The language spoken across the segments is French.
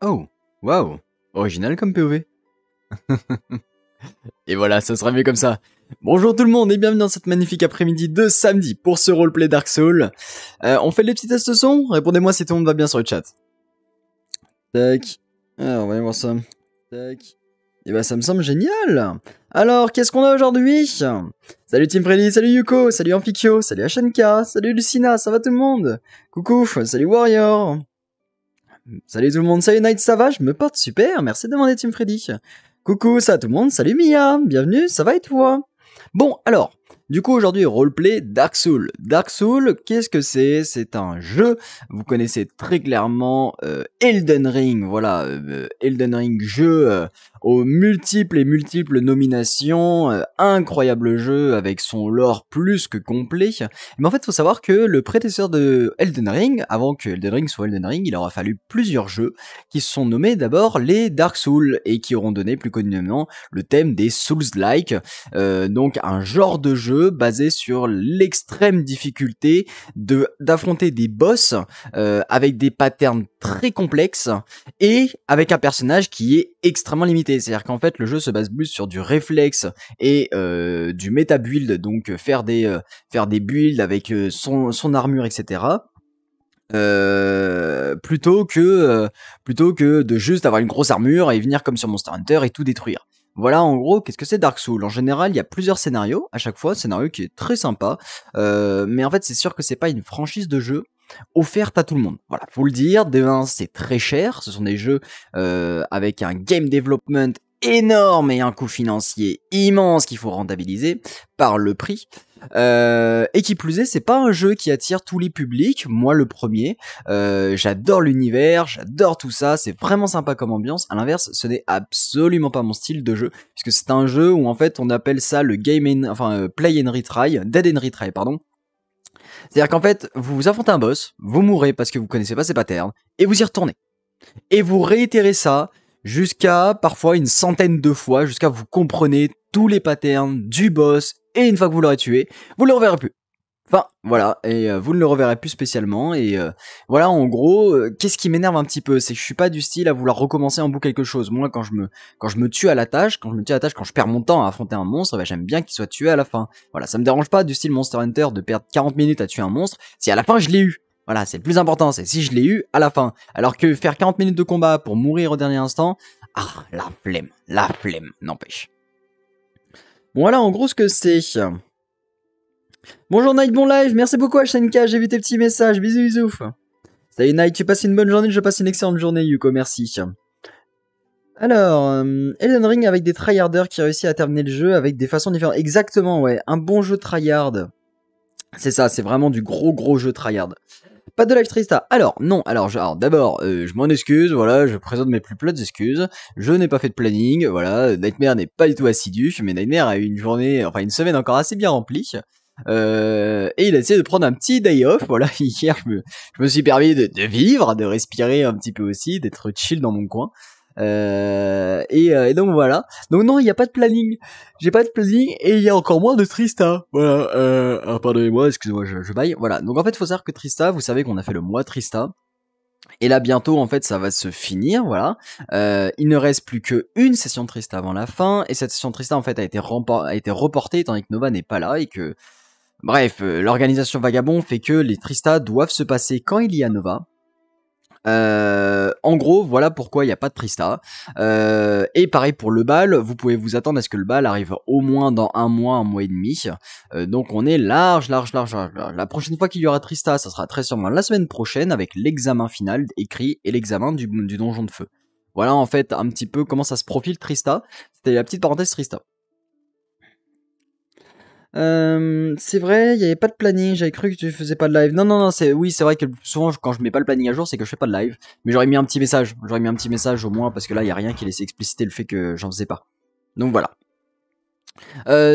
Oh, waouh, original comme POV. Et voilà, ça sera mieux comme ça. Bonjour tout le monde et bienvenue dans cette magnifique après-midi de samedi pour ce roleplay Dark Souls. On fait les petits tests son. Répondez-moi si tout le monde va bien sur le chat. Tac. Alors, on va y voir ça. Tac. Et bah ça me semble génial. Alors, qu'est-ce qu'on a aujourd'hui? Salut Team Freddy, salut Yuko, salut Amphikyo, salut Ashenka, salut Lucina, ça va tout le monde? Coucou, salut Warrior. Salut tout le monde, salut Night, ça va? Je me porte super, merci de demander Team Freddy. Coucou, ça va tout le monde, salut Mia, bienvenue, ça va et toi? Bon, alors, du coup aujourd'hui roleplay Dark Souls. Dark Souls, qu'est-ce que c'est? C'est un jeu, vous connaissez très clairement Elden Ring, voilà, Elden Ring jeu aux multiples et multiples nominations, incroyable jeu avec son lore plus que complet. Mais en fait, il faut savoir que le prédécesseur de Elden Ring, avant que Elden Ring soit Elden Ring, il aura fallu plusieurs jeux qui se sont nommés d'abord les Dark Souls et qui auront donné plus communément le thème des Souls-like, donc un genre de jeu basé sur l'extrême difficulté d'affronter des boss avec des patterns très complexes et avec un personnage qui est extrêmement limité. C'est-à-dire qu'en fait le jeu se base plus sur du réflexe et du méta build, donc faire des builds avec son armure, etc. Plutôt que de juste avoir une grosse armure et venir comme sur Monster Hunter et tout détruire. Voilà en gros qu'est-ce que c'est Dark Souls. En général il y a plusieurs scénarios à chaque fois, scénario qui est très sympa, mais en fait c'est sûr que c'est pas une franchise de jeu offerte à tout le monde. Voilà, faut le dire, de 1 c'est très cher, ce sont des jeux avec un game development énorme et un coût financier immense qu'il faut rentabiliser par le prix. Et qui plus est, c'est pas un jeu qui attire tous les publics, moi le premier. J'adore l'univers, j'adore tout ça, c'est vraiment sympa comme ambiance. À l'inverse, ce n'est absolument pas mon style de jeu, puisque c'est un jeu où en fait on appelle ça le play and retry, dead and retry, pardon. C'est-à-dire qu'en fait, vous vous affrontez un boss, vous mourrez parce que vous connaissez pas ses patterns, et vous y retournez. Et vous réitérez ça jusqu'à parfois une centaine de fois, jusqu'à vous comprenez tous les patterns du boss, et une fois que vous l'aurez tué, vous le reverrez plus. Enfin, voilà, et vous ne le reverrez plus spécialement, et voilà, en gros, qu'est-ce qui m'énerve un petit peu, c'est que je suis pas du style à vouloir recommencer en bout quelque chose. Moi, quand je me tue à la tâche, quand je perds mon temps à affronter un monstre, bah, j'aime bien qu'il soit tué à la fin. Voilà, ça me dérange pas du style Monster Hunter de perdre 40 minutes à tuer un monstre, si à la fin je l'ai eu. Voilà, c'est le plus important, c'est si je l'ai eu à la fin. Alors que faire 40 minutes de combat pour mourir au dernier instant, ah, la flemme, n'empêche. Bon, voilà en gros ce que c'est. Bonjour Night, bon live, merci beaucoup HNK, j'ai vu tes petits messages, bisous bisous. Salut Night, tu passes une bonne journée, je passe une excellente journée Yuko, merci. Alors, Elden Ring avec des tryharders qui réussissent à terminer le jeu avec des façons différentes. Exactement, ouais, un bon jeu tryhard. C'est ça, c'est vraiment du gros jeu tryhard. Pas de live Trista. Alors, non, alors d'abord, je m'en excuse, voilà, je présente mes plus plates excuses. Je n'ai pas fait de planning, voilà, Nightmare n'est pas du tout assidu, mais Nightmare a eu une semaine encore assez bien remplie. Et il a essayé de prendre un petit day off, voilà, hier je me suis permis de vivre, de respirer un petit peu aussi, d'être chill dans mon coin. Et donc voilà. Donc non, il n'y a pas de planning. J'ai pas de planning et il y a encore moins de Trista. Voilà. Pardonnez-moi, excusez-moi, je baille. Voilà. Donc en fait, il faut savoir que Trista, vous savez qu'on a fait le mois Trista. Et là bientôt en fait ça va se finir, voilà. Il ne reste plus qu'une session Trista avant la fin. Et cette session Trista en fait a été reportée étant donné que Nova n'est pas là et que... Bref, l'organisation Vagabond fait que les Trista doivent se passer quand il y a Nova. En gros, voilà pourquoi il n'y a pas de Trista. Et pareil pour le bal, vous pouvez vous attendre à ce que le bal arrive au moins dans un mois et demi. Donc on est large. La prochaine fois qu'il y aura Trista, ça sera très sûrement la semaine prochaine avec l'examen final écrit et l'examen du donjon de feu. Voilà en fait un petit peu comment ça se profile Trista. C'était la petite parenthèse Trista. C'est vrai, il y avait pas de planning, j'avais cru que tu faisais pas de live. Non, c'est vrai que souvent quand je mets pas le planning à jour, c'est que je fais pas de live. Mais j'aurais mis un petit message, au moins parce que là il y a rien qui laisse expliciter le fait que j'en faisais pas. Donc voilà.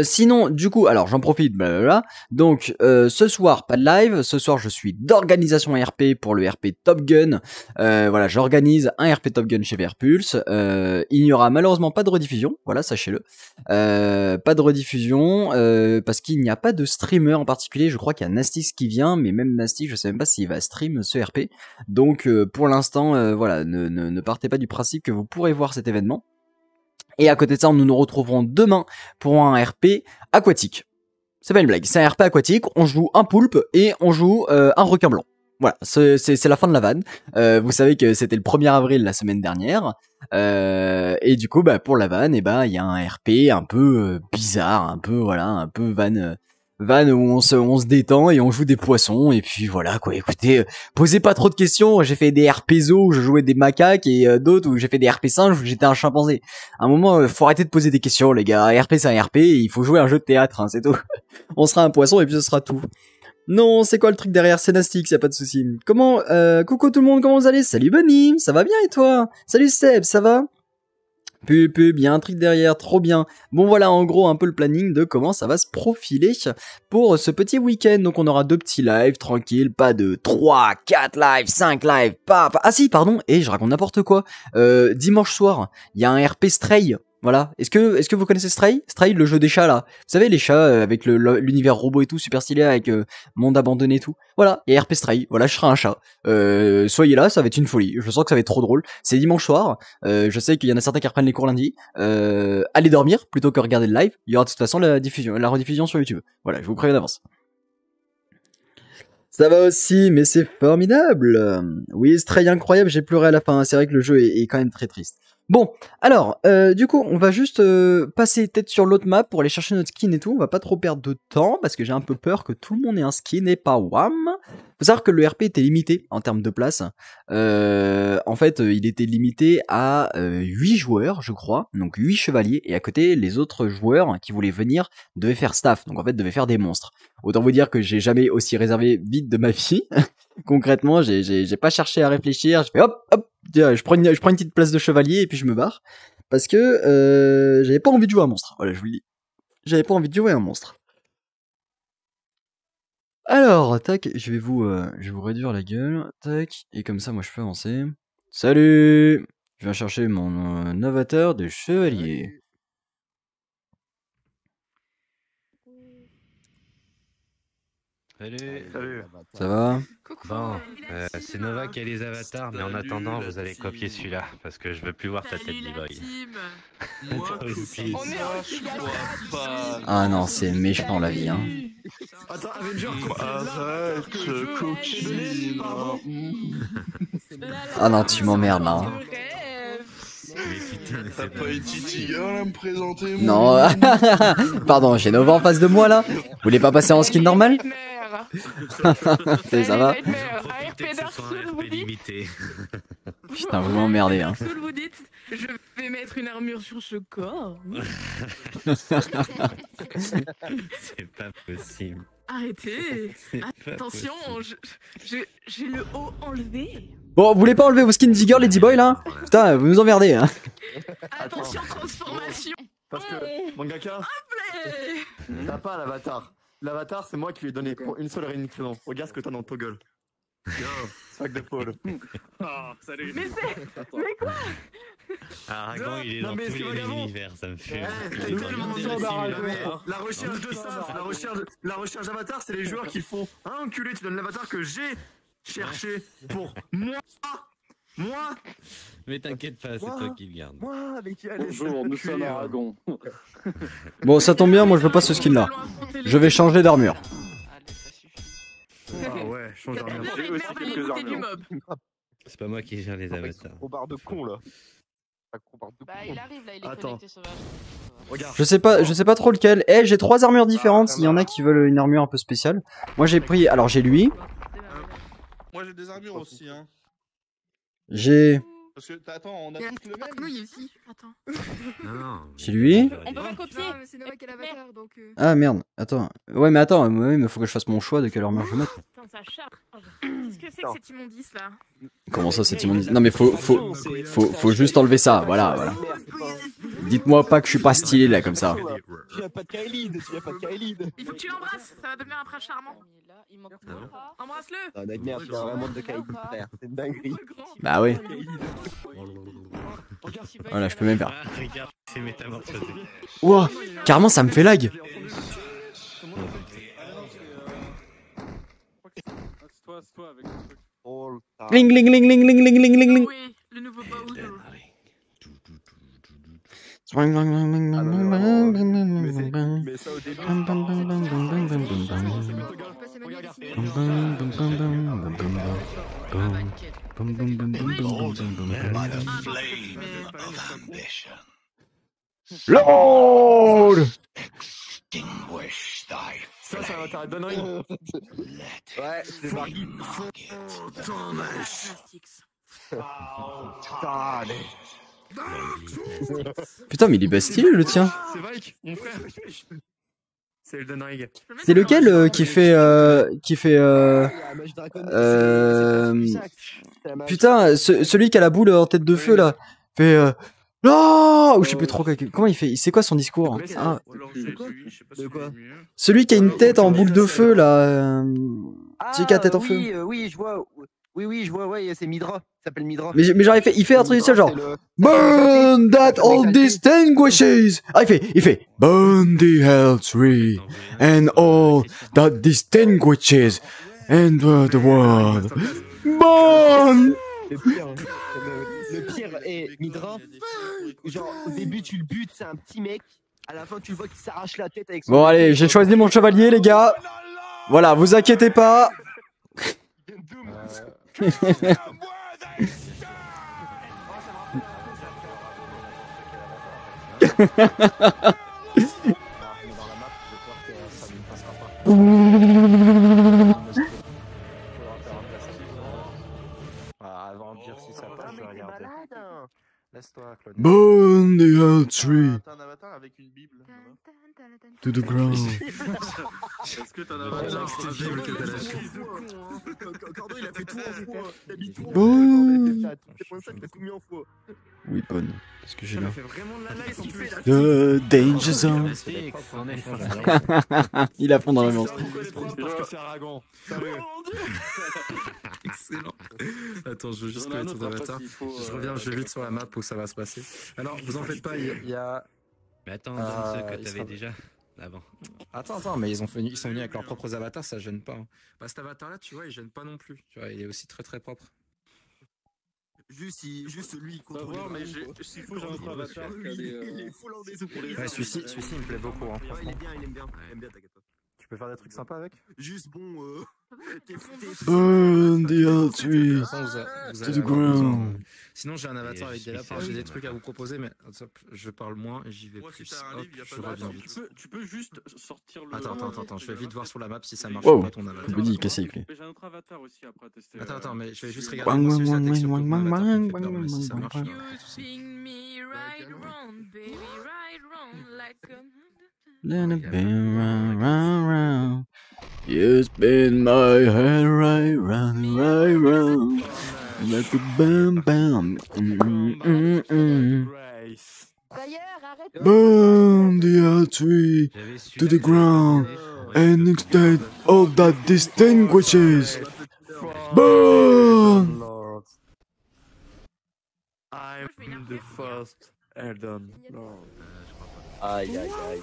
Sinon, du coup, alors j'en profite, blablabla. Donc, ce soir, pas de live. Ce soir, je suis d'organisation RP pour le RP Top Gun. Voilà, j'organise un RP Top Gun chez VRPulse. Il n'y aura malheureusement pas de rediffusion. Voilà, sachez-le. Pas de rediffusion parce qu'il n'y a pas de streamer en particulier. Je crois qu'il y a Nastix qui vient, mais même Nastix, je sais même pas s'il va stream ce RP. Donc, pour l'instant, voilà, ne partez pas du principe que vous pourrez voir cet événement. Et à côté de ça, nous nous retrouverons demain pour un RP aquatique. C'est pas une blague, c'est un RP aquatique, on joue un poulpe et on joue un requin blanc. Voilà, c'est la fin de la vanne. Vous savez que c'était le 1er avril la semaine dernière. Et du coup, bah, pour la vanne, et bah, il y a un RP un peu bizarre, un peu, voilà, un peu vanne où on se détend et on joue des poissons. Et puis voilà, quoi, écoutez, posez pas trop de questions. J'ai fait des RP zoo où je jouais des macaques et d'autres où j'ai fait des RP singes où j'étais un chimpanzé. À un moment, faut arrêter de poser des questions, les gars. RP, c'est un RP et il faut jouer un jeu de théâtre, hein, c'est tout. On sera un poisson et puis ce sera tout. Non, c'est quoi le truc derrière? C'est Nastix, y a pas de souci. Comment, coucou tout le monde, comment vous allez? Salut Bunny, ça va bien et toi? Salut Seb, ça va? Pub, y a un truc derrière, trop bien. Bon voilà, en gros, un peu le planning de comment ça va se profiler pour ce petit week-end. Donc on aura 2 petits lives, tranquille, pas de 3, 4 lives, 5 lives, pas... Ah si, pardon, et je raconte n'importe quoi. Dimanche soir, il y a un RP Stray. Voilà. Est-ce que vous connaissez Stray? Stray, le jeu des chats là. Vous savez, les chats avec l'univers robot et tout, super stylé, avec monde abandonné et tout. Voilà. Et RP Stray. Voilà, je serai un chat. Soyez là, ça va être une folie. Je sens que ça va être trop drôle. C'est dimanche soir. Je sais qu'il y en a certains qui reprennent les cours lundi. Allez dormir plutôt que regarder le live. Il y aura de toute façon la rediffusion sur YouTube. Voilà, je vous préviens d'avance. Ça va aussi, mais c'est formidable. Oui, Stray incroyable, j'ai pleuré à la fin. C'est vrai que le jeu est quand même très triste. Bon, alors, du coup, on va juste passer tête sur l'autre map pour aller chercher notre skin et tout. On va pas trop perdre de temps parce que j'ai un peu peur que tout le monde ait un skin et pas wham. Faut savoir que le RP était limité en termes de place. En fait, il était limité à 8 joueurs, je crois, donc 8 chevaliers. Et à côté, les autres joueurs qui voulaient venir devaient faire staff, donc en fait, devaient faire des monstres. Autant vous dire que j'ai jamais aussi réservé vite de ma vie. Concrètement, j'ai pas cherché à réfléchir. Je fais hop, je prends une petite place de chevalier et puis je me barre parce que j'avais pas envie de jouer à un monstre. Voilà, je vous le dis. J'avais pas envie de jouer à un monstre. Alors, tac, je vais vous réduire la gueule, tac, et comme ça, moi, je peux avancer. Salut! Je viens chercher mon avatar de chevalier. Salut. Ça va? Bon, c'est Nova qui a les avatars, mais en attendant, vous allez copier celui-là, parce que je veux plus voir ta tête, D-Boy. Ah non, c'est méchant la vie, hein. Attends, Avenger, Ah non, tu m'emmerdes là. Hein. T'as pas été Tiger là me présenter? Non, pardon, j'ai Nova en face de moi là. Vous voulez pas passer en skin normal? Ça va? Putain, vous m'emmerdez hein. Vous dites, je vais mettre une armure sur ce corps. C'est pas possible. Arrêtez. Attention, j'ai le haut enlevé. Bon, vous voulez pas enlever vos skins Digger, Lady Boy là? Putain, vous nous emmerdez hein. Attention, transformation. Parce que, mangaka, t'as pas l'avatar. L'avatar, c'est moi qui lui ai donné pour une seule réunion. Regarde ce que t'as dans ton gueule. Sac de Paul. Ah, salut. Mais quoi? Aragon, il est dans tous les univers, ça me fait. La recherche de ça, la recherche d'avatar, c'est les joueurs qui font. Ah, enculé, tu donnes l'avatar que j'ai cherché pour moi. Mais t'inquiète pas, c'est toi qui le garde. Moi, mais qui a Bonjour, nous sommes Aragon. Bon, ça tombe bien, moi je veux pas ce skin là. Je vais changer d'armure. Ah ouais, change d'armure. J'ai aussi quelques armures. C'est pas moi qui gère les avatars. Gros barre de con là. Bah, il arrive là, il est Attends. connecté sauvage. Regarde. Je sais pas trop lequel. Eh, j'ai 3 armures différentes. S'il y en a qui veulent une armure un peu spéciale. Moi j'ai pris. Alors j'ai lui. Moi j'ai des armures aussi hein. J'ai. Parce que attends, on a tous le même. Ici. Attends. Non. J'ai lui. On peut pas copier. C'est Nova qui a l'avatar donc. Ah merde, attends. Ouais, mais attends, ouais, mais faut que je fasse mon choix de quelle armure je vais mettre. Putain, ça charge. Qu'est-ce que c'est que cette immondice là? Comment ça, c'est immondice? Non, mais faut juste enlever ça. Voilà, voilà. Dites-moi pas que je suis pas stylé là comme ça. Tu n'as pas de Kaelid, tu n'as pas de Kaelid. Il faut que tu l'embrasses, ça va devenir un prince charmant. Embrasse-le. Ah, Nightmare, tu as vraiment de Kaelid, frère. C'est une dinguerie. Bah oui. Voilà, je peux même faire. Ah, regarde, c'est métamorphosé. Ouah, carrément ça me fait lag. Ling ling ling ling ling ling ling ling ling. Oui, le nouveau Bowser. Mais ça au début. Lord. Ça va t'arrêter de donnerie. Ouais, c'est parti. Putain, mais il est bien stylé le tien. C'est Mike, mon frère. C'est Elden Ring. C'est lequel qui fait putain, celui qui a la boule en tête de feu là fait non, ou je sais plus trop comment il fait. C'est quoi son discours? Ah, De quoi? celui qui a une tête en boule de feu là. Celui qui a la tête en feu. Oui, je vois. Oui, je vois, ouais, c'est Midra. Il s'appelle Midra. Mais genre il fait un truc du genre burn that all distinguishes. Ah il fait burn the hell tree and all that distinguishes and the world. Burn. Le pire est Midra. Genre au début tu le butes, c'est un petit mec. À la fin tu le vois qui s'arrache la tête avec son. Bon allez, j'ai choisi mon chevalier les gars. Voilà, vous inquiétez pas. Avant de dire si ça passe, je vais regarder. Laisse-toi, Claude. Burn the hell tree T'as un avatar avec une bible. to the ground. Est-ce que t'as un avatar C'était avec une Bible que bible? t'as lâché. Cordo il a fait tout en faux. Il a mis tout en Boum. faux. C'est pour ça qu'il a tout mis en faux. Weapon. Qu'est-ce que j'ai Il là? a fait vraiment de la live en plus. The danger zone. Plastique, on est Il a fond dans l'ambiance. Parce que c'est Aragon. Excellent. Attends, je veux juste connaître ton avatar. Je reviens, je vais vite sur la map où ça va se passer. Alors, vous en faites pas, il y a... Mais attends, donne ceux que il t'avais sera- déjà avant. Attends, mais ils sont venus avec leurs propres avatars, ça gêne pas. Hein. Bah, cet avatar-là, tu vois, il gêne pas non plus. Tu vois, il est aussi très très propre. Juste lui il On va voir, mais s'il faut, j'ai un autre avatar. Il est full en dessous pour les Ouais, celui-ci, il me plaît beaucoup. Hein, Ouais, il franchement. est bien, il aime bien. Il aime bien, t'inquiète pas. Tu peux faire des trucs sympas avec. Juste bon, t'es Burn the hell De tree toute façon, vous to avez the avoir besoin. ground. Sinon, j'ai un avatar avec des lapins, j'ai des trucs à vous proposer, mais hop, je parle moins et j'y vais Moi, si plus. t'as un Hop, livre, y a je pas de reviens attends, vite. tu peux juste sortir le. Attends, je vais vite voir sur la map si ça marche Wow. pas ton avatar. Faut dire cassé les clés. Mais j'ai un autre avatar aussi après à tester. Attends, mais je vais juste Wang, regarder moi si la texture wang, pour mon wang, avatar qui me fait wang, peur, mais si ça wang, marche. wang. You swing me right round, baby, right round, like a... Let it been round, round, round. You spin my head right round, right round. Like a bam, bam. Grace. D'ailleurs, arrête. Burn the hell tree to the ground and extend all that distinguishes. Burn. Lord. I'm the first Elden Lord. Aïe aïe aïe.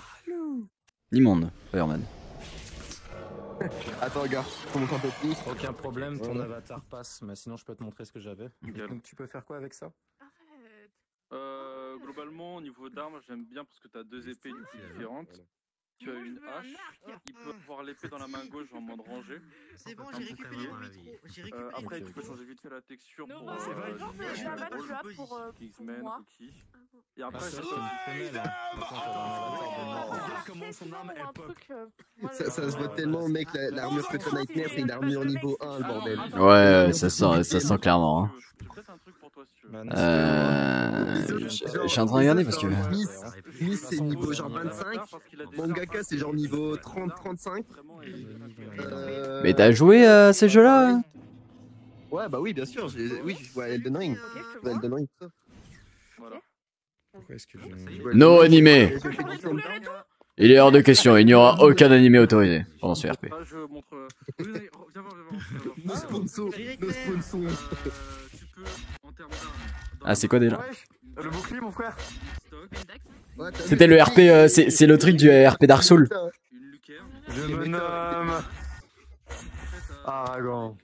Immonde, Fireman. Attends gars, faut monter un peu plus. Aucun problème, ton Ouais. avatar passe, mais sinon je peux te montrer ce que j'avais. Donc tu peux faire quoi avec ça? Arrête. Globalement, au niveau d'armes, j'aime bien parce que t'as deux épées du coup différentes. Tu as Moi, je une veux un hache. arc. Il peut avoir l'épée dans la main gauche en mode rangée. C'est bon, j'ai récupéré le micro. J'ai récupéré. Après, tu peux changer vite fait la texture Non, pour. c'est vrai. Non, mais Dragon la Ball, tu as pour X-Men, moi. Cookie. Et Ah, après, c'est ça vrai, c'est une femelle. Attends, t'as un avatar de Regarde merde. comment son arme elle pop. Ça se voit tellement, mec, l'armure que t'as Nightmare, c'est une armure niveau 1, le bordel. Ouais, ça sent clairement. Hein. J'ai peut-être un truc pour toi si tu veux. Man, Je suis en train de regarder parce que. Miss, c'est niveau genre 25. Mangaka, c'est genre niveau 30-35. Mais t'as joué à ces jeux-là? Ouais, bah oui, bien sûr. Oui, je vois Elden Ring. Je vois Elden Ring, tout ça. Voilà. Pourquoi est-ce que je... No animé. Il est hors de question, il n'y aura aucun animé autorisé pendant ce RP. Je montre. Viens voir. Nos sponsors, nos sponsors. Tu peux, en termes d'armes. Ah, c'est quoi déjà? Le bouclier, mon frère. Ouais, t'as vu, C'était le RP, c'est le truc du RP Dark Souls. Une lucaire. Je me nomme. Aragon.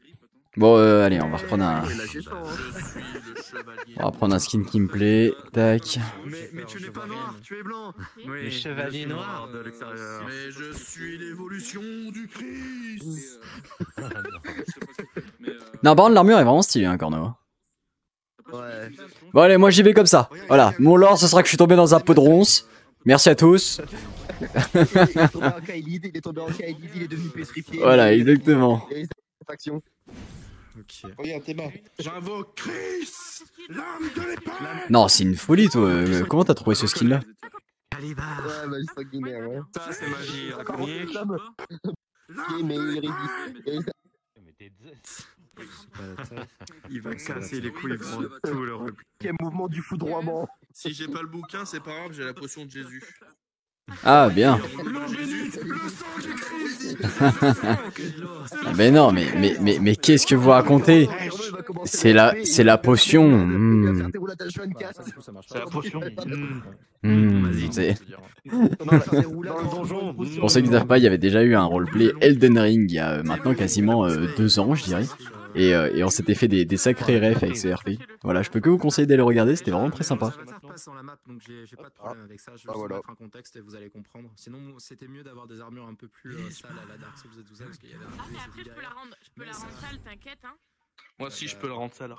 Bon, allez, on va reprendre un... il a lâché chaud, hein. On va prendre un skin qui me plaît. Tac. Mais tu n'es pas noir, tu es blanc. Le chevalier noir. De l'extérieur. Mais je suis l'évolution du Christ. Non, par contre, l'armure est vraiment stylée, hein, Corno. Ouais. Bon, allez, moi j'y vais comme ça. Voilà, mon lore, ce sera que je suis tombé dans un pot de ronce. Merci à tous. Il est tombé en Kaelid, il est devenu pétrifié. Voilà, exactement. Il y a eu sa faction. Ok. Regarde tes mains. J'invoque Chris, l'âme de l'épée. Non, c'est une folie, toi. Comment t'as trouvé ce skin-là? Ouais, bah, je fuck guillemets, ouais. Ça, c'est magie. Ok, mais il résiste. Il va casser les couilles pour tout le repli. Quel mouvement du foudroiement. Si j'ai pas le bouquin, c'est pas grave, j'ai la potion de Jésus. Ah, bien. Mais non, mais qu'est-ce que vous racontez? C'est la potion. Hmm. C'est la potion. C'est... Pour ceux qui ne savent pas, il y avait déjà eu un roleplay Elden Ring il y a maintenant quasiment 2 ans, je dirais. Et on s'était fait des sacrés refs avec ce RP. Voilà, je peux que vous conseiller d'aller le regarder, c'était vraiment très sympa. Sur la map, donc j'ai pas de problème avec ça. Je vais vous mettre un contexte et vous allez comprendre. Sinon, c'était mieux d'avoir des armures un peu plus sales à la Dark Souls et tout ça, parce qu'il y avait un peu. Mais après, je peux la rendre sale, t'inquiète, hein. Moi aussi, je peux le rendre sale.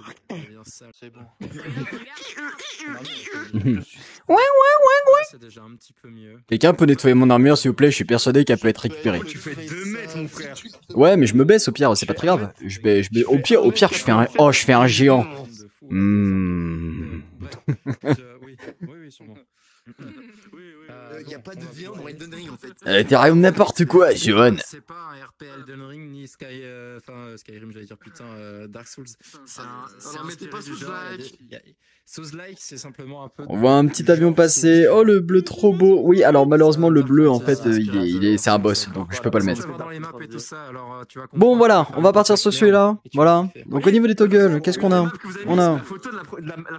C'est bon. Ouais. C'est déjà un petit peu mieux. Quelqu'un peut nettoyer mon armure, s'il vous plaît, je suis persuadé qu'elle peut être récupérée. Tu fais 2 mètres, mon frère. Ouais, mais je me baisse au pire, c'est pas très grave. Au pire, je fais un géant. Oui, sûrement. Il n'y a pas de viande dans Elden Ring en fait. T'es rien n'importe quoi, Johan. C'est pas un RP Elden Ring ni Skyrim, j'allais dire putain, Dark Souls. C'est un mais t'es pas Souls-like. Souls-like, c'est simplement un peu. On voit un petit avion passer. Oh, le bleu trop beau. Oui, alors malheureusement, le bleu, en fait, c'est un boss, donc je peux pas le mettre. Bon, voilà, on va partir sur celui-là. Voilà. Donc au niveau des toggles, qu'est-ce qu'on a? On a... La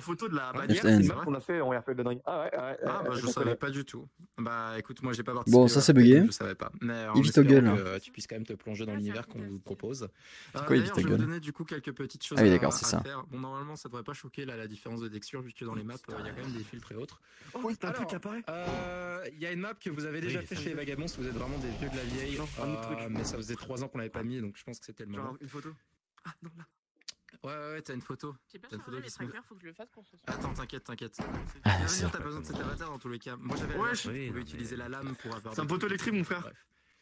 photo de la bannière, Left c'est hand. ça qu'on a fait en RP Elden Ring. Ah ouais, bah je savais pas du tout. Bah écoute, moi j'ai pas participé. Bon, ça c'est bugué. Je savais pas. Mais en Eevee espérant Toggle. que tu puisses quand même te plonger dans l'univers qu'on vous propose. C'est quoi Eevee D'ailleurs, je vais Toggle? vous donner du coup quelques petites choses Ah oui, d'accord, à c'est ça. faire. Bon, normalement ça devrait pas choquer là, la différence de texture vu que dans les maps il y a quand même des filtres et autres. Oui, t'as un truc qui apparaît. Il y a une map que vous avez déjà fait chez les Vagabonds si vous êtes vraiment des vieux de la vieille. Mais ça faisait 3 ans qu'on l'avait pas mis donc je pense que c'était le moment. Genre une photo. Ah non, là. Ouais, t'as une photo. J'ai pas T'as une changé photo les qui se met. trackers, faut que je le fasse pour ce soir. Attends, t'inquiète. Ah, Bien c'est sûr, t'as besoin de cet avatar dans tous les cas. Moi j'avais Wesh. vous pouvez utiliser la lame pour avoir. C'est un poteau électrique, mon frère. Bref.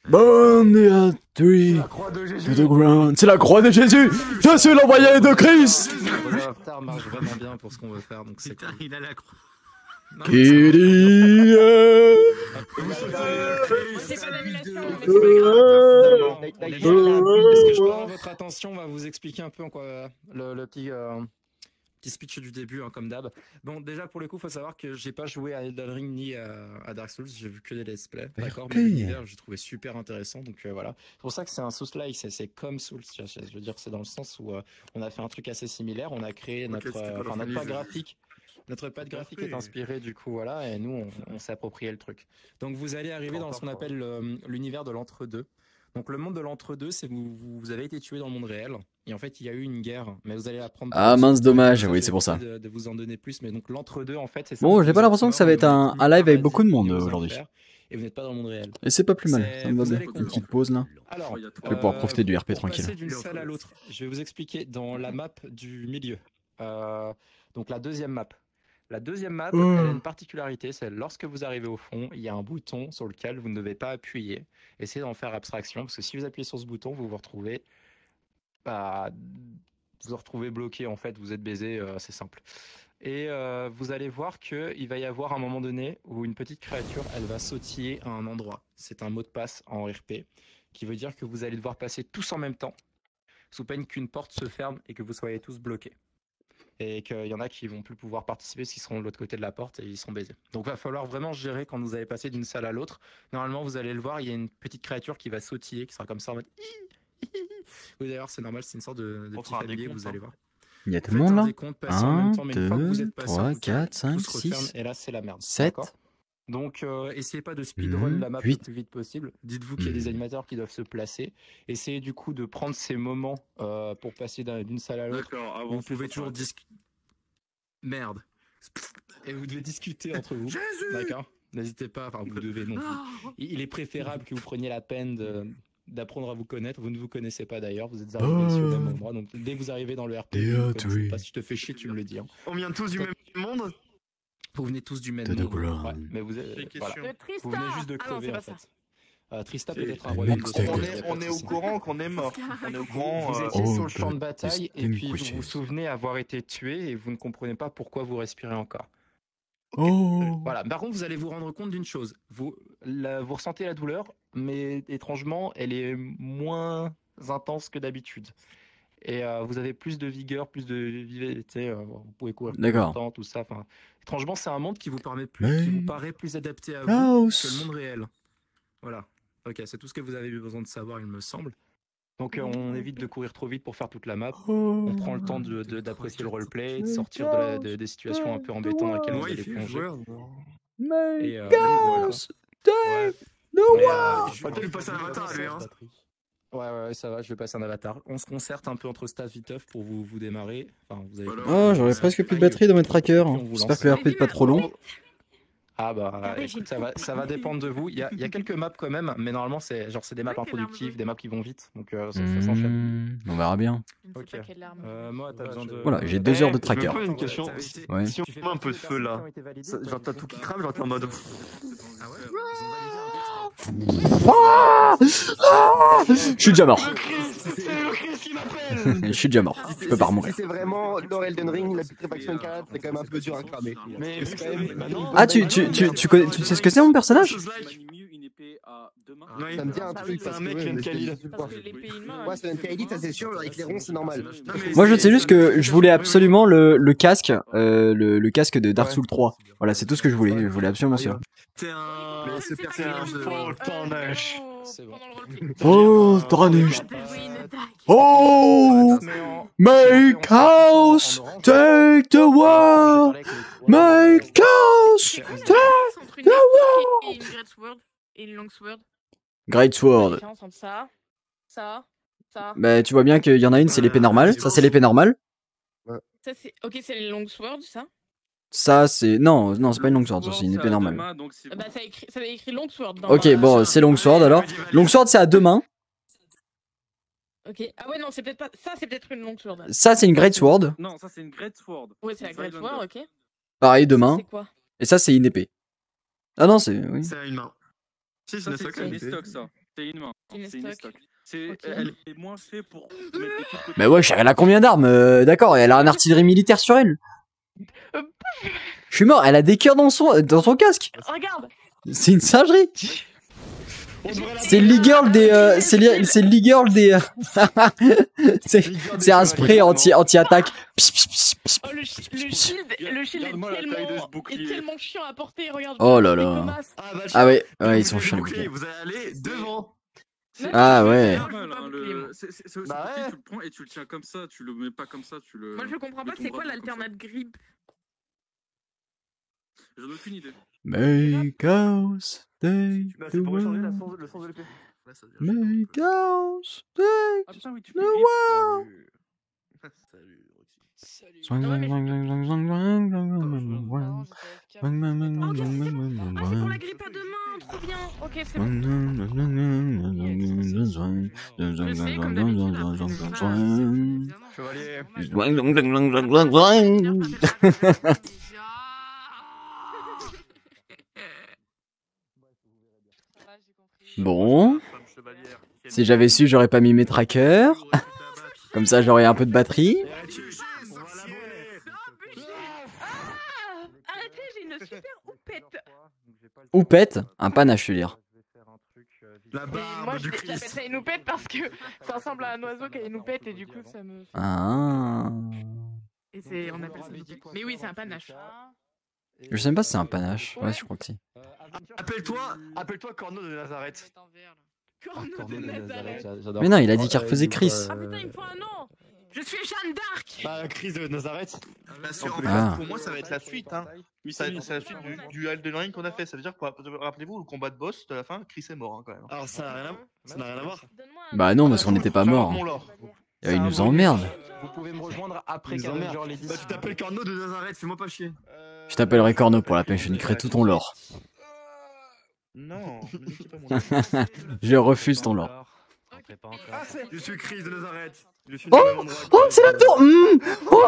Bonne three La croix de Jésus. to the ground. C'est la croix de Jésus. Je suis l'envoyé de Christ. Le avatar marche vraiment bien pour ce qu'on veut faire donc c'est cool. Il a la croix. Kyrie. C'est pas d'annulation. Est-ce que je peux avoir votre attention? On va vous expliquer un peu en quoi le petit speech du début, hein, comme d'hab. Bon, déjà pour le coup, faut savoir que j'ai pas joué à Elden Ring ni à Dark Souls, j'ai vu que des let's play, d'accord. Mais l'univers, j'ai trouvé super intéressant, donc voilà. C'est pour ça que c'est un Souls-like, c'est comme Souls. Je veux dire, c'est dans le sens où on a fait un truc assez similaire, on a créé notre patte graphique. Notre patte graphique est inspirée du coup, voilà, et nous on s'est approprié le truc. Donc vous allez arriver dans ce qu'on appelle l'univers de l'entre-deux. Donc le monde de l'entre-deux, c'est vous avez été tué dans le monde réel, et en fait il y a eu une guerre, mais vous allez apprendre. Ah mince, dommage, oui, c'est pour ça. De vous en donner plus, mais donc l'entre-deux en fait, c'est ça. Bon, j'ai pas l'impression que ça va être un live avec beaucoup de monde aujourd'hui. Et vous n'êtes pas dans le monde réel. Et c'est pas plus mal, ça me va bien. Une petite pause là. Alors, je vais pouvoir profiter du RP pour tranquille. passer d'une salle à l'autre, je vais vous expliquer dans la map du milieu. Donc la deuxième map. La deuxième map, elle a une particularité, c'est lorsque vous arrivez au fond, il y a un bouton sur lequel vous ne devez pas appuyer. Essayez d'en faire abstraction, parce que si vous appuyez sur ce bouton, vous vous retrouvez bloqué, en fait, vous êtes baisé, c'est simple. Et vous allez voir qu'il va y avoir un moment donné où une petite créature, elle va sautiller à un endroit. C'est un mot de passe en RP, qui veut dire que vous allez devoir passer tous en même temps, sous peine qu'une porte se ferme et que vous soyez tous bloqués. et qu'il y en a qui vont plus pouvoir participer parce qu'ils seront de l'autre côté de la porte et ils seront baisés. Donc va falloir vraiment gérer quand vous allez passer d'une salle à l'autre. Normalement vous allez le voir, il y a une petite créature qui va sautiller, qui sera comme ça en mode. Oui d'ailleurs c'est normal, c'est une sorte de petit familier, vous allez voir. Il y a tout le monde là. 1, 2, 3, 4, 5, 6, et là c'est la merde. 7. Donc essayez pas de speedrun la map 8. le plus vite possible. Dites-vous qu'il y a des animateurs qui doivent se placer. Essayez du coup de prendre ces moments pour passer d'une salle à l'autre. Vous pouvez toujours discuter. Merde. Et vous devez discuter entre vous. D'accord. N'hésitez pas. Enfin vous devez non. Il est préférable que vous preniez la peine d'apprendre à vous connaître. Vous ne vous connaissez pas d'ailleurs. Vous êtes arrivés sur le même endroit. Donc dès que vous arrivez dans le RP, si je te fais chier, tu me le dis. Hein. On vient tous du même monde. Vous venez tous du même monde. Ouais, mais vous êtes, voilà. Vous venez juste de crever en fait. Trista peut-être un royaume de On est au courant qu'on est mort. On est au courant. Vous étiez sur le champ de bataille et puis vous vous souvenez avoir été tué et vous ne comprenez pas pourquoi vous respirez encore. Voilà. Par contre, vous allez vous rendre compte d'une chose. Vous ressentez la douleur, mais étrangement, elle est moins intense que d'habitude. Et vous avez plus de vigueur, plus de vivacité. Vous pouvez courir plus longtemps, tout ça. Enfin, étrangement, c'est un monde qui vous paraît plus adapté à vous que le monde réel. Voilà. Ok, c'est tout ce que vous avez eu besoin de savoir, il me semble. Donc on évite de courir trop vite pour faire toute la map. On prend le temps d'apprécier le roleplay, de sortir des situations un peu embêtantes dans lesquelles vous allez plonger. Et Tu lui passes un avatar lui, hein. Ouais, ça va, je vais passer un avatar. On se concerte un peu entre staff viteuf pour vous démarrer. Enfin, vous avez... Oh, j'aurais presque plus de batterie dans mes trackers. J'espère que le RP est pas trop long. Ah bah écoute, ça va dépendre de vous. Il y a quelques maps quand même, mais normalement c'est des maps introductives, des maps qui vont vite, donc ça s'enchaîne. On verra bien. Ok. Moi t'as besoin de. Voilà, j'ai 2 heures de tracker. Je me pose une question. Ouais. Si on met un peu de feu là, genre t'as tout qui crame, genre t'es en mode. Je suis déjà mort. Je suis déjà mort. Je peux pas remourir. Si c'est vraiment Lord Elden Ring, la putréfaction 4, c'est quand même un peu dur à cramer. Mais ah, tu sais ce que c'est mon personnage? Ça me dit un truc, c'est un mec qui vient de Khalil. Ouais, c'est un Khalil, ça c'est sûr, avec les ronds c'est normal. Moi je sais juste que je voulais absolument le casque, le casque de Dark Souls 3. Voilà, c'est tout ce que je voulais. Je voulais absolument ça. C'est un faux Tarnish. C'est bon. Oh, Tarnish. Oh, make house, take the world, make house, take the world. Et une longsword. Great Sword. Ça. Bah, tu vois bien qu'il y en a une, c'est l'épée normale. Ça, c'est l'épée normale. Ça, c'est... Ok, c'est les longswords, ça. Ça, c'est... Non, c'est pas une longsword, ça, c'est une épée normale. Bah, ça avait écrit longsword. Ok, bon, c'est longsword, alors. Longsword, c'est à 2 mains. Ok. Ah ouais, non, c'est peut-être pas... Ça, c'est peut-être une longsword. Ça, c'est une Great Sword. Non, ça, c'est une Great Sword. Ouais, c'est la Great Sword, ok. Pareil, 2 mains. C'est quoi? Et ça, c'est une épée. Ah non, c'est... Oui. C'est une main. Si, c'est une stock, ça. C'est une main. C'est une stock. Elle est moins faite pour mettre des coups de... Mais wesh, elle a combien d'armes? D'accord, elle a un artillerie militaire sur elle. Je suis mort, elle a des cœurs dans son casque. Regarde. C'est une singerie. C'est l'e-girl des... c'est l'e-girl des... c'est un spray anti-attaque. Oh, le shield est tellement chiant à porter, regarde. Oh là là. Ah ouais, ils sont chiants. Vous allez aller devant. Ah ouais. C'est aussi tu le prends et tu le tiens comme ça, tu le mets pas comme ça, tu le... Moi je comprends pas, c'est quoi l'alternate grip? J'en ai aucune idée. Make house, take the world. Le sens de l'épée. Make house, take Ah putain, oui, tu the world. Ah, c'est pour la grippe à deux mains, trop bien. Ok, c'est bon. Je sais, comme Bon, si j'avais su, j'aurais pas mis mes trackers. Comme ça, j'aurais un peu de batterie. Arrêtez, j'ai une super houppette. Houppette, un panache, je veux dire. La Moi, barbe du j'appelle Christ. ça une houppette parce que ça ressemble à un oiseau qui a une houppette et du coup, ça me... Ah. Et on appelle ça. Mais oui, c'est un panache. Je sais même pas si c'est un panache. Ouais, je crois que si. Appelle-toi Corneau de Nazareth. Corneau de Nazareth. Mais non, il a dit qu'il refaisait Chris. Ah putain, il me faut un nom. Je suis Jeanne d'Arc. Bah, Chris de Nazareth. Parce que, en fait, Ah. pour moi, ça va être la suite. Hein. C'est la suite du Elden Ring qu'on a fait. Ça veut dire que, rappelez-vous, le combat de boss de la fin, Chris est mort hein, quand même. Alors, ça n'a rien à voir. Bah non, parce qu'on n'était pas mort. Il nous emmerde. Vous pouvez me rejoindre après Ils emmerdent. qu'Avenger les Bah, tu t'appelles Corneau de Nazareth, fais-moi pas chier. Je t'appellerai Corneau pour la peine, je niquerai tout ton lore. Non, ne niquez pas mon lore. Je refuse ton lore. Rentrez pas encore. Je suis Chris de Nazareth. Je suis Oh, au même endroit que- oh, c'est la tour. Oh,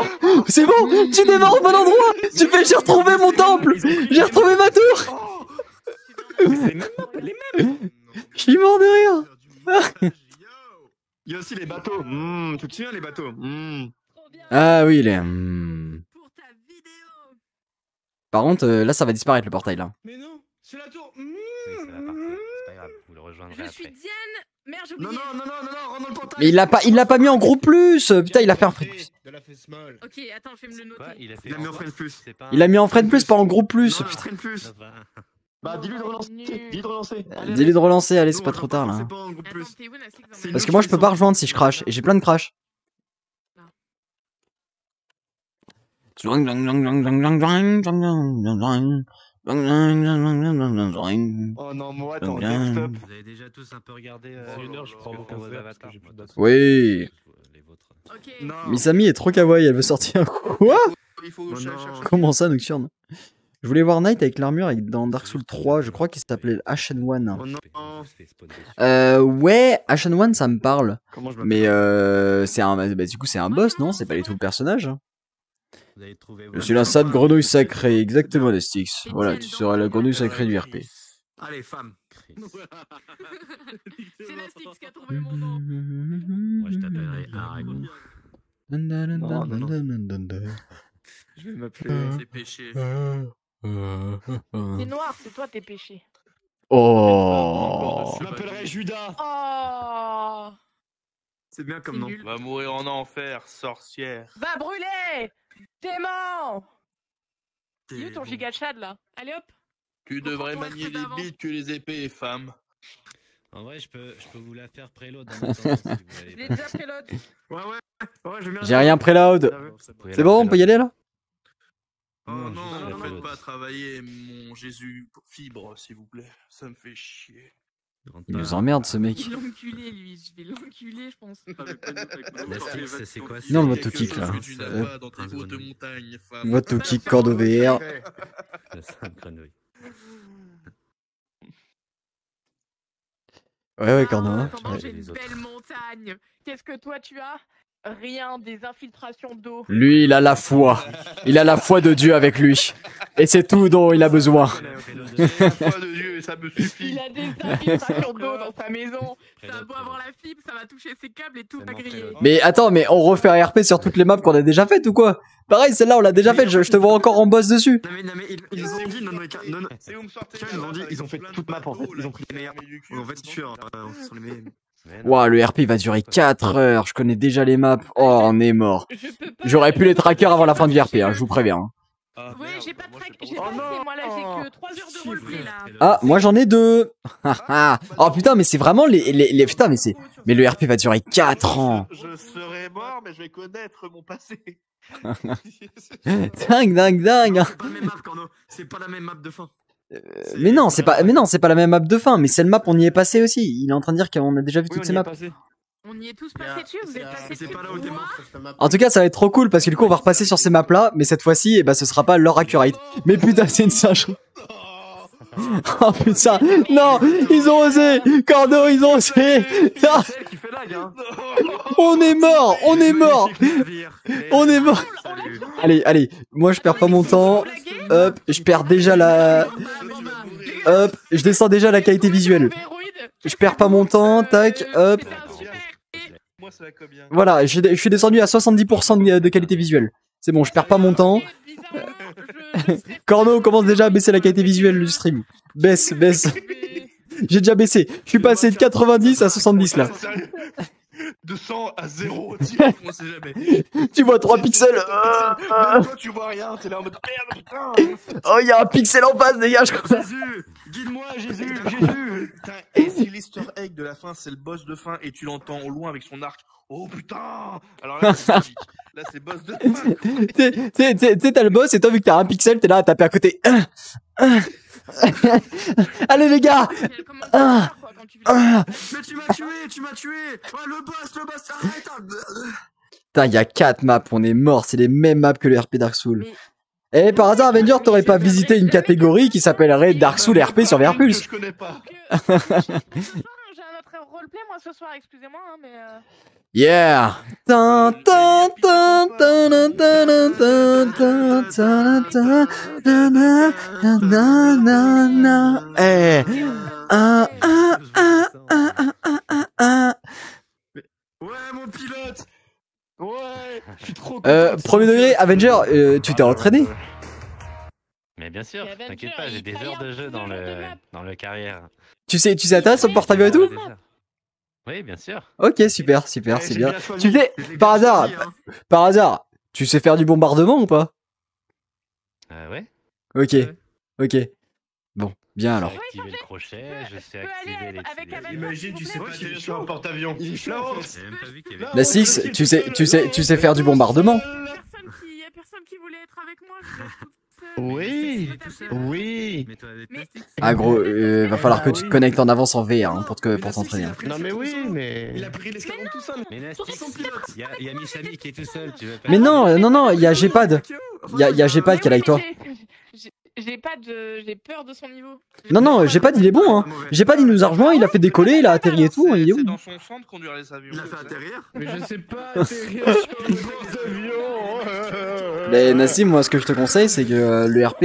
c'est bon, tu démarres au bon endroit. Tu fais, j'ai retrouvé mon temple. J'ai retrouvé ma tour. Je suis mort de rire. Il y a aussi les bateaux. Tu te souviens les bateaux Ah oui, les. Par contre, là, ça va disparaître le portail là. Mais non, c'est la tour. Oui, ça va partir. C'est pas grave, vous le rejoindrez Je suis après. Diane. Merde, j'ai Non, oublié. rentre dans le portail. Mais il l'a pas mis en gros plus. Putain, il a fait un friend plus. De la fesse molle. Ok, attends, je vais me le noter. Quoi, il a fait Il a mis en quoi friend plus. C'est pas un- Il a mis en friend plus, pas en groupe plus. Non, Putain. friend plus. Ça va. Bah, dis-lui de relancer. Dis-lui de relancer. Dis-lui de relancer, allez, c'est Non, pas on trop va pas tard là. relancer pas en groupe Attends, plus. t'es où, Nasik, dans C'est ma- Parce que moi, je peux pas rejoindre si je crache. Et j'ai plein de crash. Oh non, moi, attends, stop. Vous avez déjà tous un peu regardé Une heure, je prends ce que mon font vos café, avatars. parce que j'ai plus de batterie. Oui. Les vôtres. Ok. Non. Misami est trop kawaii, elle veut sortir. Quoi? Il faut Oh chercher. non. Comment ça, Nocturne? Je voulais voir Knight avec l'armure dans Dark Souls 3, je crois qu'il s'appelait Ashen One. Oh non. Ouais, Ashen One, ça me parle. Comment je m'appelle Mais c'est un, bah, du coup, c'est un boss, non? C'est pas du tout le personnage. Vous avez trouvé. Je suis la sale grenouille sacrée, exactement, les sticks. Voilà, tu seras la grenouille sacrée du RP. Allez, femme. C'est Nastix qui a trouvé mon nom. Moi, je t'appellerai Aragon. Je vais m'appeler. C'est péché. T'es noir, c'est toi tes péchés. Oh. Je m'appellerai Judas. Oh. C'est bien comme C'est nom. nul. Va mourir en enfer, sorcière. Va brûler, démon. T'es Il est où ton bon. giga chad là? Allez hop. Tu devrais Reprends-toi manier le les d'avant. bites que les épées, femme. En vrai, je peux vous la faire préload en attendant, si vous Je voulez l'ai pas. déjà préload. Ouais, je vais bien. J'ai rien préload. Vous pouvez C'est la bon, on peut y aller là? Oh Non, non, juste la ne faites préload. pas travailler mon Jésus fibre, s'il vous plaît. Ça me fait chier. Rentre Il pas. nous emmerde ce mec. Il va l'enculer lui, je vais l'enculer je pense. Nastix, c'est quoi Non, C'est votre quelque kick, chose là. que tu n'as pas dans tes Prince hautes Grenouille. montagnes, femme. What to kick corde VR. La sainte grenouille. Ouais, Corneau. En hein. attendant, Ouais. j'ai une Les autres. belle montagne. Qu'est-ce que toi tu as? Rien, des infiltrations d'eau. Lui, il a la foi. Il a la foi de Dieu avec lui. Et c'est tout dont il a besoin. La foi de Dieu, ça me suffit. Il a des infiltrations d'eau dans sa maison. Ça va beau avoir la fibre, ça va toucher ses câbles et tout va Tellement griller. préload. Mais attends, mais on refait un RP sur toutes les maps qu'on a déjà faites ou quoi? Pareil, celle-là, on l'a déjà faite, je te vois encore en boss dessus. Non mais ils nous ont dit non. Si vous me sortez Tiens, la map avec ils ont fait plein de toute map, en fait. bateaux, Ils là, ont pris qui les meilleurs. ferment du cul, En fait, c'est c'est sûr, bon. ce sont les meilleurs. Mais non. Ouah, le RP va durer 4 heures, je connais déjà les maps. Oh, on est mort. Je peux pas. J'aurais pu les tracker avant la fin du RP, hein, je vous préviens. hein. Ah, Ouais, merde, j'ai pas moi, track, je sais j'ai pas. pas Oh fait, moi là j'ai non. que 3 heures de roleplay là. Ah, moi j'en ai 2. Oh putain, mais c'est vraiment les... Putain, mais c'est... Mais le RP va durer 4 ans. Je serai mort, mais je vais connaître mon passé. Dingue, dingue, dingue. C'est pas la même map, Corneau. C'est pas la même map de fin. Mais non, c'est pas la même map de fin, mais cette map, on y est passé aussi. Il est en train de dire qu'on a déjà vu Oui, toutes on ces y est maps. passé. On y est tous passés dessus, vous êtes passés C'est dessus. pas là où t'es Moi, mort. En tout cas, ça va être trop cool parce que du coup, on va repasser sur ces maps-là, mais cette fois-ci, eh ben, ce sera pas leur accurate. Mais putain, c'est une singe. Oh putain, non, ils ont osé. Corneau, ils ont osé. Ah, C'est elle qui fait lag, hein. on est mort, on est mort. On est mort. Salut. Allez, moi je perds pas mon temps. Hop, je perds déjà la... Hop, je descends déjà la qualité visuelle. Je perds pas mon temps, tac, hop. Moi, ça va comme bien. Voilà, je suis descendu à 70% de qualité visuelle. C'est bon, je perds pas mon temps. Corneau commence déjà à baisser la qualité visuelle du stream. Baisse. J'ai déjà baissé. Je suis passé de 90 à 70 là. De 100 à 0, on sait jamais. Tu vois 3 pixels. Même toi, tu vois rien, t'es là en mode merde, putain. Oh, il y a un pixel en face, dégage. Jésus, guide-moi, Jésus. Putain, et si l'easter egg de la fin, c'est le boss de fin et tu l'entends au loin avec son arc. Oh putain. Alors là, c'est magique. Là, c'est boss de fin. Tu sais, t'as le boss et toi, vu que t'as un pixel, t'es là à taper à côté. Allez, les gars. Mais tu m'as tué. Ouais, le boss, arrête. Putain, il y a 4 maps, on est mort, c'est les mêmes maps que le RP Dark Souls. Et par hasard, Avenger, t'aurais pas visité une catégorie qui s'appellerait Dark Souls RP sur Verpulse? Je connais pas. J'ai un autre roleplay moi ce soir, excusez-moi, hein, mais. Yeah. Tan, tan, tan, tan, tan, tan, tan, tan, tan, na, na, na, na, na. Eh. Ouais, mon pilote. Ouais, je suis trop Premier degré, Avenger, tu t'es entraîné? Mais bien sûr, t'inquiète pas, j'ai des heures de jeu dans le carrière. Tu sais atterrir sur le porte-avions et tout? Oui, bien sûr. Ok, super, c'est bien. Tu sais, par hasard, tu sais faire du bombardement ou pas? Ouais. Ok. Bon, bien alors. Je sais activer le crochet, je sais activer les... Imagine, tu sais pas qu'il est sur un porte-avions. Il est chaud. La 6, tu sais faire du bombardement? Y'a personne qui voulait être avec moi. Oui. Ah gros, va falloir que tu te connectes en avance en VR hein, pour t'entraîner. Non mais oui, mais... Il a pris l'escalon tout seul. Mais il y a Misami qui est tout seul, tu veux pas... Mais non, il y a Gpad. Il y a Gpad qui est là avec toi. J'ai peur de son niveau. Non, Gpad il est bon hein. Gpad il nous a rejoint, il a fait décoller, il a atterri et tout, il est où? C'est dans son sang de conduire les avions. Il a fait atterrir. Mais je sais pas atterrir sur le porte-avions. Mais Nassim, moi ce que je te conseille c'est que le RP,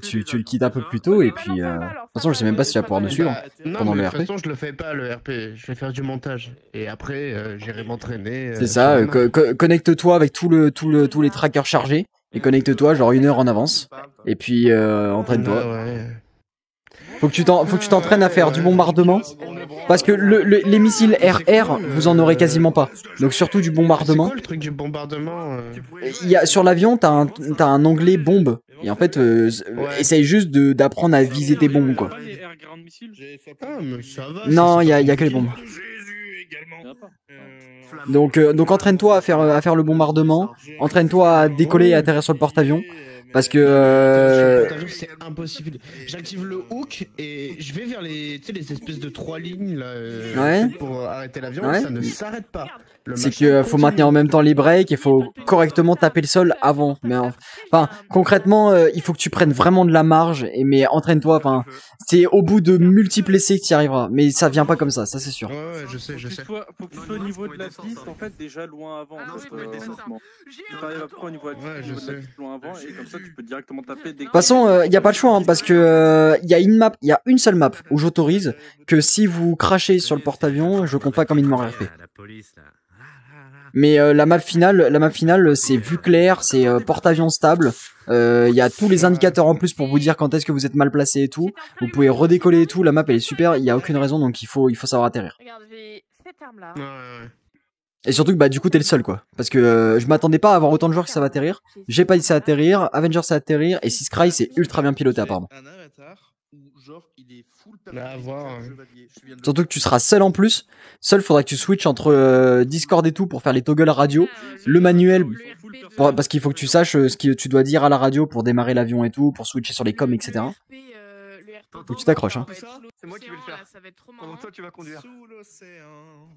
tu le quittes un peu plus tôt et puis... de toute façon je sais même pas si tu vas pouvoir nous suivre pendant le RP. De toute façon je le fais pas le RP, je vais faire du montage. Et après j'irai m'entraîner. C'est ça, connecte-toi avec tous les trackers chargés. Et connecte-toi genre 1 heure en avance. Et puis entraîne-toi. Ouais. Faut que tu t'entraînes à faire du bombardement. Parce que les missiles RR, vous en aurez quasiment pas. Donc surtout du bombardement. C'est quoi le truc du bombardement Sur l'avion, t'as un onglet bombe. Et en fait, essaye juste d'apprendre à viser tes bombes quoi. Ah mais ça va. Non, il y a que les bombes. Donc entraîne-toi à faire le bombardement. Entraîne-toi à décoller et atterrir sur le porte-avions. Parce que c'est impossible. J'active le hook et je vais vers les espèces de 3 lignes là, pour arrêter l'avion. Ça ne s'arrête pas. C'est que faut maintenir en même temps les breaks et faut correctement taper le sol avant. Mais enfin concrètement, il faut que tu prennes vraiment de la marge. Mais entraîne-toi. Enfin, c'est au bout de multiples essais que tu y arriveras. Mais ça vient pas comme ça c'est sûr. Ouais, je sais. Faut que tu sois au niveau de la piste, en fait, déjà loin avant. Tu arrives à prendre au niveau de la piste loin avant et comme ça tu peux directement taper. De toute façon, il y a pas de choix hein, parce que il y a une seule map où j'autorise que si vous crachez sur le porte-avions, je compte pas comme une mort RP. Mais la map finale, c'est vue claire, c'est porte-avions stable. Il y a tous les indicateurs en plus pour vous dire quand est-ce que vous êtes mal placé et tout. Vous pouvez redécoller et tout. La map elle est super. Il y a aucune raison donc il faut savoir atterrir. Regarde, j'ai cette arme là. Et surtout que bah du coup t'es le seul quoi. Parce que je m'attendais pas à avoir autant de joueurs qui savent atterrir. J'ai pas dit ça atterrir, Avenger sait atterrir et Siscry c'est ultra bien piloté apparemment. Un avatar où genre il est full à voir. Surtout que tu seras seul en plus. Seul faudra que tu switches entre Discord et tout pour faire les toggles radio, le manuel parce qu'il faut que tu saches ce que tu dois dire à la radio pour démarrer l'avion et tout, pour switcher sur les coms etc. Faut que tu t'accroches hein. C'est moi qui vais le faire. Pendant toi tu vas conduire. Sous l'océan.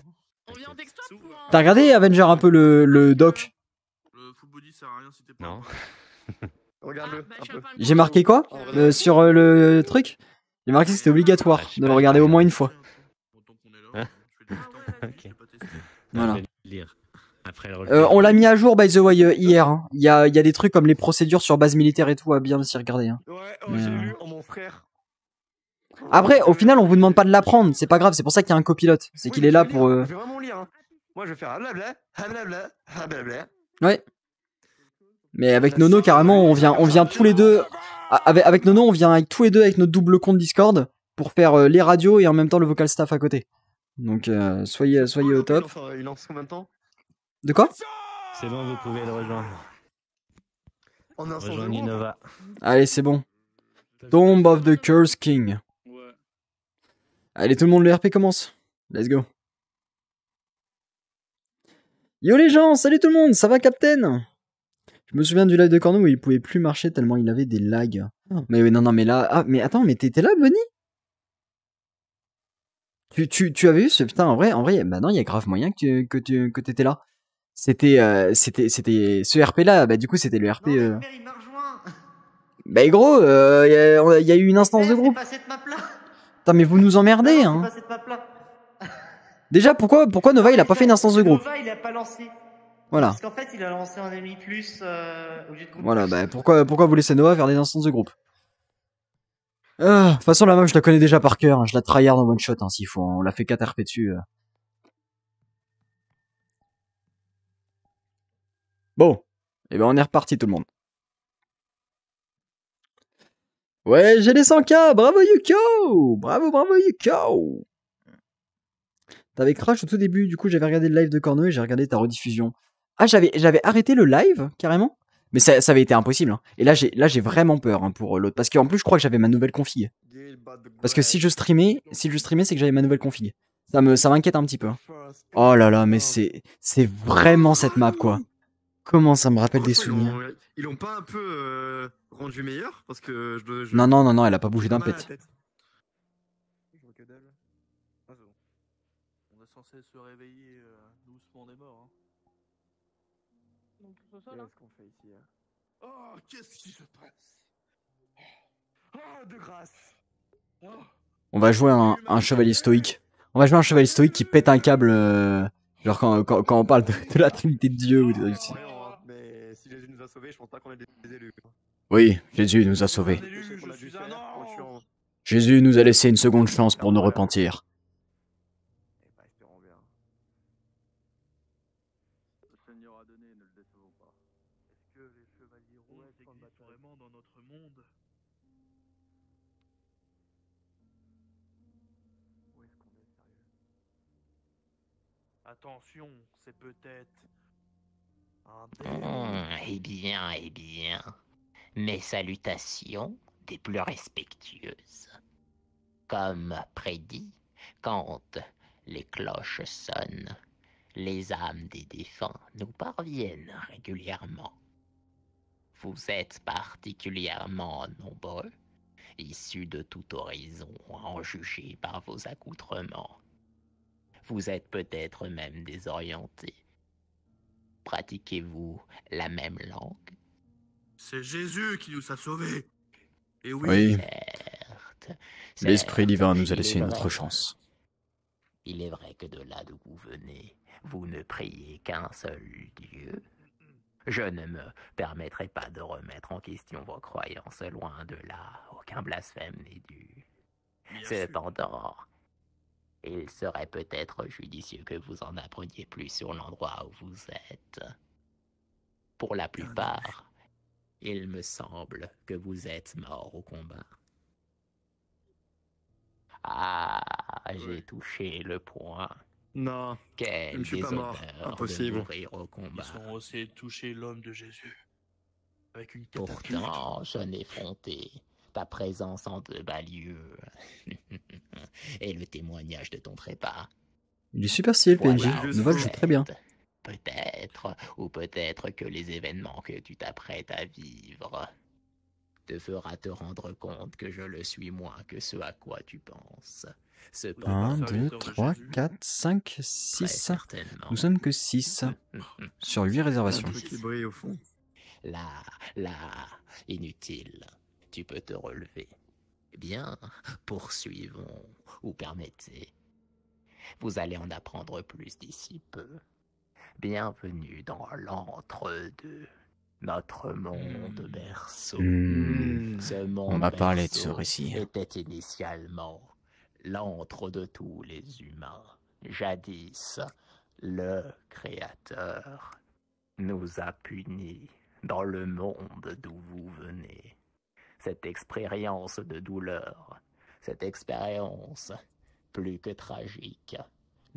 T'as regardé Avenger un peu le doc? Le full body sert à rien si t'es pas. Non. Regarde-le un peu. J'ai marqué quoi sur le truc? J'ai marqué que c'était obligatoire de le regarder au moins une fois. Voilà. On l'a mis à jour by the way hier. Hein. Il y a des trucs comme les procédures sur base militaire et tout à bien aussi regarder. Hein. Ouais, j'ai lu en mon frère. Après, au final, on vous demande pas de l'apprendre, c'est pas grave, c'est pour ça qu'il y a un copilote. C'est qu'il est là pour. Je vais vraiment lire. Hein. Moi, je vais faire blablabla. Ouais. Mais avec Nono, carrément, on vient tous les deux. Avec Nono, on vient avec tous les deux avec notre double compte Discord pour faire les radios et en même temps le vocal staff à côté. Donc soyez au top. Il lance combien de temps? De quoi? C'est bon, vous pouvez le rejoindre. On est en Rejoignez Nova. Allez, c'est bon. Tomb of the Curse King. Ouais. Allez, tout le monde, le RP commence. Let's go. Yo les gens, salut tout le monde, ça va Captain? Je me souviens du live de Corno où il pouvait plus marcher tellement il avait des lags. Mais oui, non, mais là... Ah, mais attends, mais t'étais là, Bunny? Tu avais vu ce... Putain, en vrai, bah non, il y a grave moyen que t'étais là. C'était ce RP là, bah du coup c'était le RP... Non, mais il m'a rejoint. Bah gros, y a eu une instance de groupe. C'est pas cette map là. Putain, mais vous nous emmerdez, Non, hein. c'est pas cette map là. Déjà, pourquoi Nova il a pas fait une instance de groupe? Nova il a pas lancé. Voilà. Parce qu'en fait il a lancé un ennemi plus au lieu de groupe. Voilà, bah pourquoi vous laissez Nova faire des instances de groupe? De toute façon, la map, je la connais déjà par cœur. Je la tryhard en one shot, hein, s'il faut. On l'a fait 4 RP dessus. Bon. Et ben, on est reparti, tout le monde. Ouais, j'ai les 100K. Bravo, Yuko. Bravo, Yuko. T'avais crash au tout début. Du coup, j'avais regardé le live de Corno et j'ai regardé ta rediffusion. Ah, j'avais arrêté le live, carrément. Mais ça avait été impossible. Hein. Et là, j'ai vraiment peur hein, pour l'autre. Parce qu'en plus, je crois que j'avais ma nouvelle config. Parce que si je streamais, c'est que j'avais ma nouvelle config. Ça m'inquiète un petit peu. Hein. Oh là là, mais c'est vraiment cette map, quoi. Comment ça me rappelle des souvenirs. Ils l'ont pas un peu rendu meilleur parce que Non, elle a pas bougé d'un pet. On est censé se réveiller doucement des morts. Qu'est-ce qu'on fait ici hein? Oh, qu'est-ce qui se passe? Oh, de grâce. Oh. On va jouer un chevalier stoïque. On va jouer un chevalier stoïque qui pète un câble, genre quand on parle de la Trinité de Dieu ou des trucs. Mais si Jésus nous a sauvés, je pense pas qu'on est des élus. Oui, Jésus nous a sauvés. Jésus nous a laissé une seconde chance pour nous repentir. Le Seigneur a donné, ne le décevons pas. Est-ce que les chevaliers rouges existent vraiment dans notre monde? Où est-ce qu'on est sérieux? Attention, c'est peut-être un Eh bien, mes salutations des plus respectueuses. Comme prédit, quand les cloches sonnent, les âmes des défunts nous parviennent régulièrement. Vous êtes particulièrement nombreux, issus de tout horizon, à en juger par vos accoutrements. Vous êtes peut-être même désorientés. Pratiquez-vous la même langue? C'est Jésus qui nous a sauvés. Et Oui. Certes. L'Esprit divin nous a laissé notre chance. Il est vrai que de là d'où vous venez, vous ne priez qu'un seul Dieu. Je ne me permettrai pas de remettre en question vos croyances, loin de là, aucun blasphème n'est dû. Cependant, il serait peut-être judicieux que vous en appreniez plus sur l'endroit où vous êtes. Pour la plupart, il me semble que vous êtes mort au combat. Ah, j'ai touché le point. Non, Quel je ne suis pas mort. déshonneur Impossible. de mourir au combat. Ils ont osé toucher l'homme de Jésus. Avec une Pourtant, je n'ai fronté ta présence en de bas lieux. Et le témoignage de ton trépas. Il est super stylé, PNJ. Voilà, Nova joue très bien. Peut-être que les événements que tu t'apprêtes à vivre te fera te rendre compte que je le suis moins que ce à quoi tu penses. 1, 2, 3, 4, 5, 6. Nous sommes que 6 sur 8 réservations. Au fond. Là, inutile. Tu peux te relever. Bien, poursuivons, ou permettez. Vous allez en apprendre plus d'ici peu. Bienvenue dans l'entre-deux. Notre monde berceau. Ce monde On m'a parlé de ce berceau récit. était initialement l'antre de tous les humains. Jadis, le Créateur nous a punis dans le monde d'où vous venez. Cette expérience de douleur, cette expérience plus que tragique,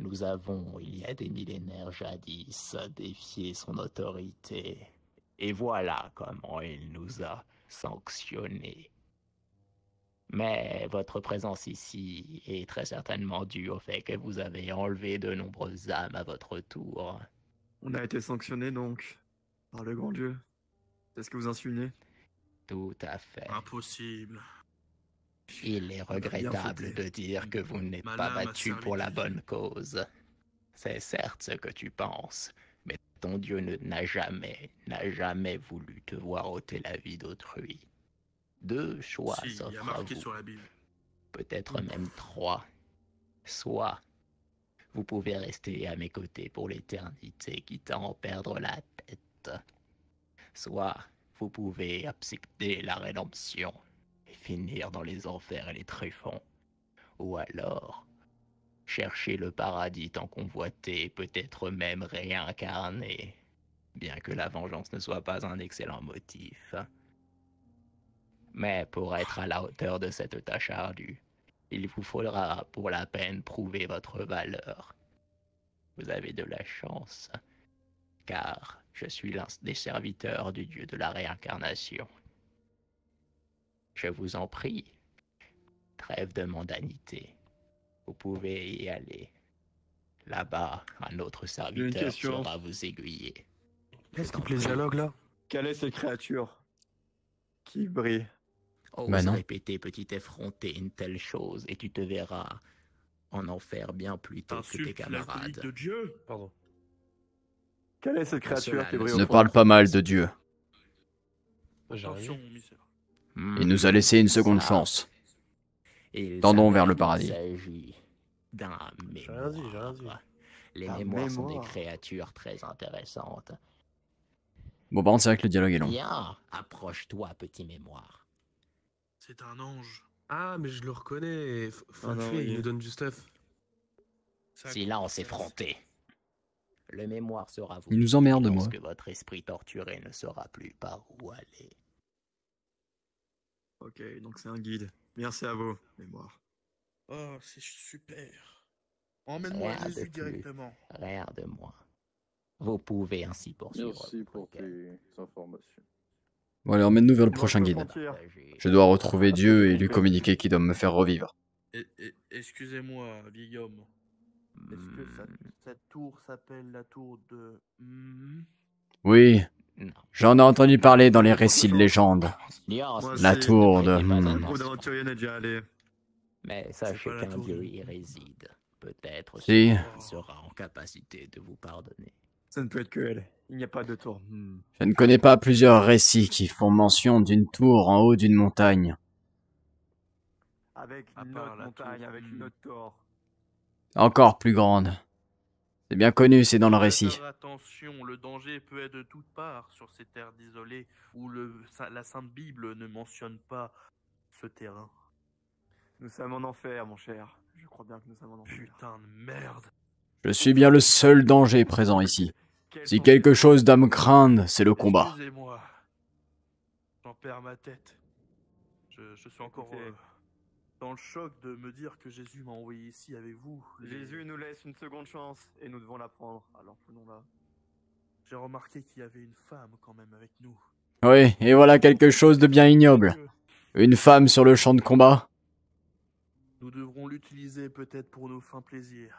Nous avons, il y a des millénaires jadis, défié son autorité. Et voilà comment il nous a sanctionnés. Mais votre présence ici est très certainement due au fait que vous avez enlevé de nombreuses âmes à votre tour. On a été sanctionné donc par le grand Dieu. C'est ce que vous insinuez? Tout à fait. Impossible. Il est regrettable de dire que vous n'êtes pas battu pour la bonne cause. C'est certes ce que tu penses, mais ton Dieu n'a jamais voulu te voir ôter la vie d'autrui. 2 choix s'offrent à vous. Sur la Bible. Peut-être même 3. Soit vous pouvez rester à mes côtés pour l'éternité, quitte à en perdre la tête. Soit vous pouvez accepter la rédemption et finir dans les enfers et les tréfonds. Ou alors chercher le paradis tant convoité, peut-être même réincarné, bien que la vengeance ne soit pas un excellent motif. Mais pour être à la hauteur de cette tâche ardue, il vous faudra pour la peine prouver votre valeur. Vous avez de la chance, car je suis l'un des serviteurs du dieu de la réincarnation. Je vous en prie, trêve de mondanité. Vous pouvez y aller. Là-bas, un autre serviteur sera vous aiguiller. Qu'est-ce que les dialogues là? Quelle est cette créature qui brille? Ose répéter, petit effronté, une telle chose, et tu te verras en enfer bien plus tôt que tes camarades. De Dieu. Pardon. Quelle est cette créature qui brille? Ne parle pas mal de Dieu. Attention, mon misère. Il nous a laissé une seconde chance. Tendons vers le paradis. Il s'agit d'un mémoire. Les mémoires sont des créatures très intéressantes. Bon, par contre, c'est vrai que le dialogue est long. Viens, approche-toi, petit mémoire. C'est un ange. Ah, mais je le reconnais. Faut le tuer, il nous donne du stuff. Silence effronté. Le mémoire sera vous. Il nous emmerde, moi. Que votre esprit torturé ne saura plus par où aller. Ok, donc c'est un guide. Merci à vous, mémoire. Oh, c'est super. Emmène-moi à Jésus directement. Rien de moins. Vous pouvez ainsi poursuivre. Merci pour tes informations. Bon, allez, emmène-nous vers le prochain guide. Je dois retrouver Dieu et lui communiquer qu'il doit me faire revivre. Excusez-moi, Guillaume. Est-ce que cette tour s'appelle la tour de... Oui, j'en ai entendu parler dans les récits de légende. La tour de... Mais sachez qu'un Dieu y réside. Peut-être si. sera en capacité de vous pardonner. Ça ne peut être que elle. Il n'y a pas de tour. Je ne connais pas plusieurs récits qui font mention d'une tour en haut d'une montagne. Avec une autre montagne, avec une autre tour. Encore plus grande. C'est bien connu, c'est dans le récit. Attention, le danger peut être de toutes parts sur ces terres isolées où la Sainte Bible ne mentionne pas ce terrain. Nous sommes en enfer, mon cher. Je crois bien que nous sommes en enfer. Putain de merde. Je suis bien le seul danger présent ici. Si quelque chose doit me craindre, c'est le combat. Excusez-moi. J'en perds ma tête. Je suis encore dans le choc de me dire que Jésus m'a envoyé ici avec vous. Jésus nous laisse une seconde chance et nous devons la prendre. Alors prenons-la. J'ai remarqué qu'il y avait une femme quand même avec nous. Oui, et voilà quelque chose de bien ignoble. Une femme sur le champ de combat. Nous devrons l'utiliser peut-être pour nos fins plaisirs.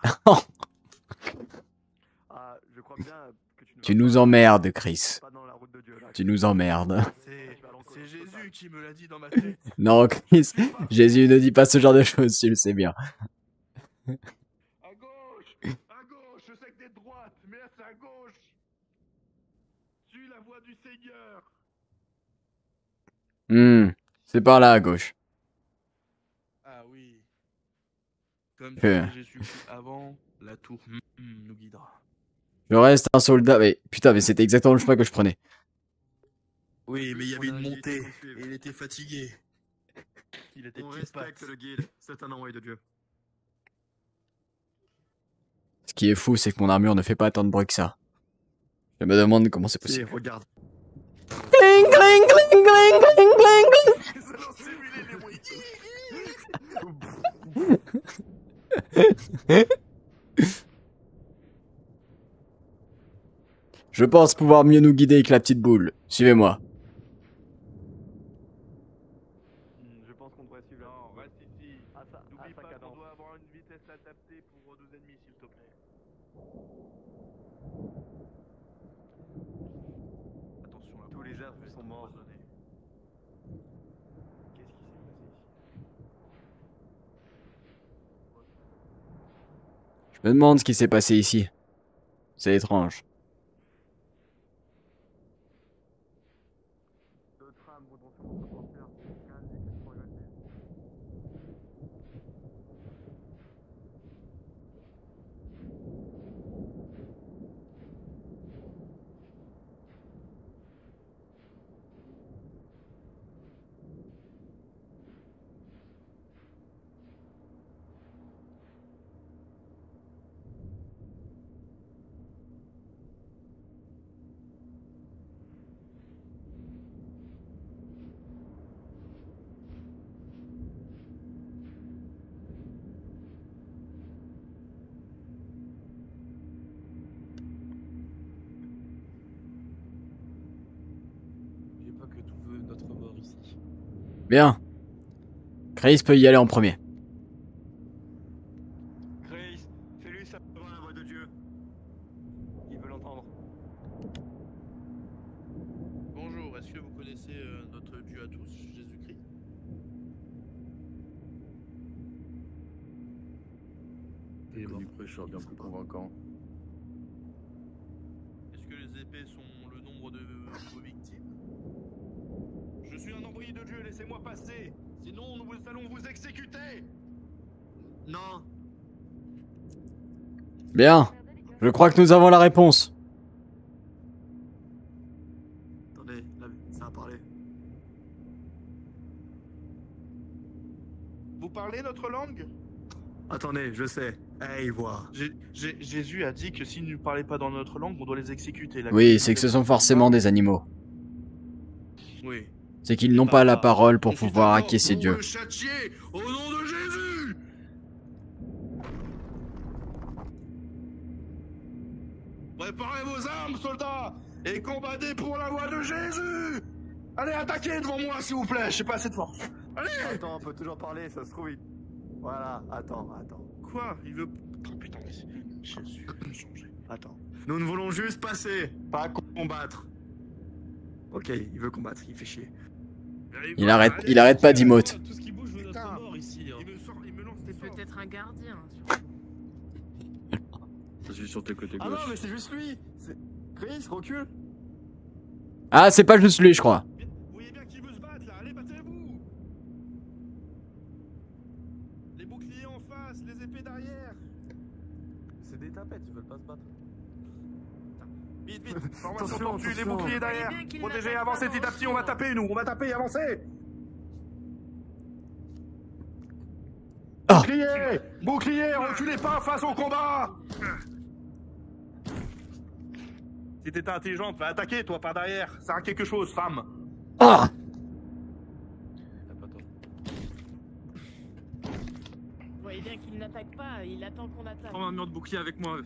Ah, je crois bien que tu nous emmerdes, Chris. Tu nous emmerdes. C'est Jésus qui me l'a dit dans ma tête. Non, Chris, Jésus ne dit pas ce genre de choses, tu le sais bien. À gauche, je sais que t'es de droite, mais là c'est à gauche. Suis la voie du Seigneur. C'est par là à gauche. Ah oui. Comme Jésus avant, la tour nous guidera. Je reste un soldat. Mais putain, mais c'était exactement le chemin que je prenais. Oui, mais il y avait une montée et il était fatigué. Il était On respecte le guide, c'est un envoyé de Dieu. Ce qui est fou, c'est que mon armure ne fait pas tant de bruit que ça. Je me demande comment c'est possible. Regarde. Cling, cling, cling, cling, cling, cling. Je pense pouvoir mieux nous guider que la petite boule. Suivez-moi. Je pense qu'on devrait suivre. Non, reste ici. N'oublie pas qu'on doit avoir une vitesse adaptée pour nos ennemis, s'il te plaît. Attention là. Tous les arbres sont morts. Qu'est-ce qui s'est passé ici? Je me demande ce qui s'est passé ici. C'est étrange. D'autres âmes voudront sûrement se transférer. Aucun indice de progresser. N'oubliez pas que tout veut notre mort ici. Bien. Chris peut y aller en premier. Chris, fais-lui ça devant la voix de Dieu. Il veut l'entendre. Bonjour, est-ce que vous connaissez notre Dieu à tous, Jésus-Christ? Il est mort. Du prêcheur bien plus convaincant. Est-ce que les épées sont le nombre de vos victimes? Je suis un envoyé de Dieu, laissez-moi passer. Sinon, nous allons vous exécuter. Non. Bien. Je crois que nous avons la réponse. Attendez, là, ça a parlé. Vous parlez notre langue? Attendez, je sais. Hey, voix. Jésus a dit que s'ils ne parlaient pas dans notre langue, on doit les exécuter. Oui, c'est que ce sont forcément des animaux. Oui. C'est qu'ils n'ont pas la parole pour pouvoir acquiescer Dieu. Le châtier au nom de Jésus. Préparez vos armes, soldats, et combattez pour la voix de Jésus. Allez, attaquez devant moi, s'il vous plaît. J'ai pas assez de force. Allez. Attends, on peut toujours parler, ça se trouve. Voilà, attends. Quoi? Il veut... Oh putain, mais c'est... Jésus, il veut changer. Attends. Nous ne voulons juste passer, pas combattre. Ok, il veut combattre, il fait chier. Il arrête pas d'emote. Tout ce qui bouge veut notre mort ici. Hein. Il me lance des sorts. Peut-être un gardien. Je suis sur tes côtés gauche. Ah non, mais c'est juste lui. Chris, recule. Ah, c'est pas juste lui, je crois. Vous voyez bien qui veut se battre là. Allez, battez-vous. Les boucliers en face, les épées derrière. C'est des tapettes, ils veulent pas se battre. Vite, formation tortue, les attention. boucliers derrière. Protégez, avancez petit à petit, on va taper nous. On va taper, avancez. Ah. Bouclier, reculez pas face au combat. Si t'étais intelligente, va attaquer toi par derrière. Ça a quelque chose, femme. Ah. T'as pas tort. Vous voyez bien qu'il n'attaque pas, il attend qu'on attaque. Prends un mur de bouclier avec moi.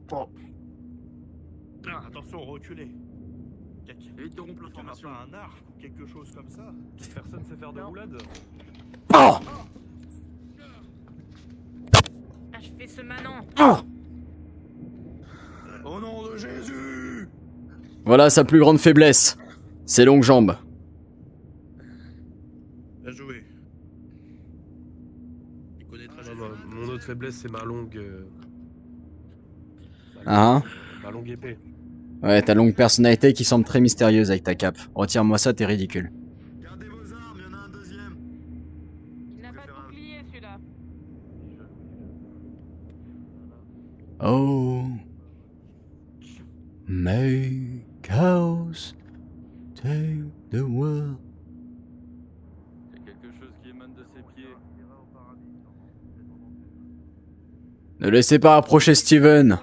Bon. Ah, attention, reculez. Évite de rompre la On a formation. pas un arc ou quelque chose comme ça. Personne sait faire de roulade. Oh. Achevez ce manant. Oh. Au nom de Jésus. Voilà sa plus grande faiblesse. Ses longues jambes. Bien joué. Il connaîtra Jésus. Mon autre faiblesse, c'est ma longue. Ah. Ma longue épée. Ouais, ta longue personnalité qui semble très mystérieuse avec ta cape. Retire-moi ça, t'es ridicule. Gardez vos armes, il y en a un deuxième. Il n'a pas de bouclier celui-là. Oh. Make house take the world. Il y a quelque chose qui émane de ses pieds. Ne laissez pas approcher Steven.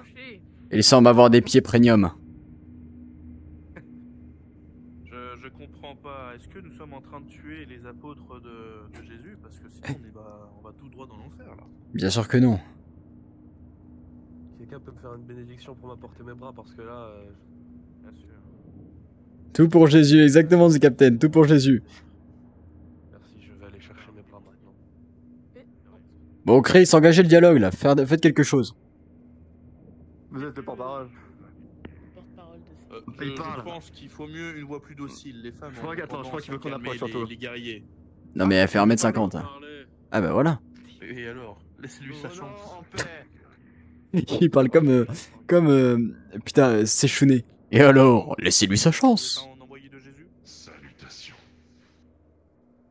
Il semble avoir des pieds premium. Je comprends pas. Est-ce que nous sommes en train train de tuer les apôtres de Jésus, parce que sinon on va tout droit dans l'enfer là. Bien sûr que non. Quelqu'un peut me faire une bénédiction pour m'apporter mes bras parce que là. Bien sûr. Tout pour Jésus, exactement, The Captain, tout pour Jésus. Merci, je vais aller chercher mes bras maintenant. Bon, Chris, engagez le dialogue là, faites quelque chose. Vous êtes le porte-parole. Je pense qu'il faut mieux une voix plus docile. Les femmes. Je crois qu'il veut qu'on approche surtout. Les guerriers. Non, mais elle fait 1m50. Hein. Ah bah voilà. Et alors, laissez-lui sa chance. Il parle comme. Putain, c'est chouné. Et alors, laissez-lui sa chance. Salutations.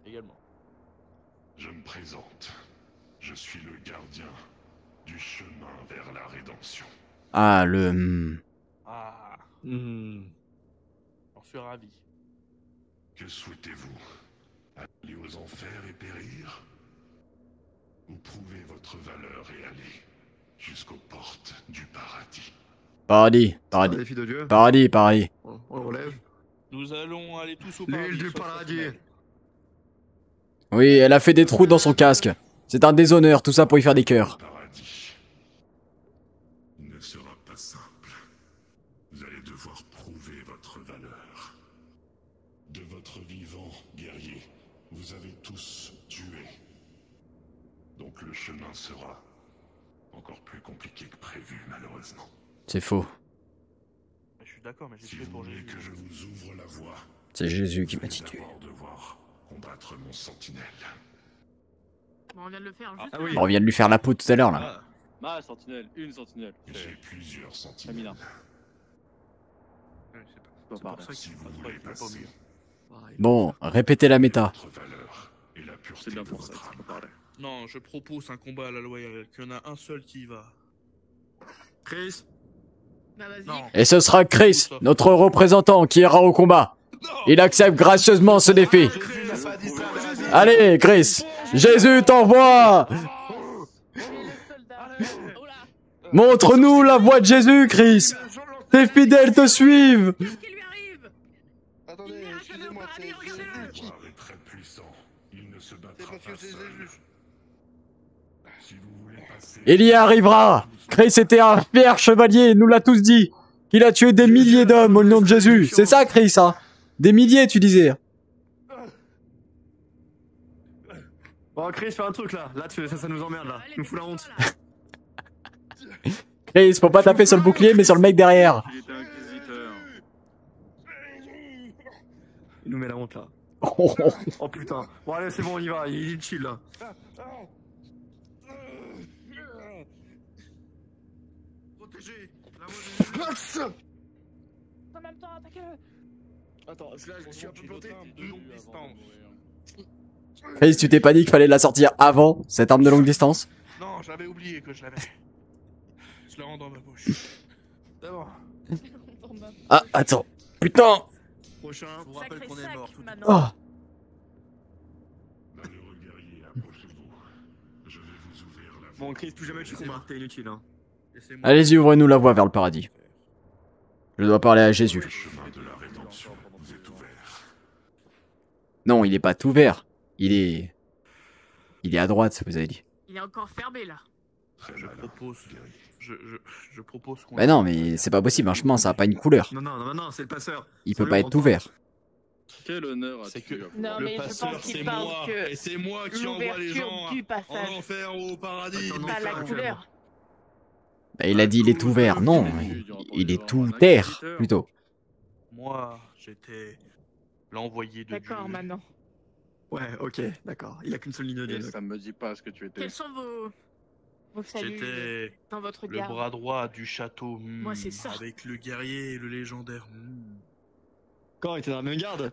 Également. Je me présente. Je suis le gardien du chemin vers la rédemption. Ah, le... Ah. J'en suis ravi. Que souhaitez-vous? Aller aux enfers et périr? Ou prouver votre valeur et aller jusqu'aux portes du paradis? Paradis. Paradis. On le relève. Nous allons aller tous au paradis. L'île du paradis. Oui, elle a fait des trous dans son casque. C'est un déshonneur, tout ça pour y faire des cœurs. Il ne sera pas simple. Vous allez devoir prouver votre valeur. De votre vivant, guerrier, vous avez tous tué. Donc le chemin sera encore plus compliqué que prévu, malheureusement. C'est faux. Je suis d'accord, mais j'ai Si tué vous pour voulez Jésus. que je vous ouvre la voie, C'est Jésus qui m'a tué. vous allez devoir combattre mon sentinelle. On vient de le faire juste On vient de lui faire la peau tout à l'heure là. Ma sentinelle, une sentinelle. J'ai plusieurs sentinelles. C'est pour ça qu'il faut pas trop mieux. Bon, répétez la méta. C'est bien pour ça qu'il faut parler. Non, je propose un combat à la loyale, qu'il y en a un seul qui y va. Chris. Bah vas-y. Non. Et ce sera Chris, notre représentant, qui ira au combat. Il accepte gracieusement ce défi. Allez, Chris, Jésus t'envoie. Montre-nous la voie de Jésus, Chris. Tes fidèles te suivent. Attendez, excusez-moi, c'est Jésus qui... est très puissant. Il ne se battra pas seul. Si vous voulez passer... Il y arrivera. Chris était un fier chevalier, il nous l'a tous dit. Il a tué des milliers d'hommes au nom de Jésus. C'est ça, Chris, hein? Des milliers, tu disais. Bon, Chris, fais un truc là. Là, ça nous emmerde là. Tu nous fous la honte. Chris, faut pas taper sur le bouclier, mais sur le mec derrière. Il nous met la honte là. Oh putain. Bon, allez, c'est bon, on y va. Il est chill là. Protégez. En même temps, attaque-le. Attends, là, je suis un peu planté. De longue distance. Chris, tu t'es pas dit qu'il fallait la sortir avant, cette arme de longue distance? Non, j'avais oublié que je l'avais. Je la rends dans ma bouche. D'abord. Ah, attends. Putain. Prochain, je vous rappelle qu'on est mort tout à Oh. Bon, Chris, plus jamais tu combats. T'es inutile, hein. Allez-y, ouvrez-nous la voie vers le paradis. Je dois parler à Jésus. Non, il est pas tout vert. Il est à droite, vous avez dit. Il est encore fermé là. Je propose qu'on... Bah non, mais c'est pas possible, un chemin, ça a pas une couleur. Non, c'est le passeur. Il peut pas être tout vert. Quel honneur c'est que Non, le mais je passeur, pense qu'il c'est parle moi, que et c'est moi qui envoie les gens l'ouverture du passage. en enfer ou au paradis. Pas la couleur. Bah, il a dit il est tout vert. Non, il est tout terre, plutôt. Moi, j'étais l'envoyé de Dieu. D'accord, maintenant. Ouais, ok, d'accord. Il a qu'une seule ligne de dialogue. Ça me dit pas ce que tu étais. Quels sont vos saluts J'étais dans votre le garde? bras droit du château. Moi, c'est ça. Avec le guerrier et le légendaire. Quand il était dans la même garde?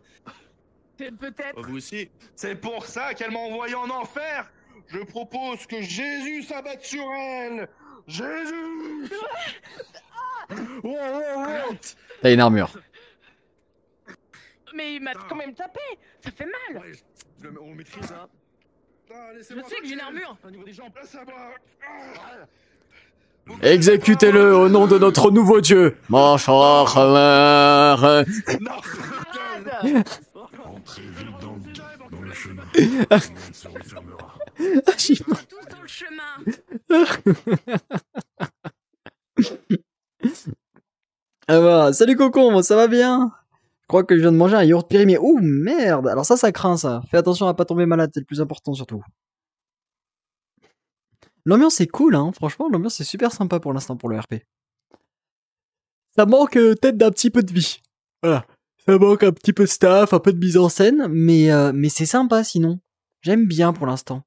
Peut-être. Vous aussi. C'est pour ça qu'elle m'a envoyé en enfer. Je propose que Jésus s'abatte sur elle. Jésus. T'as une armure. Mais il m'a quand même tapé. Ça fait mal. On le maîtrise là. Je sais que j'ai une armure. Au niveau des jambes, là ça va. Exécutez-le au nom de notre nouveau Dieu. Entrez vite dans le se refermera. Tous dans le chemin. Ah bah, salut Cocon, ça va bien? Je crois que je viens de manger un yaourt périmé. Ouh, merde! Alors ça craint ça. Fais attention à pas tomber malade, c'est le plus important surtout. L'ambiance est cool, hein. Franchement, l'ambiance est super sympa pour l'instant pour le RP. Ça manque peut-être d'un petit peu de vie. Voilà. Ça manque un petit peu de staff, un peu de mise en scène, mais c'est sympa sinon. J'aime bien pour l'instant.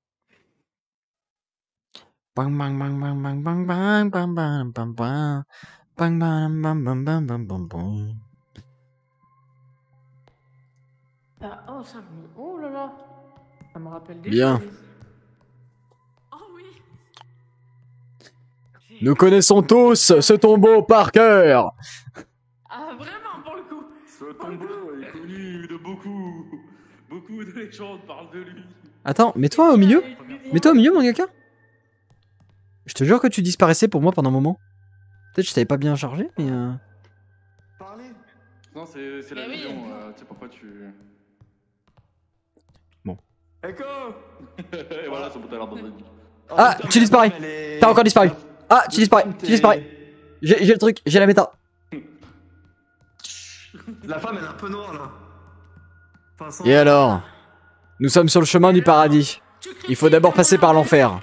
Bang bang bang bang bang bang bang bang bang bang bang. Bang bang bang bang bang bang bang bang. Ah, oh, ça me... Oh là là. Ça me rappelle des Bien. choses. Oh oui. Nous connaissons tous ce tombeau par cœur. Ah, vraiment, pour le coup. Ce tombeau est connu de beaucoup. Beaucoup de légendes parlent de lui. Attends, mets-toi au milieu. Mets-toi au milieu, mangaka. Je te jure que tu disparaissais pour moi pendant un moment. Peut-être que je t'avais pas bien chargé, mais... Non, c'est la Mais oui. vision. Tu sais pourquoi tu. Bon. Echo. Et voilà, son bouton à l'ordre. Ah, tu disparais. T'as encore disparu. Ah, tu disparais. Tu disparais. J'ai le truc, j'ai la méta. La femme, elle est un peu noire, là. Enfin, sans- Et alors? Nous sommes sur le chemin du paradis. Il faut d'abord passer par l'enfer.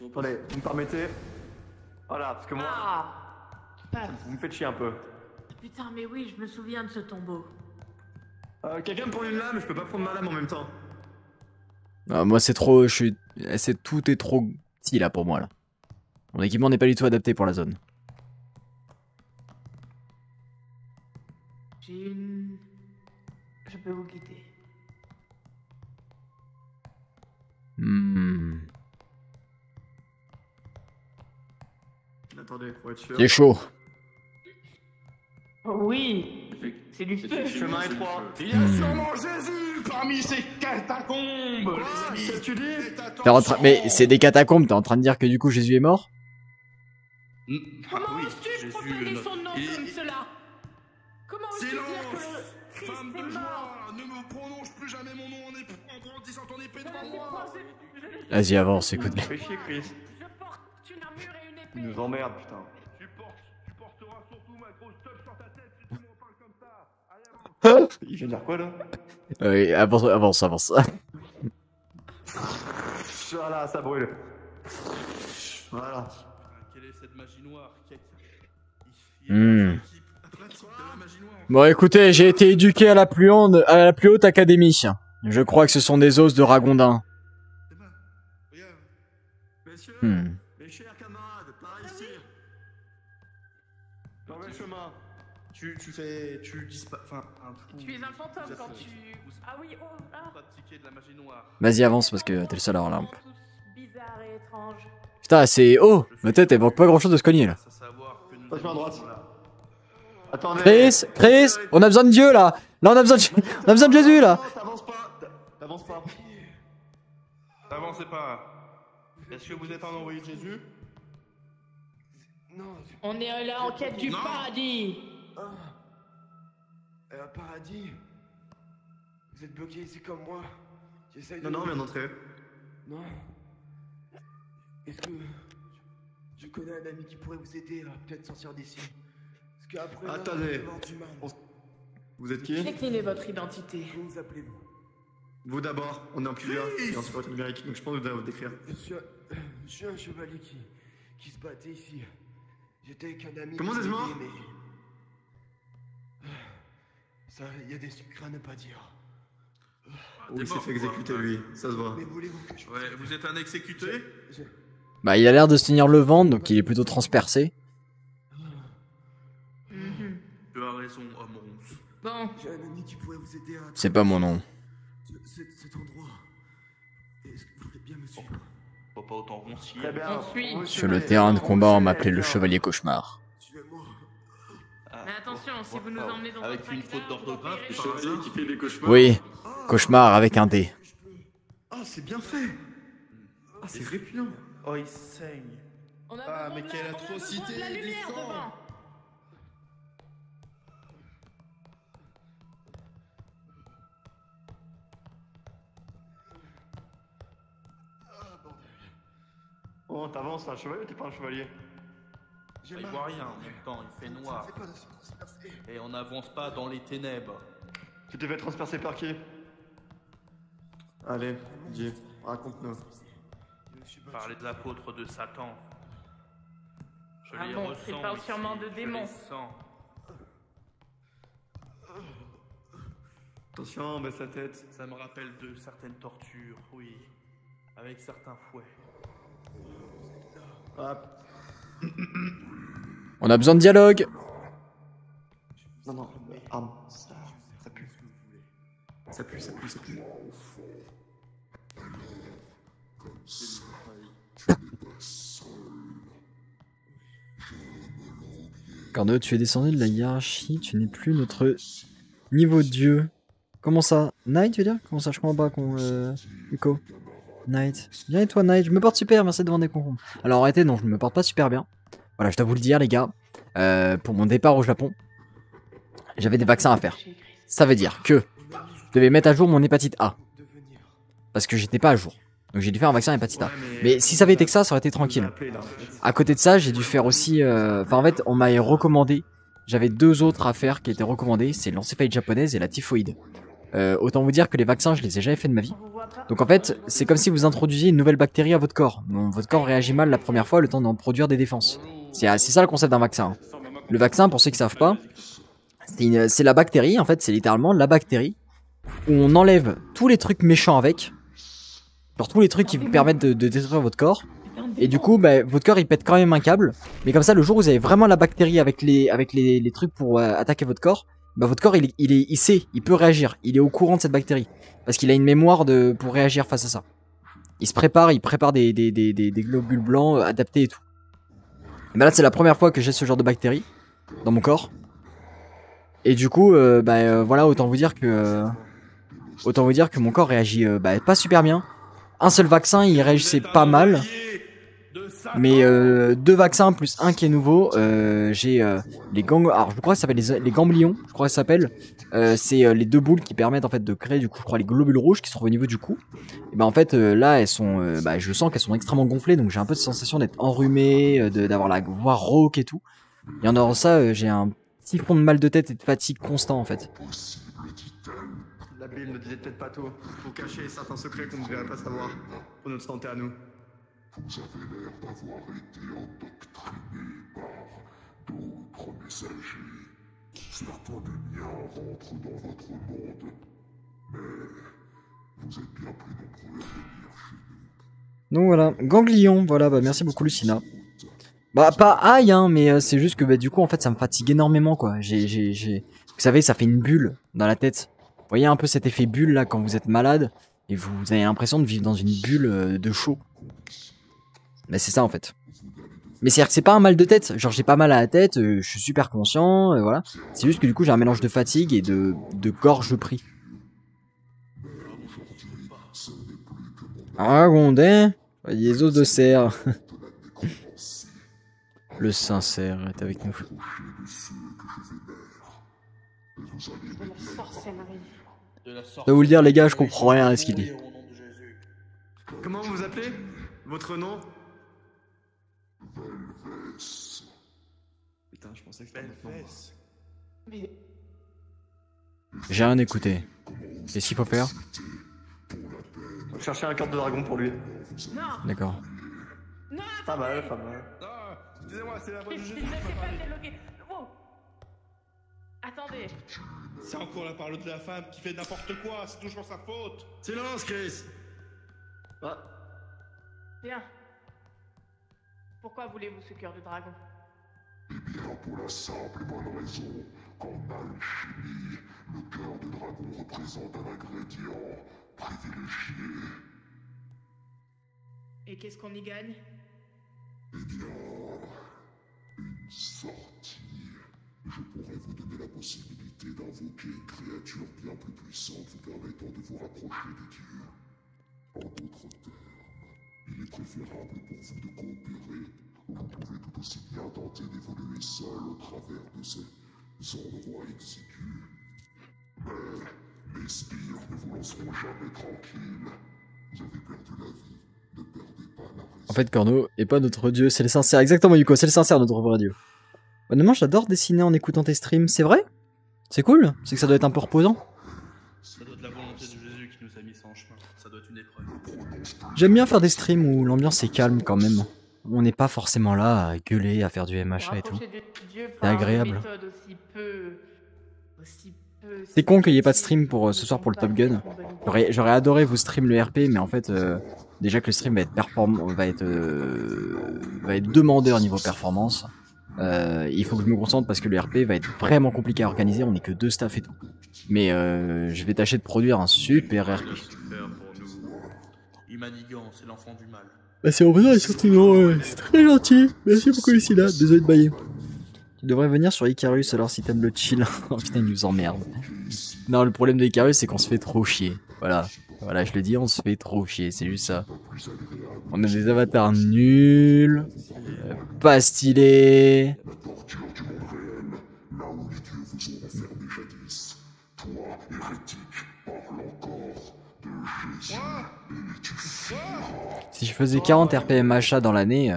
Attendez, vous me permettez? Voilà, parce que moi, Passe. vous me faites chier un peu. Putain, mais oui, je me souviens de ce tombeau. Quelqu'un me prend une lame, je peux pas prendre ma lame en même temps. Ah, moi, c'est trop... Tout est trop petit, là, pour moi, là. Mon équipement n'est pas du tout adapté pour la zone. J'ai une... Je peux vous guider. Hmm. Attendez, faut être sûr. C'est chaud. Oh oui. C'est du feu. Chemin étroit. Il y a sûrement Jésus parmi ces catacombes, les amis. Qu'est-ce que tu dis? T'es en train... Mais c'est des catacombes, t'es en train de dire que du coup Jésus est mort? Comment oui, oses-tu profaner son nom comme cela? Comment oses-tu dire que Christ Femme est de mort? joie, ne me prononce plus jamais mon nom en brandissant ton épée devant moi. Vas-y, avance, écoute. Fais chier, Chris. Je porte une armure et une épée. Il nous emmerde, putain. Tu porteras surtout ma grosse teuf sur ta tête si tu m'en parles comme ça. Allez, avance. Il vient de dire quoi, là? Oui, avance. Voilà, ça brûle. Voilà. Quelle est cette magie noire? Hmm. Bon, écoutez, j'ai été éduqué à la plus haute académie. Je crois que ce sont des os de Ragondin. Messieurs, Hmm. mes chers camarades, par ici. Dans le chemin. Tu disparais. Enfin, un trou. Tu es un fantôme quand tu... Ah oui, oh, ah. Pratiquer de la magie noire. Vas-y, avance, parce que t'es le seul à avoir la lampe. Bizarre et étrange. Putain, c'est... Oh, ma tête, elle manque pas grand chose de se cogner, là. Attention à droite. Attendez. Chris, on a besoin de Dieu, là. Là, on a besoin de Jésus, là. T'avances pas. T'avances pas. N'avancez pas. Est-ce que vous êtes un envoyé de Jésus? Non. On est là en quête du Non. paradis. Paradis. Vous êtes bloqué ici comme moi. J'essaye de... Non, on vient d'entrer. Non. Est-ce que... Je connais un ami qui pourrait vous aider à peut-être sortir d'ici. Parce qu'après... Attendez. Vous êtes qui? Déclinez votre identité. Comment vous appelez-vous? Vous d'abord, on est en plusieurs, et en sécurité numérique, donc je pense que vous devez vous décrire. Je suis un chevalier qui se battait ici. J'étais avec un ami... Comment qui vous êtes mort? m'aidait, mais... Ça, il y a des secrets à ne pas dire. Oui, il s'est fait exécuter, lui, ça se voit. Mais voulez-vous que je... Ouais, vous êtes un exécuté? Bah, il a l'air de se tenir le ventre, donc il est plutôt transpercé. Tu as raison, homme ronce. Bon. J'ai un ami qui pourrait vous aider à... C'est pas mon nom. Cet endroit. Est-ce que vous voulez bien me suivre? Faut pas autant roncier. Très bien. Sur le terrain de combat, on m'appelait le Chevalier Cauchemar. Mais attention, si vous nous emmenez dans Avec un une faute d'orthographe, le chevalier qui fait des cauchemars. Oui, cauchemar avec un D. Ah, c'est bien fait. Ah, c'est répugnant. Oh, il saigne. Ah, mais quelle atrocité du sang. Oh, t'avances, t'es un chevalier ou t'es pas un chevalier? Il voit rien en même temps, il fait noir. Et on n'avance pas dans les ténèbres. Tu t'es fait transpercer par qui? Allez, dis, raconte-nous. Par les apôtres de Satan. Je Ah les bon, ressens tu parles ici, sûrement de je démons. les sens. Attention, baisse la tête. Ça me rappelle de certaines tortures, oui. Avec certains fouets. Hop. On a besoin de dialogue. Non, arme. Ça pue. Ça pue, ça pue, ça pue. Corneo, tu es descendu de la hiérarchie, tu n'es plus notre niveau de dieu. Comment ça? Knight, tu veux dire? Comment ça? Je comprends pas qu'on... Nico. Knight. Viens et toi, Knight. Je me porte super, merci de demander concombre. Alors arrêtez, non, je ne me porte pas super bien. Voilà, je dois vous le dire, les gars. Pour mon départ au Japon, j'avais des vaccins à faire. Ça veut dire que je devais mettre à jour mon hépatite A. Parce que j'étais pas à jour. Donc j'ai dû faire un vaccin hépatite A. Mais si ça avait été que ça aurait été tranquille. À côté de ça, j'ai dû faire aussi... Enfin, en fait, on m'avait recommandé. J'avais 2 autres à faire qui étaient recommandés. C'est l'encéphalite japonaise et la typhoïde. Autant vous dire que les vaccins, je les ai jamais fait de ma vie. Donc en fait, c'est comme si vous introduisiez une nouvelle bactérie à votre corps. Donc, votre corps réagit mal la première fois, le temps d'en produire des défenses. C'est ça le concept d'un vaccin. Le vaccin, pour ceux qui savent pas, c'est la bactérie, en fait, c'est littéralement la bactérie où on enlève tous les trucs méchants avec. Genre tous les trucs qui vous permettent de détruire votre corps. Et du coup, bah, votre corps il pète quand même un câble. Mais comme ça, le jour où vous avez vraiment la bactérie avec les trucs pour attaquer votre corps, bah votre corps il sait, il peut réagir. Il est au courant de cette bactérie. Parce qu'il a une mémoire pour réagir face à ça. Il prépare des globules blancs adaptés et tout. Et bah là, c'est la première fois que j'ai ce genre de bactérie dans mon corps. Et du coup, voilà, autant vous dire que mon corps réagit pas super bien. Un seul vaccin, il réagissait pas mal. Mais 2 vaccins plus un qui est nouveau. J'ai les ganglions. Alors je crois que ça s'appelle les ganglions. Je crois que ça s'appelle. C'est les 2 boules qui permettent en fait de créer du coup, je crois, les globules rouges qui se trouvent au niveau du cou. Et ben en fait là elles sont, je sens qu'elles sont extrêmement gonflées, donc j'ai un peu de sensation d'être enrhumé, d'avoir la voix rauque et tout. Et en dehors de ça, j'ai un petit fond de mal de tête et de fatigue constant en fait. La Bible ne disait peut-être pas tout. Pour cacher certains secrets qu'on ne devrait pas savoir. Pour notre santé à nous. Vous avez l'air d'avoir été endoctriné par d'autres messagers. Certains des miens rentrent dans votre monde, mais vous êtes bien plus nombreux à venir chez nous. Donc voilà, ganglion, voilà, merci beaucoup Lucina. Bah pas aïe hein, mais c'est juste que du coup en fait ça me fatigue énormément quoi. Vous savez, ça fait une bulle dans la tête. Vous voyez un peu cet effet bulle là quand vous êtes malade et vous avez l'impression de vivre dans une bulle de chaud. Mais c'est ça en fait. Mais c'est-à-dire que c'est pas un mal de tête, genre j'ai pas mal à la tête, je suis super conscient, voilà. C'est juste que du coup j'ai un mélange de fatigue et de gorge pris. Ah Gondin, les os de cerf. Le sincère est avec nous. Je dois vous le dire les gars, je comprends rien à ce qu'il dit. Comment vous vous appelez? Votre nom? Putain, je pensais que c'était notre nom. Mais... J'ai rien écouté. Qu'est-ce qu'il faut faire? Chercher un cœur de dragon pour lui. Non. D'accord. Non, pas mal, pas mal. Non, excusez-moi, c'est la voix de Jésus. Wow. Attendez. C'est encore la parole de la femme qui fait n'importe quoi, c'est toujours sa faute. Silence, Chris. Ah. Bien. Pourquoi voulez-vous ce cœur de dragon? Eh bien, pour la simple et bonne raison qu'en alchimie, le cœur de dragon représente un ingrédient privilégié. Et qu'est-ce qu'on y gagne? Eh bien, une sortie. Je pourrais vous donner la possibilité d'invoquer une créature bien plus puissante vous permettant de vous rapprocher des dieux. En d'autres termes, il est préférable pour vous de coopérer, ou vous pouvez tout aussi bien tenter d'évoluer seul au travers de ces endroits exigus. Mais les spires ne vous laisseront jamais tranquille. Vous avez perdu la vie, ne perdez pas En fait, Corno est pas notre dieu, c'est le sincère. Exactement, Yuko, c'est le sincère, notre vrai dieu. Honnêtement, j'adore dessiner en écoutant tes streams, c'est vrai? C'est cool? C'est que ça doit être un peu reposant? Ça doit être la volonté de Jésus qui nous a mis ça en chemin. Ça doit être une épreuve. J'aime bien faire des streams où l'ambiance est calme quand même. On n'est pas forcément là à gueuler, à faire du MHA et tout. C'est agréable. C'est con qu'il n'y ait pas de stream pour ce soir pour le Top Gun. J'aurais adoré vous stream le RP, mais en fait, déjà que le stream va être demandeur niveau performance. Il faut que je me concentre parce que le RP va être vraiment compliqué à organiser. On n'est que 2 staff et tout. Mais je vais tâcher de produire un super RP. Imanigant, c'est l'enfant du mal. Bah c'est en vrai, surtout c'est très gentil. Merci beaucoup Lucilla, désolé de bailler. Tu devrais venir sur Icarus alors si t'aimes le chill. Oh putain, il nous emmerde. Non, le problème de Icarus c'est qu'on se fait trop chier. Voilà, je le dis, on se fait trop chier, c'est juste ça. On a des avatars nuls, pas stylés. Si je faisais 40 RPM achat dans l'année,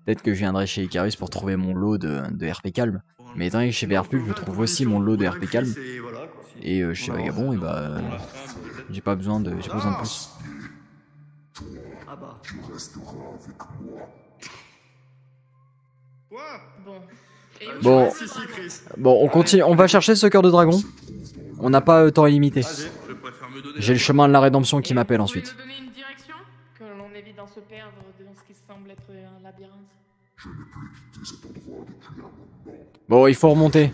peut-être que je viendrais chez Icarus pour trouver mon lot de RP calme. Mais étant donné que chez VRPUB, je trouve aussi mon lot de RP calme. Et chez Vagabond, et bah, j'ai pas besoin de plus. Bon, on continue, on va chercher ce cœur de dragon. On n'a pas temps illimité. J'ai le chemin de la rédemption qui m'appelle ensuite. Que l'on évite d'en se perdre dans ce qui semble être un labyrinthe. Bon, il faut remonter.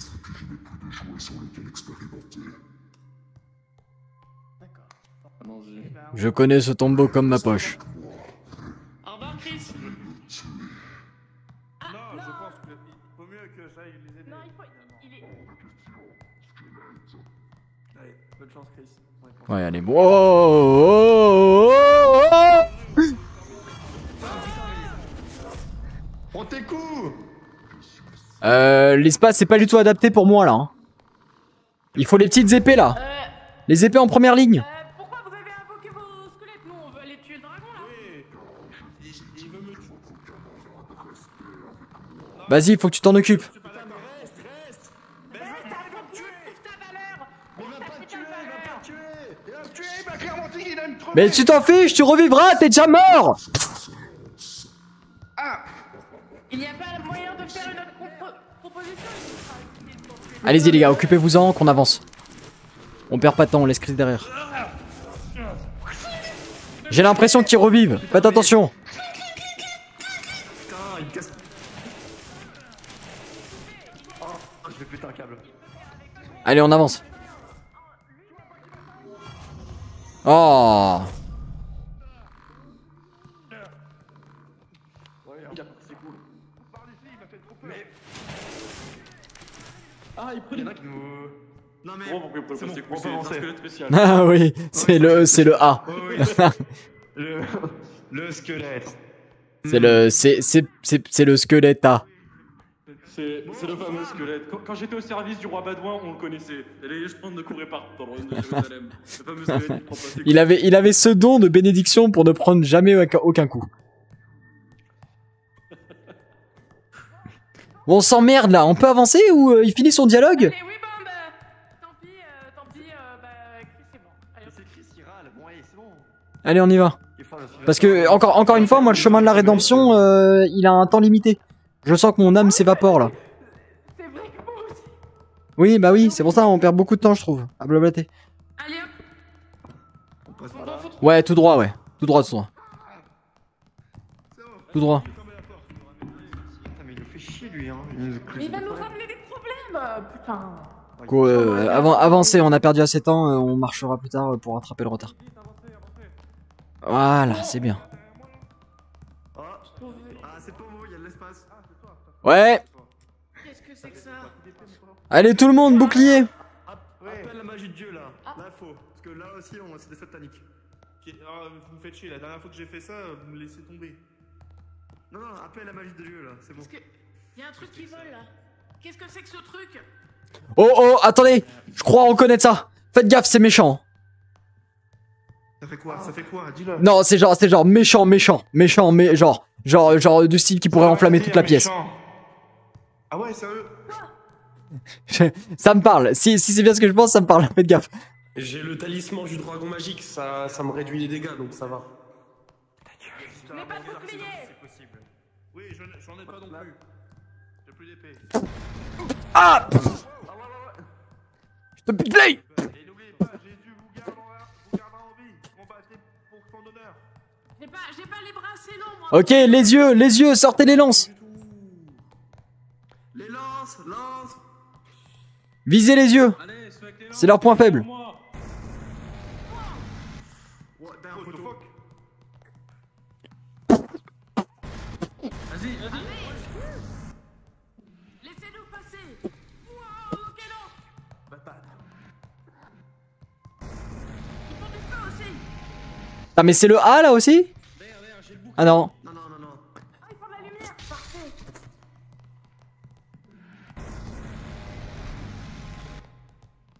Je connais ce tombeau comme ma poche. Au revoir, Chris. Non, je pense qu'il vaut mieux que j'aille les aider. Non, il est... Allez, bonne chance, Chris. Ouais, allez, bon. Oh, oh, oh. Prends tes coups. L'espace c'est pas du tout adapté pour moi là. Hein. Il faut les petites épées là. Les épées en première ligne. Pourquoi vous avez invoqué vos squelettes? Nous, on veut aller tuer le dragon là. Oui, il veut me tuer. Vas-y, il faut que tu t'en occupes. Mais tu t'en fiches, tu revivras, t'es déjà mort. Il n'y a pas moyen de faire une autre proposition. Allez-y les gars, occupez-vous-en, qu'on avance. On perd pas de temps, on laisse Chris derrière. J'ai l'impression qu'ils revivent, faites attention. Putain, il me casse. Oh, je vais péter un câble. Allez, on avance. Oh. Ah, il prenait. Non mais on peut avancer. Ah oui, c'est le A. Oh, oui. le squelette. C'est le squelette A. C'est le fameux squelette. Quand j'étais au service du roi Badouin, on le connaissait. Et les légendes ne couraient pas dans le royaume de Jérusalem. Le fameux squelette qui prend pas ses coups. Il avait ce don de bénédiction pour ne prendre jamais aucun coup. Bon, on s'emmerde là, on peut avancer ou il finit son dialogue? Allez, oui, bon, bah, tant pis, bah, Chris, c'est bon. Allez, c'est Chris qui râle, bon, allez, c'est bon. Allez, on y va. Parce que, encore une fois, moi, le chemin de la rédemption, il a un temps limité. Je sens que mon âme s'évapore là. c'est vrai que moi aussi. Oui, bah oui, c'est pour ça, on perd beaucoup de temps, je trouve, à blablater. Allez, hop. Ouais, tout droit, ouais. Tout droit, tout droit. Tout droit. Mais il nous fait chier lui, hein. Mais il va nous ramener des problèmes, putain. Quoi, avancez, on a perdu assez de temps, on marchera plus tard pour rattraper le retard. Voilà, c'est bien. Ah, c'est pas vous, il y a de l'espace. Ouais. Qu'est-ce que c'est que ça? Allez, tout le monde, bouclier. Appelle la magie de Dieu là. Là, faut. Parce que là aussi, c'est des sataniques. Vous me faites chier, la dernière fois que j'ai fait ça, vous me laissez tomber. Non, appelle la magie de Dieu là, c'est bon. Parce que y a un truc qui vole là. Qu'est-ce que c'est que ce truc? Oh, attendez. Je crois reconnaître ça. Faites gaffe, c'est méchant. Ça fait quoi? Ça fait quoi? Dis-le. Non, c'est genre méchant, mais genre du style qui pourrait enflammer toute la pièce. Ah ouais, sérieux? Ça me parle. Si c'est bien ce que je pense, ça me parle. Faites gaffe. J'ai le talisman du dragon magique, ça me réduit les dégâts, donc ça va. Je n'ai pas de bouclier. C'est possible. Oui, j'en ai pas non plus. J'ai plus d'épée. Ah! Je te pique l'œil! Et n'oubliez pas, Jésus vous gardera en vie. Combattez pour son honneur. J'ai pas les bras assez longs, moi. Ok, les yeux, sortez les lances! Les lances. Visez les yeux! C'est leur point faible. Vas-y. Laissez-nous passer. Wow, quel an. Ils font du feu aussi. Ah, mais c'est le A là aussi? Ah non. Ah, ils font de la lumière. Parfait.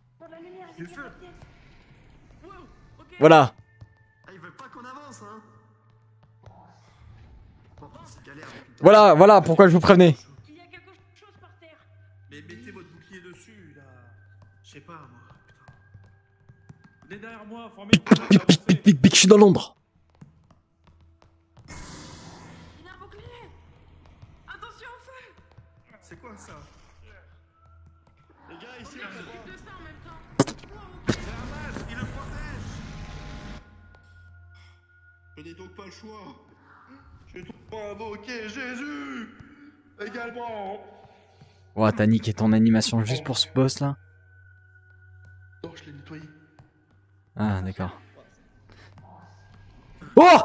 Ils font de la lumière, ils éclairent la pièce. Wow, ok. Voilà. Ah, ils veulent pas qu'on avance, hein. Bon, c'est galère. Voilà pourquoi je vous prévenais. Il y a quelque chose par terre. Mais mettez votre bouclier dessus, là. Je sais pas, moi. Putain. Venez derrière moi, formez. Pic, je suis dans l'ombre. Il a un bouclier. Attention au feu. C'est quoi ça? Les gars, ici, On là, s'occupe de ça en même temps. Wow, ok. c'est un masque, il le protège. Je n'ai donc pas le choix. Je dois invoquer Jésus également. Oh, t'as niqué ton animation juste pour ce boss là? Non, je l'ai nettoyé. Ah, d'accord. Oh!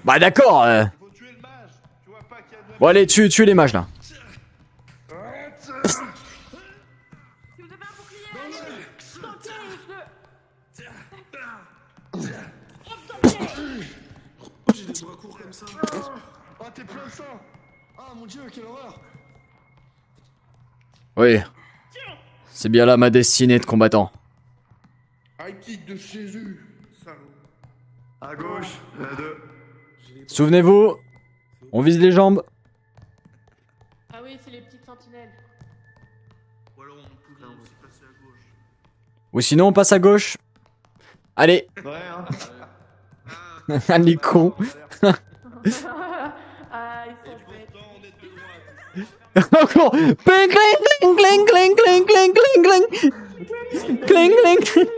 Bah d'accord. Bon allez, tue les mages là. Si vous avez un bouclier, allez. Oh, j'ai des bras courts comme ça. Ah, t'es plein de sang. Ah, mon dieu, quelle horreur. Oui. C'est bien là ma destinée de combattant. Haïti de Jésus, salaud. À gauche, la 2. Souvenez-vous, on vise les jambes. Ah oui, c'est les petites sentinelles. Ou alors on peut là aussi passer à gauche. Ou sinon on passe à gauche. Allez. Ouais, hein. Les cons. Ah, ils sont bêtes. Encore. Cling cling cling cling cling cling cling cling cling cling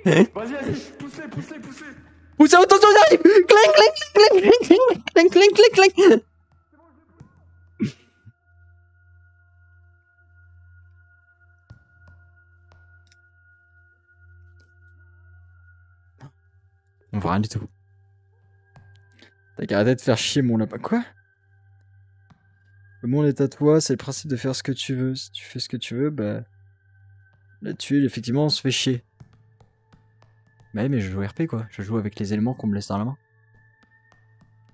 cling. Vas-y, pousse-les. Poussez, attention, j'arrive. Cling cling cling cling cling cling cling cling. On voit rien du tout. T'as qu'à arrêter de faire chier mon lapin. Quoi? Le monde est à toi, c'est le principe de faire ce que tu veux. Si tu fais ce que tu veux, bah... Là-dessus, effectivement, on se fait chier. Bah mais je joue RP quoi, je joue avec les éléments qu'on me laisse dans la main.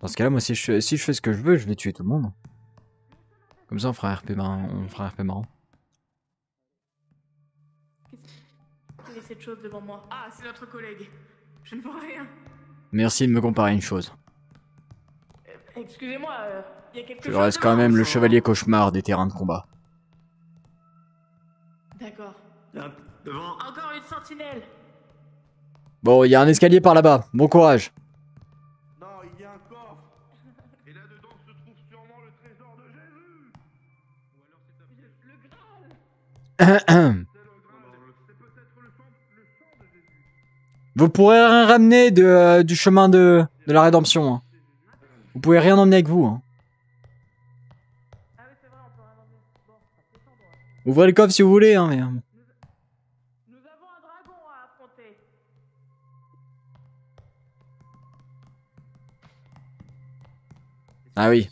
Dans ce cas-là, moi si je fais ce que je veux, je vais tuer tout le monde. Comme ça on fera RP marrant. Quelle est cette chose devant moi? Ah, c'est notre collègue. Je ne vois rien. Merci de me comparer à une chose. Excusez-moi, il y a quelque chose. Je reste quand même le chevalier cauchemar des terrains de combat. D'accord. Devant. Encore une sentinelle. Bon, il y a un escalier par là-bas, bon courage. Non, il y a un coffre. Et là-dedans se trouve sûrement le trésor de Jésus. Ou alors c'est Le Graal. Vous pourrez rien ramener du chemin de la rédemption. Hein. Vous pouvez rien emmener avec vous. Hein. Ouvrez le coffre si vous voulez. Hein, mais... Nous avons un dragon à affronter. Ah oui.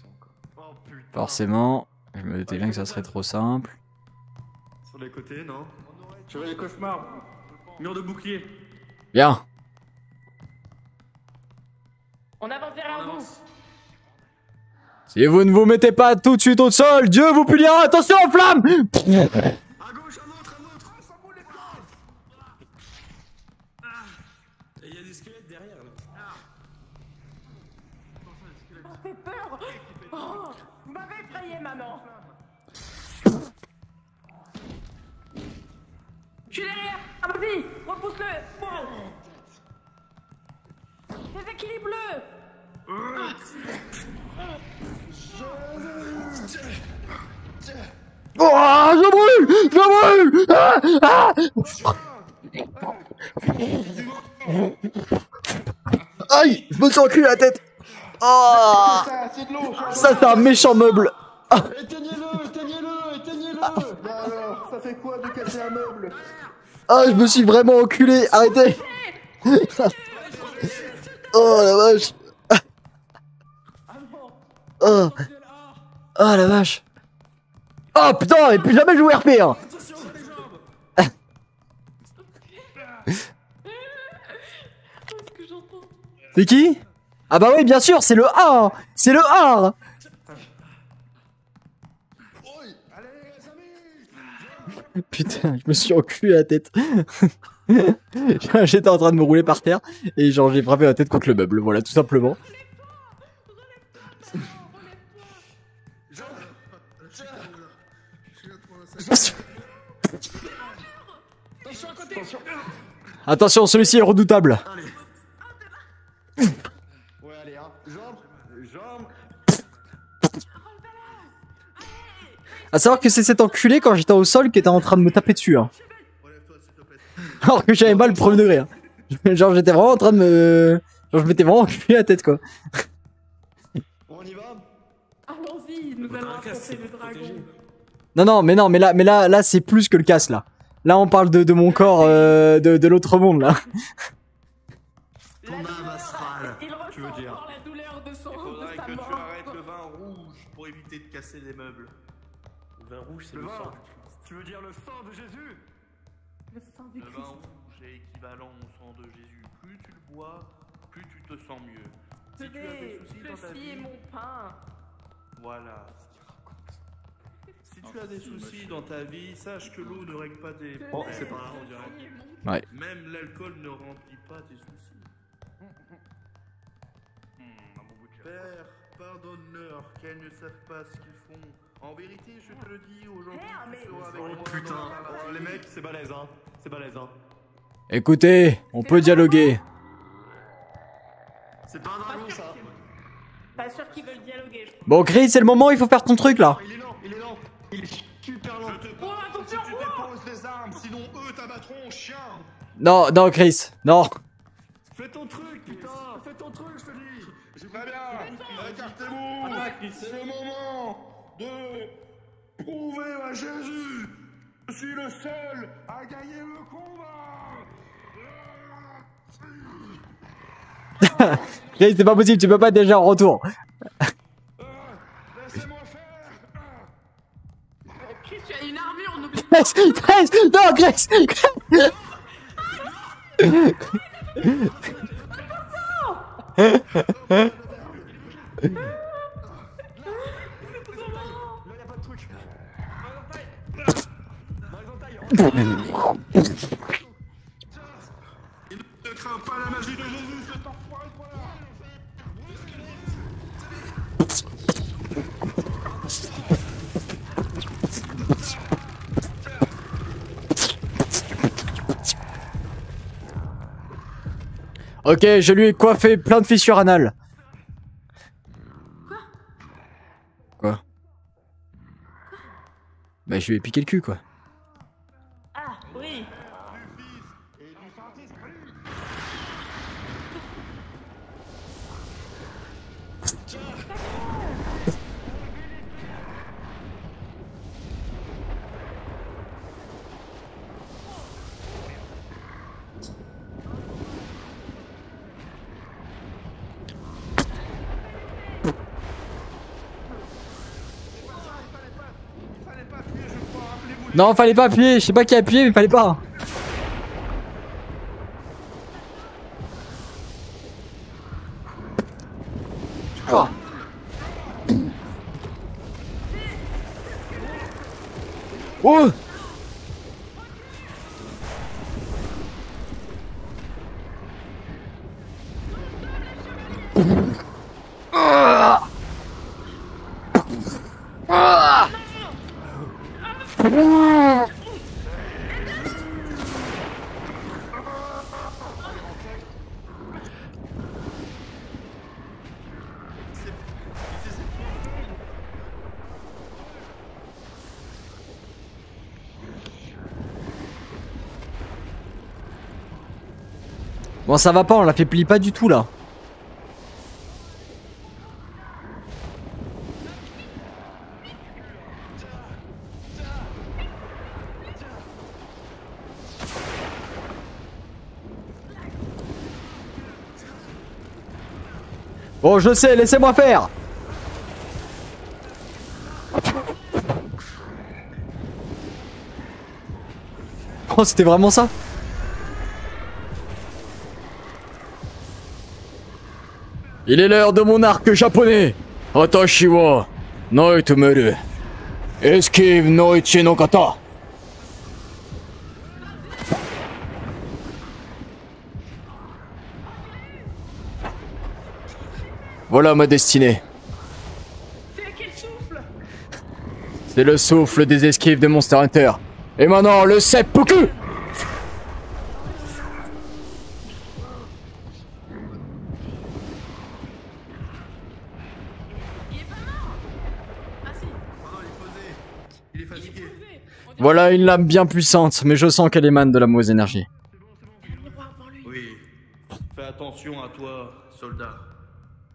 Forcément. Je me doutais bien que ça serait trop simple. Sur les côtés, non? Chevalier cauchemar. Mur de bouclier. Bien. On avance vers vous. Si vous ne vous mettez pas tout de suite au sol, Dieu vous punira. Attention aux flammes. Il y a des squelettes derrière là. Ça fait peur. Oh, vous m'avez effrayé, maman. Je suis derrière. Ah, vas-y, repousse-le. Déséquilibre-le. Oh, je brûle. Ah, ah. Aïe, je me suis enculé la tête. Oh, ça c'est un méchant meuble. Ah. Éteignez-le. Bah alors, ça fait quoi de casser un meuble? Ah, je me suis vraiment enculé. Arrêtez. Oh la vache. Oh. Oh la vache. Oh putain, et plus jamais jouer RP hein. C'est qui? Ah bah oui, bien sûr, c'est le A. C'est le A. Putain, je me suis enculé la tête. J'étais en train de me rouler par terre et genre j'ai frappé la tête contre le meuble, voilà, tout simplement. Attention, celui-ci est redoutable. Ouais, allez, hein. Jambe. À savoir que c'est cet enculé quand j'étais au sol qui était en train de me taper dessus. Hein. Alors que j'avais mal le premier degré. Hein. Genre j'étais vraiment en train de me... Genre je m'étais vraiment enculé la tête quoi. On y va? Allons-y, nous allons affronter le dragon. Non, mais là c'est plus que le casse là. Là on parle de mon corps de l'autre monde là. Ton âme astrale, tu veux dire. La douleur de son, Il faudrait de sa que tu mort. arrêtes le vin rouge pour éviter de casser les meubles. Le vin rouge, c'est le sang. Tu veux dire le sang de Jésus? Le sang du Le Christ. vin rouge est équivalent au sang de Jésus. Plus tu le bois, plus tu te sens mieux. Si tu as des soucis dans ta Ceci est vie, mon pain. voilà. Si tu as des soucis dans ta vie, sache que l'eau ne règle pas tes Oh, c'est pas là, on dirait. Ouais. Même l'alcool ne remplit pas tes soucis. Père, pardonne-leur, qu'elles ne savent pas ce qu'ils font. En vérité, je te le dis, aujourd'hui, tu seras avec moi. Putain, dans le paradis. les mecs, c'est balèze, hein. C'est balèze, hein. Écoutez, on peut dialoguer. C'est pas un dragon, ça. Pas sûr qu'ils veulent dialoguer. Bon Chris, c'est le moment, il faut faire ton truc là. Il est lent. Il est super lent. Je te Oh, parle si attention, tu déposes les armes, sinon eux t'abattront, chien. Non, Chris, non. Fais ton truc, putain. Fais ton truc, je te dis. Très bien, écartez-vous. C'est le moment de prouver à Jésus. Je suis le seul à gagner le combat. Chris, c'est pas possible, tu peux pas être déjà en retour. Laissez-moi faire. Chris, tu as une armure, n'oublie Chris, non, Chris. Il ne craint pas la magie de Jésus, cet enfoiré de voilà. Ok, je lui ai coiffé plein de fissures anales. Quoi? Bah je lui ai piqué le cul quoi. Ah, oui. Non, fallait pas appuyer, je sais pas qui a appuyé, mais fallait pas. Oh. Oh! Ah! Ah! Bon, ça va pas, on la fait plier pas du tout là. Bon, je sais, laissez-moi faire. Oh, c'était vraiment ça? Il est l'heure de mon arc japonais. Atashi wa naitomeru. Esquive no ichi no kata. Voilà ma destinée. C'est le souffle des esquives de Monster Hunter. Et maintenant, le seppuku! Voilà une lame bien puissante, mais je sens qu'elle émane de la mauvaise énergie. Oui. Fais attention à toi, soldat.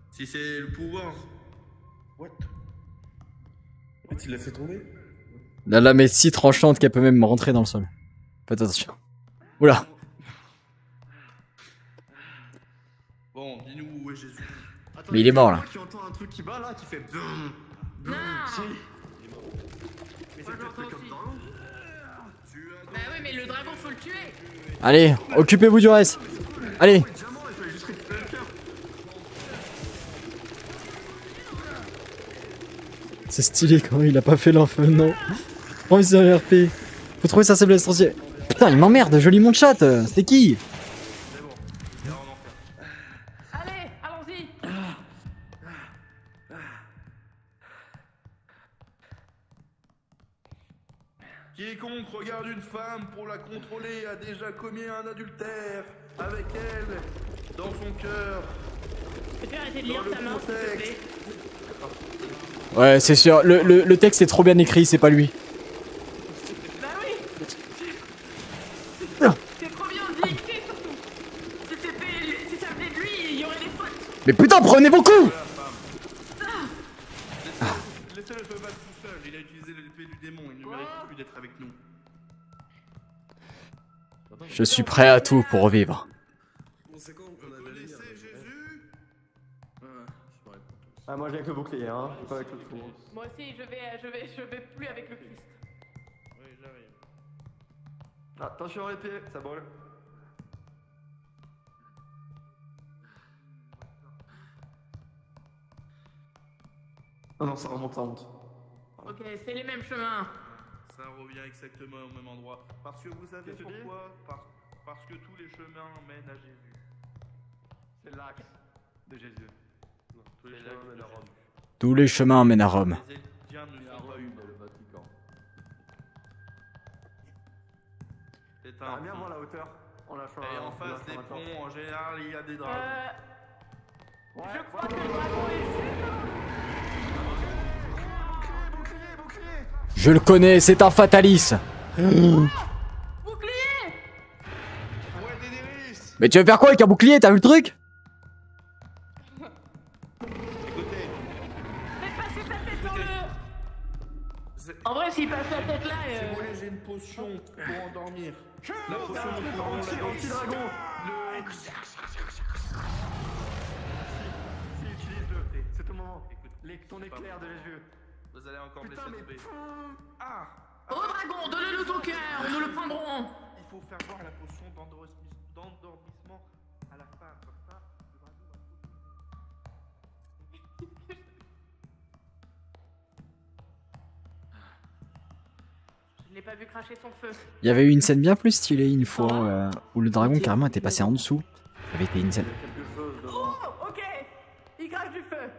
Si c'est le pouvoir. What? Tu l'as fait tomber? La lame est si tranchante qu'elle peut même rentrer dans le sol. Faites attention. Oula. Bon, dis-nous où est Jésus. Mais il est mort là. Tu entends un truc qui bat là, qui fait. Non. Si. Mais c'est peut-être comme dans l'eau. Bah oui, mais le dragon, faut le tuer. Allez, occupez-vous du reste. Allez. C'est stylé quand il a pas fait l'enfeu, non. Oh, c'est un RP. Faut trouver sa faiblesse entière. Putain, il m'emmerde, je lis mon chat. C'est qui? Allez, allons-y. Quiconque regarde une femme pour la contrôler a déjà commis un adultère avec elle, dans son cœur. Peux-tu arrêter de lire ta main, s'il te plaît? Ouais, c'est sûr. Le texte est trop bien écrit, c'est pas lui. Bah oui. C'est trop bien dicté, surtout. Si ça venait de lui, il y aurait des fautes. Mais putain, prenez vos coups! Laissez-le se battre tout seul, il a utilisé l'épée du démon, il ne mérite plus d'être avec nous. Je suis prêt à tout pour revivre. Ah, moi j'ai avec le bouclier, hein, pas avec le trou. Moi aussi, je vais plus avec le Christ. Oui, j'arrive. Ah, attention à l'épée, ça brûle. Oh non, ça remonte, ça remonte. Ok, c'est les mêmes chemins. Ça revient exactement au même endroit. Parce que vous savez pourquoi? Parce que tous les chemins mènent à Jésus. C'est l'axe de Jésus. Tous les chemins mènent à Rome. Tous les chemins mènent à Rome. Les Eldiens ne sont pas une. le Vatican. C'est Ah, viens voir la hauteur. On lâche un. Et en face des ponts, en général, il y a des dragons. Je crois que le dragon est juste. Je le connais, c'est un fatalis. Bouclier. Mais tu veux faire quoi avec un bouclier? T'as vu le truc? Faites passer sa tête dans le. En vrai, s'il passe la tête là. Si vous voulez, j'ai une potion pour endormir. La potion de anti-dragon. Si, utilise-le. C'est ton moment. Ton éclair de Jésus. Vous allez encore me Putain, laisser mais. tomber. Ah! Au dragon, donnez-nous ton cœur, nous le prendrons. Il faut faire boire la potion d'endormissement à la fin, comme ça, le dragon va l'ai pas vu cracher son feu. Il y avait eu une scène bien plus stylée une fois où le dragon carrément était passé en dessous. Ça avait été une scène. Oh, ok. Il crache du feu.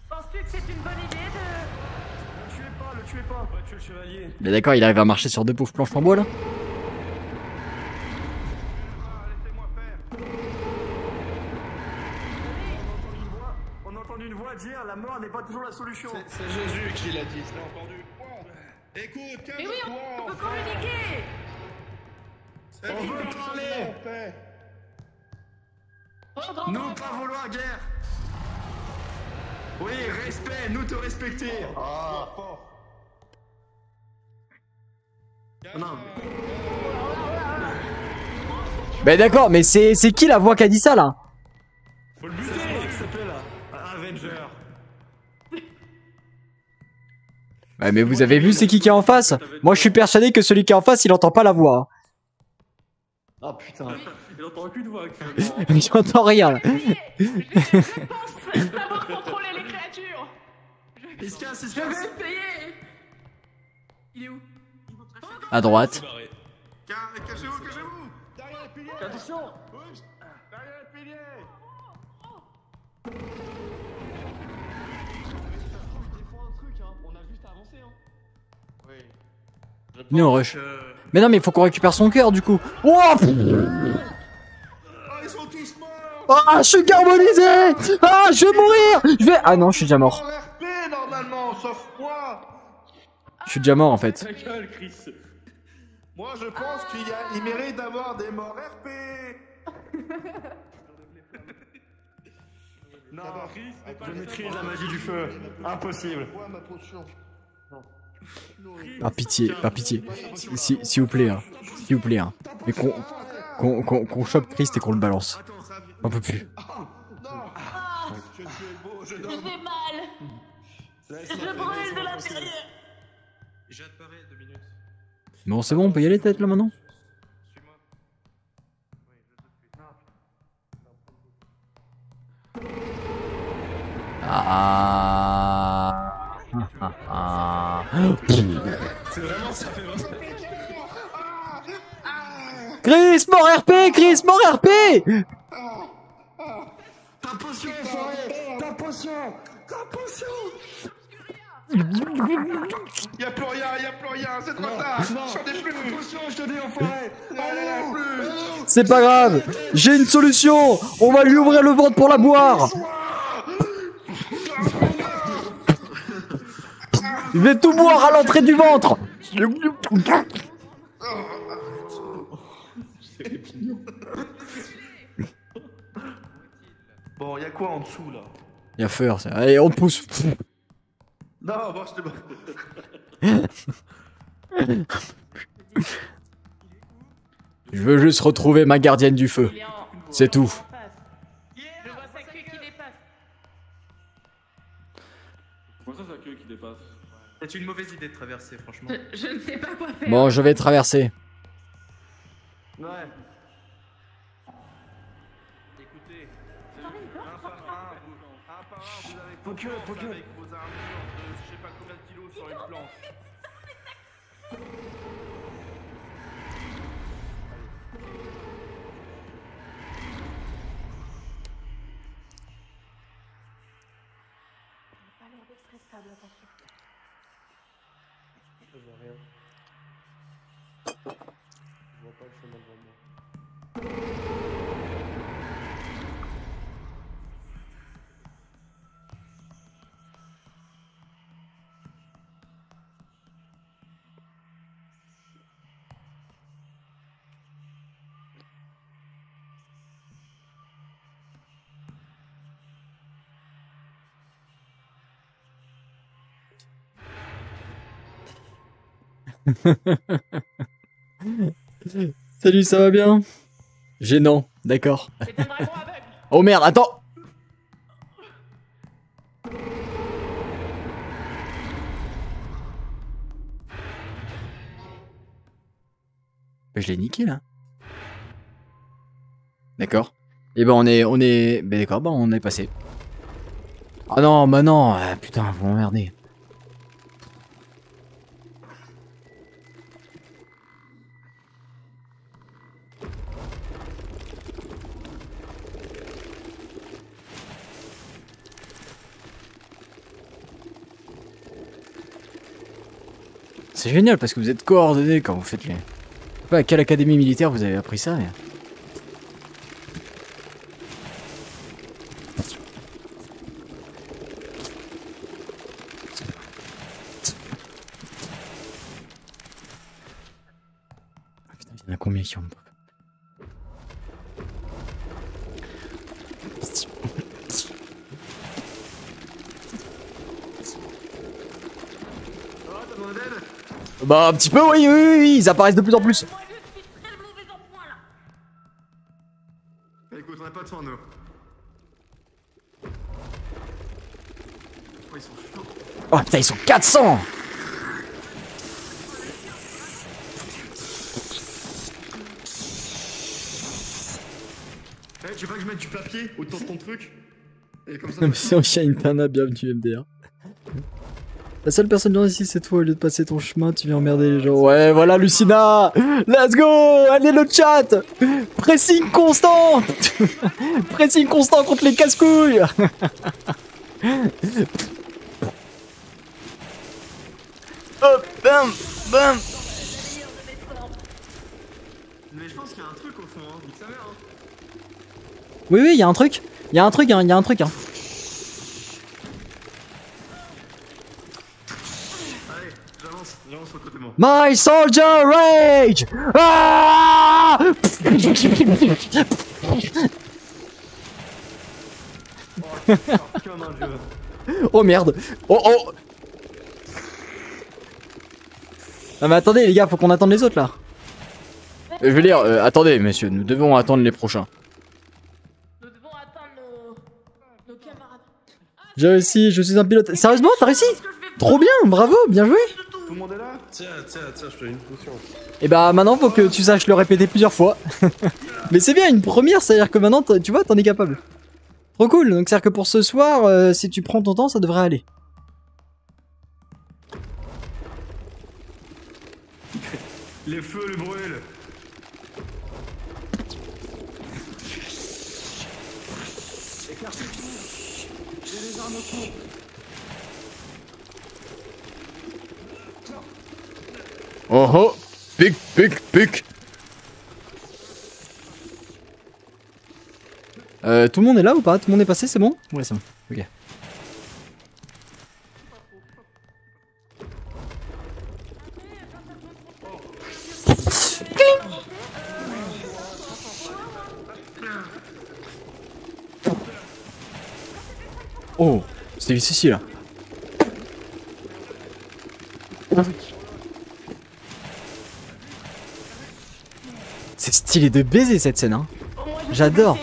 Penses-tu que c'est une bonne idée de... Le tuez pas, va tuer le chevalier. Mais d'accord, il arrive à marcher sur 2 pauvres planches en bois là. On a entendu une voix dire la mort n'est pas toujours la solution. C'est Jésus qui l'a dit, je l'ai entendu. Écoute, Mais oui, on peut communiquer. On veut parler. Nous pas vouloir guerre. Oui, respect, nous te respecter. Ah, fort. Non. Mais d'accord, mais c'est qui la voix qui a dit ça là? Faut le buter. C'est moi qui s'appelle Avenger. Ouais, mais vous avez vu c'est qui est en face? Moi je suis persuadé que celui qui est en face il entend pas la voix. Ah putain. Il entend qu'une voix actuellement. J'entends rien. Je pense savoir contrôler les créatures. Il se casse, il se Je vais casse. essayer. Il est où? À droite. Cachez-vous, cachez-vous. Derrière les piliers. Attention. Derrière les piliers. On a juste avancé, hein. Oui. Venez on rush. Mais non mais il faut qu'on récupère son cœur du coup. Oh, Ils sont tous morts. ah, je suis carbonisé. Ah, je vais mourir. Je vais... Ah non, je suis déjà mort. En RP normalement, sauf moi. Je suis déjà mort en fait. Ta gueule, Chris. Moi je pense qu'il mérite d'avoir des morts RP. Non, je maîtrise la magie du feu. Impossible. Ouais, ma potion. Par pitié, par pitié. S'il vous plaît, hein. S'il vous plaît, hein. Mais qu'on chope Christ et qu'on le balance. On peut plus. Je fais mal. Je brûle de l'intérieur. J'apparais 2 minutes. Bon, c'est bon, on peut y aller peut-être là maintenant? Ah. C'est vraiment ça fait vraiment. Chris, mort RP, Chris, mort RP. Ta potion, enfoiré. Ta potion. Ta potion. Y'a plus rien, c'est trop tard. J'en ai plus. Ta potion, je te dis, enfoiré. Allez, C'est pas grave, j'ai une solution. On va lui ouvrir le ventre pour la boire. Je vais tout boire à l'entrée du ventre. Bon, y'a quoi en dessous là? Y'a Feur, ça. Allez, on pousse. Non, bon, je t'ai Je veux juste retrouver ma gardienne du feu. C'est tout. Je vois sa queue qui dépasse. Comment ça, sa queue qui dépasse? C'est une mauvaise idée de traverser, franchement. Je ne sais pas quoi faire. Bon, je vais traverser. Ouais. Écoutez, un par un, vous avez Faut que- avec vos armures de je sais pas combien de kilos sur une planche. Pas l'air d'être très stable, attention. Je vois rien. Je vois pas le chemin devant moi. Salut, ça va bien? Gênant, d'accord. C'est un dragon aveugle. Oh merde, attends. Bah, je l'ai niqué là. D'accord. Et ben on est. Ben d'accord, bah on est passé. Ah non, bah non, putain, vous m'emmerdez. C'est génial parce que vous êtes coordonnés quand vous faites les... Je sais pas à quelle académie militaire vous avez appris ça, mais... Il y en a combien qui ont... Bah un petit peu oui, oui, ils apparaissent de plus en plus. Écoute, on a pas de soin, nous. Oh, ils sont chauds. Oh putain, ils sont 400. Eh, tu veux pas que je mette du papier autour de ton truc? Et comme ça... Mission Shaintana, bienvenue MDR. La seule personne bien ici c'est toi, au lieu de passer ton chemin, tu viens emmerder les gens. Ouais, voilà Lucina. Let's go. Allez le chat. Pressing constant. Pressing constant contre les casse-couilles. Hop, bam, bam. Mais je pense qu'il y a un truc au fond, hein. Nique sa mère, hein. Oui, oui, il y a un truc. Il y a un truc, hein. Il y a un truc, hein. J'avance au côté moi. My soldier rage! Ah! Oh merde! Oh oh! Non mais attendez les gars, faut qu'on attende les autres là. Je veux dire, attendez messieurs, nous devons attendre les prochains. Nous devons attendre nos camarades. J'ai réussi, je suis un pilote. Sérieusement, t'as réussi? Trop bien, bravo, bien joué! Tout le monde est là? Tiens, je te donne une potion. Et bah maintenant faut que tu saches le répéter plusieurs fois. Mais c'est bien, une première, c'est-à-dire que maintenant, tu vois, t'en es capable. Trop cool, donc c'est-à-dire que pour ce soir, si tu prends ton temps, ça devrait aller. Les feux, le brûlent. Écartez-vous. J'ai des armes autour. Oh oh! Pic, pic, pic! Tout le monde est là ou pas? Tout le monde est passé, c'est bon? Ouais, c'est bon. Ok. Oh! C'était ici là. C'est stylé de baiser cette scène, hein. J'adore.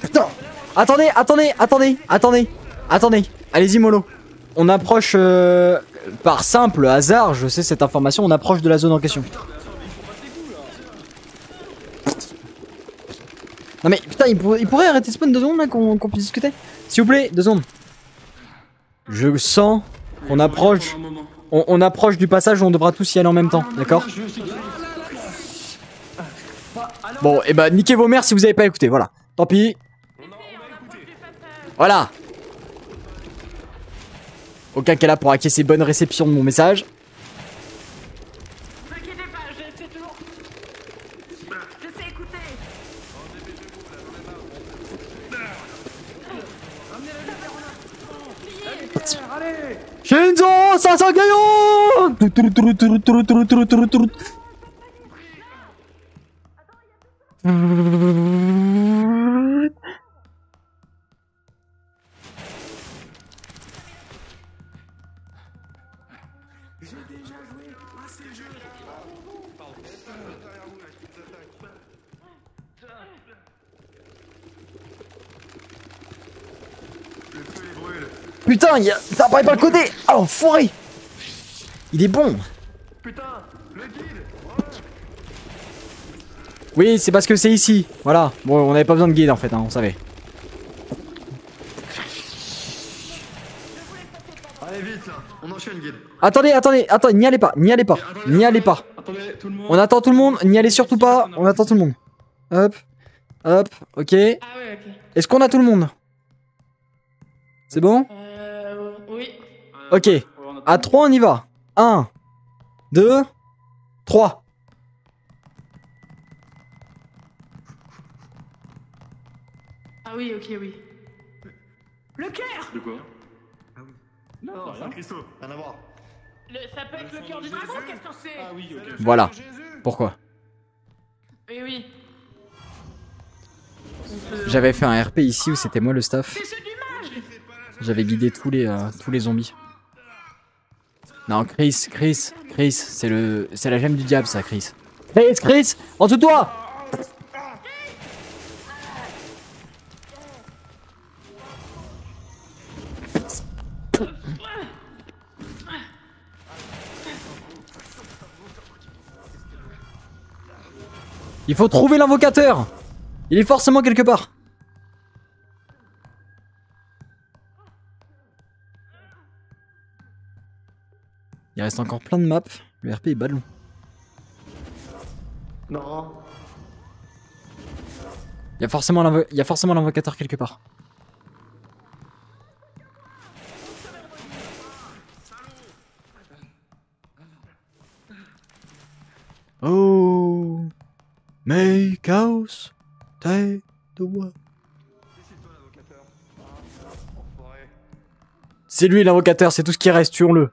Putain. Attendez. Allez-y mollo. On approche par simple hasard, je sais cette information, on approche de la zone en question. Non mais putain, il pourrait arrêter spawn 2 secondes là qu'on puisse discuter. S'il vous plaît, 2 secondes. Je sens qu'on approche. On approche du passage où on devra tous y aller en même temps, d'accord? Bon, et bah niquez vos mères si vous avez pas écouté, voilà. Tant pis. Voilà. Aucun cas là pour acquiescer bonne réception de mon message. Ne vous inquiétez pas, je sais toujours. Je sais écouter. Shinzo, 500 gaillons. Putain, ça apparaît pas le côté. Oh, foiré. Il est bon. Putain, le guide. Oui, c'est parce que c'est ici. Voilà. Bon, on avait pas besoin de guide en fait, hein, on savait. Allez vite là, on enchaîne guide. Attendez, n'y allez pas, n'y allez pas, n'y allez pas. On attend tout le monde, n'y allez surtout pas, on attend tout le monde. Hop, hop, ok. Ah ouais, ok. Est-ce qu'on a tout le monde? C'est bon? Oui. Ok, à 3 on y va. 1, 2, 3. Ah oui, ok, oui. Le cœur. De quoi? Non, c'est un cristaux, rien à voir. Ça peut être le cœur du dragon, qu'est-ce qu'on sait? Ah oui, ok. Voilà. Pourquoi? Oui, oui. J'avais fait un RP ici où c'était moi le staff. J'avais guidé tous les zombies. Non, Chris, c'est la gemme du diable ça, Chris. Chris, en dessous de toi! Il faut trouver l'invocateur. Il est forcément quelque part. Il reste encore plein de maps. Le RP est ballon. Non. Il y a forcément l'invocateur quelque part. Oh, make house, take the one. C'est lui l'invocateur, c'est tout ce qui reste, tuons-le.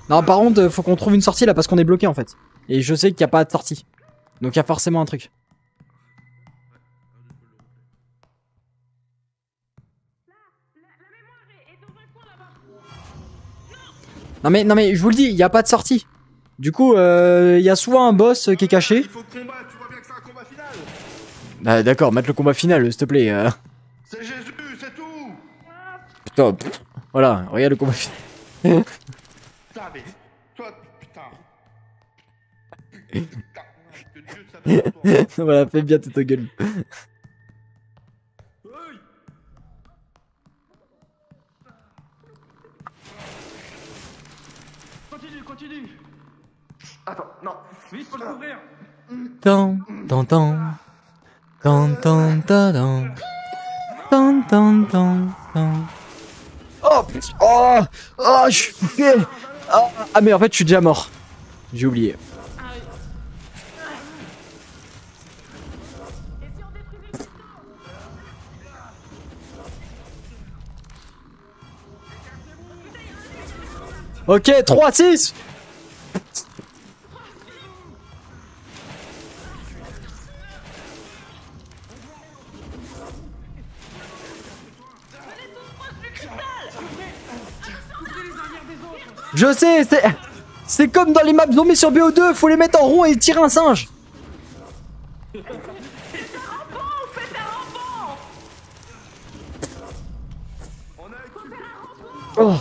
Non, par contre, faut qu'on trouve une sortie là parce qu'on est bloqué en fait. Et je sais qu'il n'y a pas de sortie. Donc il y a forcément un truc. Non mais je vous le dis, il n'y a pas de sortie. Du coup, il y a soit un boss qui est caché. Il faut combattre, tu vois bien que c'est un combat final. Bah d'accord, mettre le combat final, s'il te plaît. C'est Jésus, c'est tout. Putain, voilà, regarde le combat final. Putain, mais toi, putain. Putain, que Dieu s'appelle pour toi. Voilà, fais bien ta gueule. Continue. Attends, non. Vite, faut le couvrir. Tan. Oh putain. Oh, je suis fucké. Ah mais en fait je suis déjà mort. J'ai oublié. Ok, 3, 6. Je sais, c'est comme dans les maps zombies sur BO2, faut les mettre en rond et tirer un singe. Oh.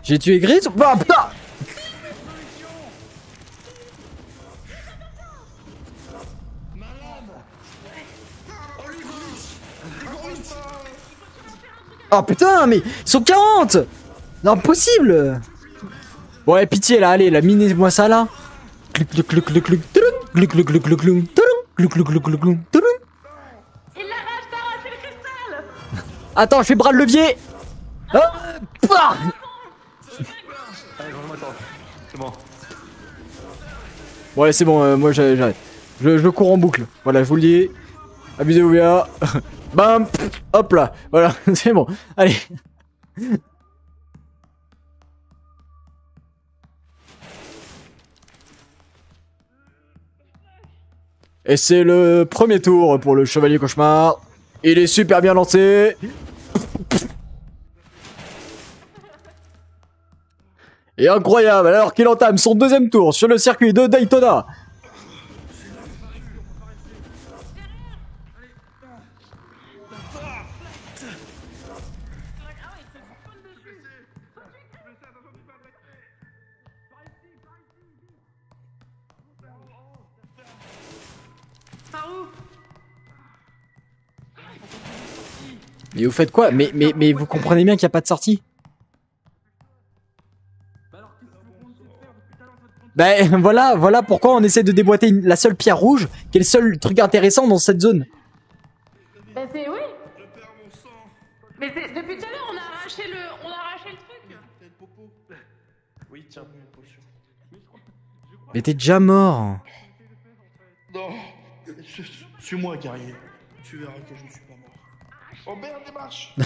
J'ai tué Gris. Bah putain. Oh putain, mais ils sont 40. Non, impossible. Bon, ouais, pitié là, allez, minez-moi ça là. Attends, je fais bras de levier. Allez, range-moi toi. C'est bon. Ouais, c'est bon, moi j'arrête. Je cours en boucle. Voilà, je vous le dis. Abusez-vous bien. Bam. Hop là. Voilà, c'est bon. Allez. Et c'est le premier tour pour le Chevalier Cauchemar. Il est super bien lancé. Et incroyable, alors qu'il entame son deuxième tour sur le circuit de Daytona. Mais vous faites quoi? Mais vous comprenez bien qu'il n'y a pas de sortie? Ben voilà pourquoi on essaie de déboîter la seule pierre rouge, qui est le seul truc intéressant dans cette zone. Bah c'est oui. Mais depuis tout à l'heure on a arraché le truc. Oui, tiens, une potion. Mais t'es déjà mort. Non, suis-moi, guerrier. Tu verras que je ne suis pas mort. Oh merde, démarche.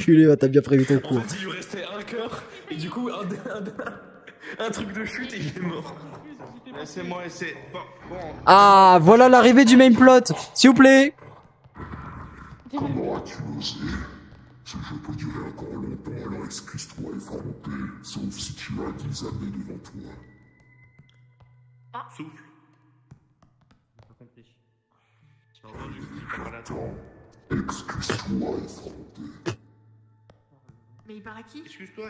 Culé, t'as bien prévu ton coup. En fait, il lui restait un cœur, et du coup, un truc de chute, et il est mort. Laissez-moi essayer. Bon. Ah, voilà l'arrivée du main plot. S'il vous plaît. Comment as-tu osé? Ce jeu peut durer encore longtemps, alors excuse-toi et frappe, sauf si tu as des amis devant toi. Ah. Souffle. Excuse-toi et frappe. Mais il parle à qui? Excuse-toi.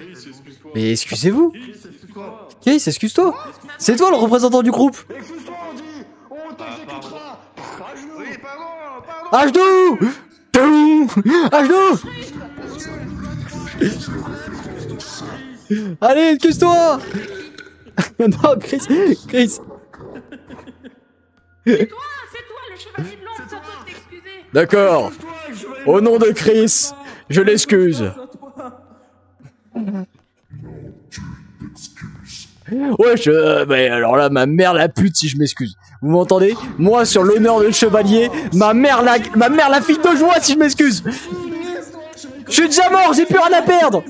Mais excusez-vous. Chris, excuse-toi. C'est toi le représentant du groupe. Excuse-toi, on dit. On t'exécutera. Oui, pardon. À genoux. À genoux. Allez, excuse-toi. Non, Chris. C'est toi le chevalier blanc, c'est toi de t'excuser. D'accord. Au nom de Chris, je l'excuse. Ouais, mais alors là, ma mère la pute si je m'excuse. Vous m'entendez? Moi, sur l'honneur de chevalier, ma mère la fille de joie si je m'excuse. Je suis déjà mort, j'ai plus rien à perdre.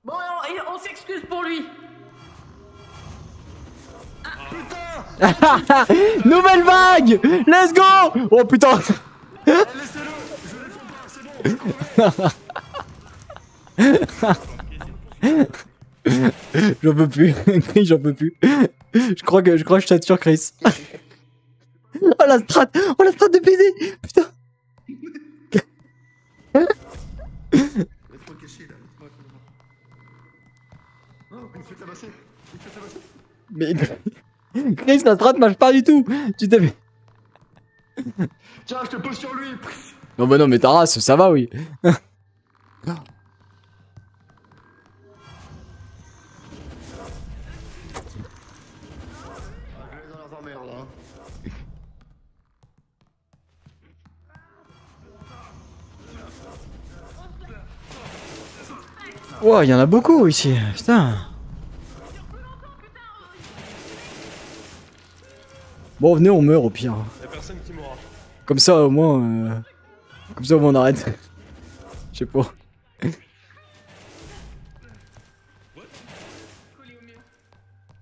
Bon, on s'excuse pour lui. Nouvelle vague. Let's go. Oh putain. J'en peux plus, Chris, j'en peux plus. Je crois que je tâte sur Chris. Oh la strat de baiser. Putain. Laisse-moi cacher là. Oh, il me fait tabasser. Mais Chris, la strat marche pas du tout. Tu t'es fait. Tiens, je te pose sur lui. Non bah non mais ta race, ça va oui. Wow, il y en a beaucoup ici, putain. Bon, venez, on meurt au pire. Y'a personne qui mourra. Comme ça, au moins, on arrête. Je sais pas. Qu'est-ce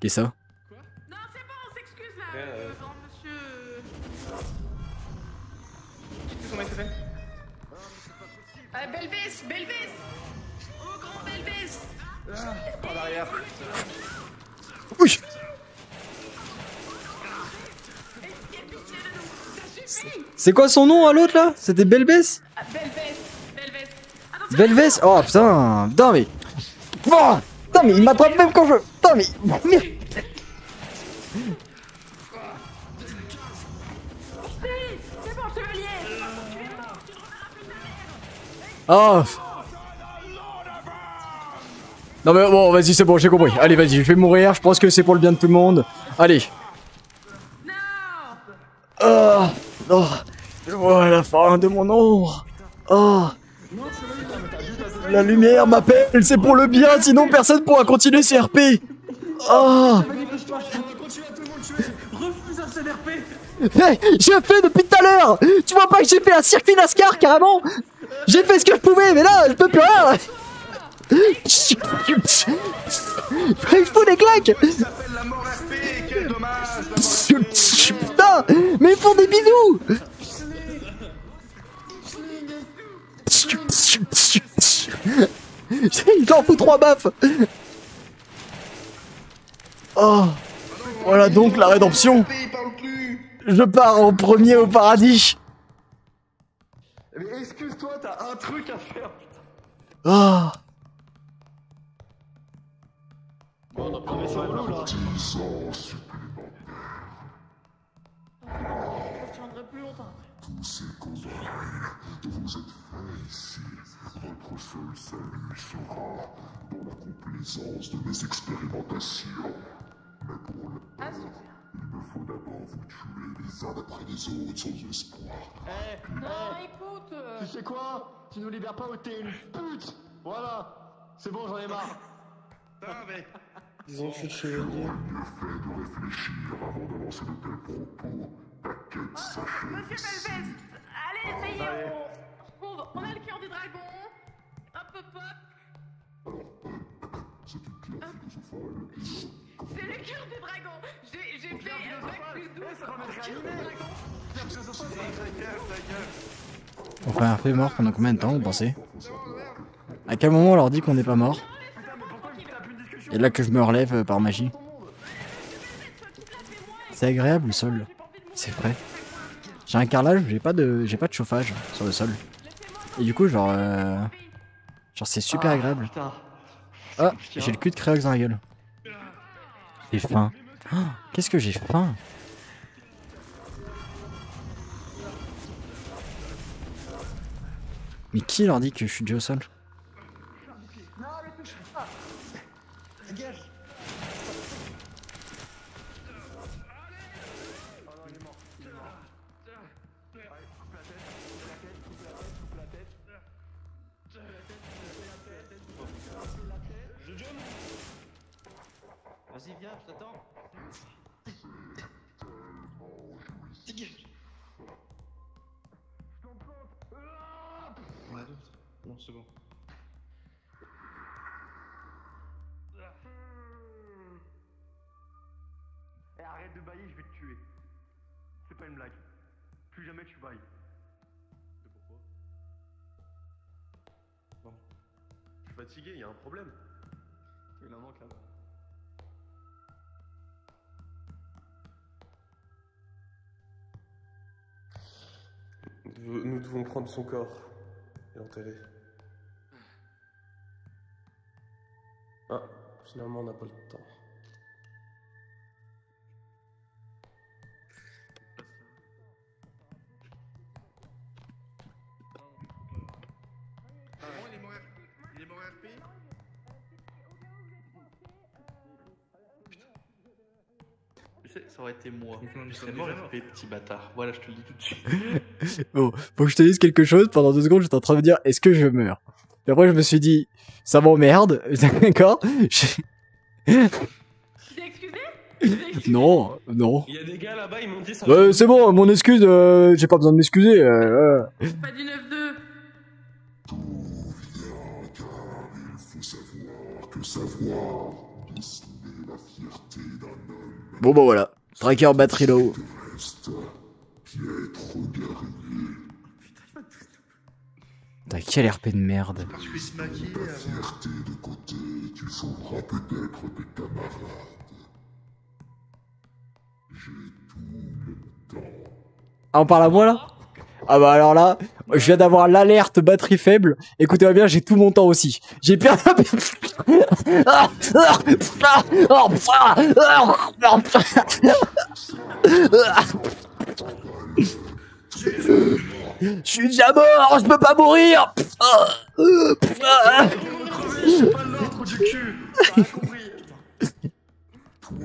que ça? Non, c'est bon, on s'excuse là. Grand monsieur. Je sais plus comment il s'appelle. Belvès. Oh, grand Belvès. Par l'arrière. Oui. C'est quoi son nom à l'autre là? C'était Belvès? Belvès. Oh putain. Putain mais. Oh, putain mais il m'attrape même quand je. Putain mais. Merde. C'est bon, chevalier. Oh. Non mais bon, vas-y, c'est bon, j'ai compris. Allez, vas-y, je vais mourir. Je pense que c'est pour le bien de tout le monde. Allez. Oh. Oh. Je vois la fin de mon ombre. Oh. Non, chevalier, mais t'as juste à La lumière m'appelle, c'est pour le bien, sinon personne pourra continuer ce RP. Oh. Refuse un CNRP. Hey, j'ai fait depuis tout à l'heure. Tu vois pas que j'ai fait un circuit NASCAR carrément. J'ai fait ce que je pouvais, mais là, je peux plus rien. Je fous des claques. Putain, mais ils font des bisous. Il t'en fout 3 baffes. Oh, voilà donc la rédemption. Je pars en premier au paradis. Mais excuse-toi, t'as un truc à faire, putain. Oh. Bon, on a pas mis ça là. Je tiendrai plus longtemps. Tous ces cobayes dont vous êtes faits ici, votre seul salut sera dans la complaisance de mes expérimentations. Mais pour le il me faut d'abord vous tuer les uns après les autres sans espoir. Non, écoute. Tu sais quoi? Tu nous libères pas ou t'es une pute. Voilà. C'est bon, j'en ai marre. Disons que je suis chevalier. Mieux fait de réfléchir avant d'avancer de tels propos. Ta quête s'achève. Monsieur Belveste, allez, ça y est, on a le cœur du dragon. Hop, hop, hop. C'est une pierre philosophale qui C'est le cœur du dragon. J'ai fait bac plus 12 sur le cœur du dragon. On fait un fait mort pendant combien de temps, vous pensez? À quel moment on leur dit qu'on n'est pas mort? Et là que je me relève par magie. C'est agréable le sol. C'est vrai. J'ai un carrelage, j'ai pas de chauffage sur le sol. Et du coup genre c'est super agréable. Ah, j'ai le cul de Créox dans la gueule. J'ai faim. Oh, qu'est-ce que j'ai faim? Mais qui leur dit que je suis déjà au sol? Vas-y, viens, je t'attends. Non, c'est bon. Eh, arrête de bailler, je vais te tuer. C'est pas une blague. Plus jamais tu bailles. Et pourquoi? Bon. Je suis fatigué, il y a un problème. Il en manque là. Nous devons prendre son corps et l'enterrer. Ah, finalement on n'a pas le temps. Il est mort RP. Ça aurait été moi. Je serais mort RP, petit bâtard. Voilà, je te le dis tout de suite. Bon, faut que je te dise quelque chose. Pendant 2 secondes, j'étais en train de me dire, est-ce que je meurs? Et après, je me suis dit, ça m'emmerde. D'accord? Non, non. Il y a des gars là-bas, ils m'ont dit ça. C'est bon, mon excuse, j'ai pas besoin de m'excuser. Pas du 9-2. Tout vient car il faut savoir que savoir décimer la fierté d'un homme. Bon, bah voilà. Tracker battery low. Reste piètre guerrier. T'as quel RP de merde. Je puisse se maquiller Ta fierté de côté, tu sauveras peut-être tes camarades. J'ai tout le temps. Ah, on parle à moi là? Ah bah alors là, je viens d'avoir l'alerte batterie faible. Écoutez-moi bien, j'ai tout mon temps aussi. J'ai perdu... Je suis déjà mort, je peux pas mourir. Toi,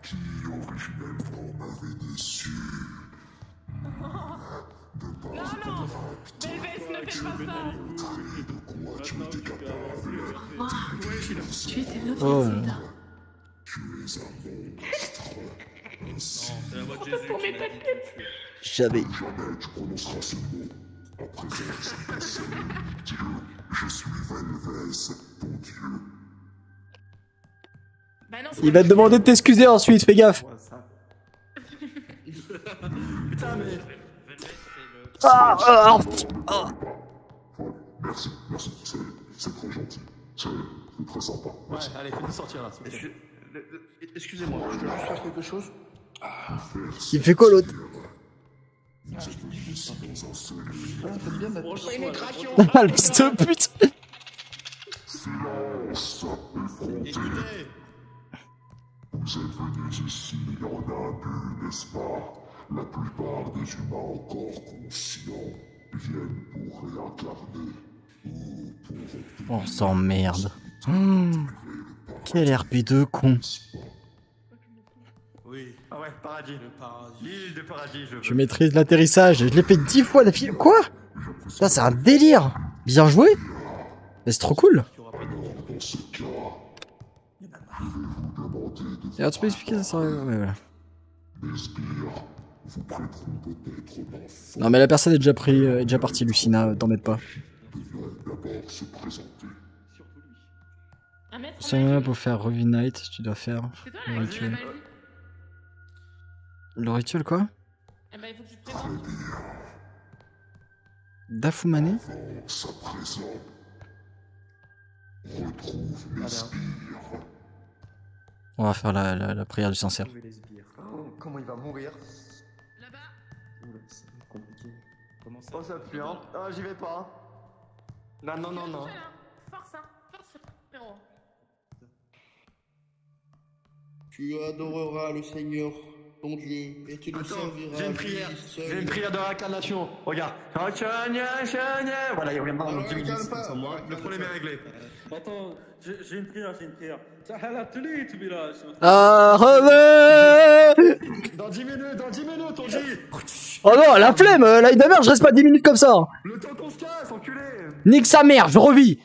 qui originellement m'avais déçu. Non, Belveste, ne fais pas ça. tu étais capable. Tu étais notre Oh. soldat. Tu es un monstre. Ainsi, C'est la voix de Jésus qui m'a dit de le tuer. Jamais. jamais tu prononceras ce mot. En présence d'un seul Dieu, je suis Velves, ton Dieu. Bah non, c'est Il pas va te demander de t'excuser ensuite, fais gaffe. Putain, mais. Merci, merci, c'est très gentil. C'est très sympa. Ouais, allez, fais-nous sortir là. s'il te plaît. Excusez-moi, je peux juste faire quelque chose? Il fait quoi l'autre? Nous êtes ici dans un seul Faites bien de mettre pénétration. Ah, le fils de pute. silence. Effronté. Vous êtes venus ici en abus, n'est-ce pas? La plupart des humains encore conscients viennent pour réincarner ou pour On s'emmerde. Quel RP de con. Oui. Ah ouais, paradis. Le paradis. L'île de paradis, je veux. Je maîtrise l'atterrissage. Je l'ai fait 10 fois d'affilée. Quoi? Ça, c'est un délire. Bien joué. Mais c'est trop cool. Et alors, tu peux expliquer ça? Ouais, voilà. Non, mais la personne est déjà partie, Lucina. T'embête pas. C'est là pour faire Revue Night. Tu dois faire le rituel. Le rituel quoi? Eh ben, il faut que tu te présentes. Dafumane? On va faire la prière du sincère. Oh, comment il va mourir? C'est compliqué. Comment ça? Oh, ça pue, hein. Ah, j'y vais pas. Non, non, non, non. Force, hein. Force, frérot. Tu adoreras le Seigneur, ton Dieu, et tu le Attends, serviras. j'ai une prière. lui seul. J'ai une prière de réincarnation. Regarde. Voilà, il reviendra dans 10 minutes. Comme ça, moi, le problème est réglé. Attends, j'ai une prière, j'ai une prière. Ah, reveux. Dans 10 minutes, on dit. Oh non, la flemme, la merde, je reste pas 10 minutes comme ça. Le temps qu'on se casse, enculé. Nique sa mère, je revis.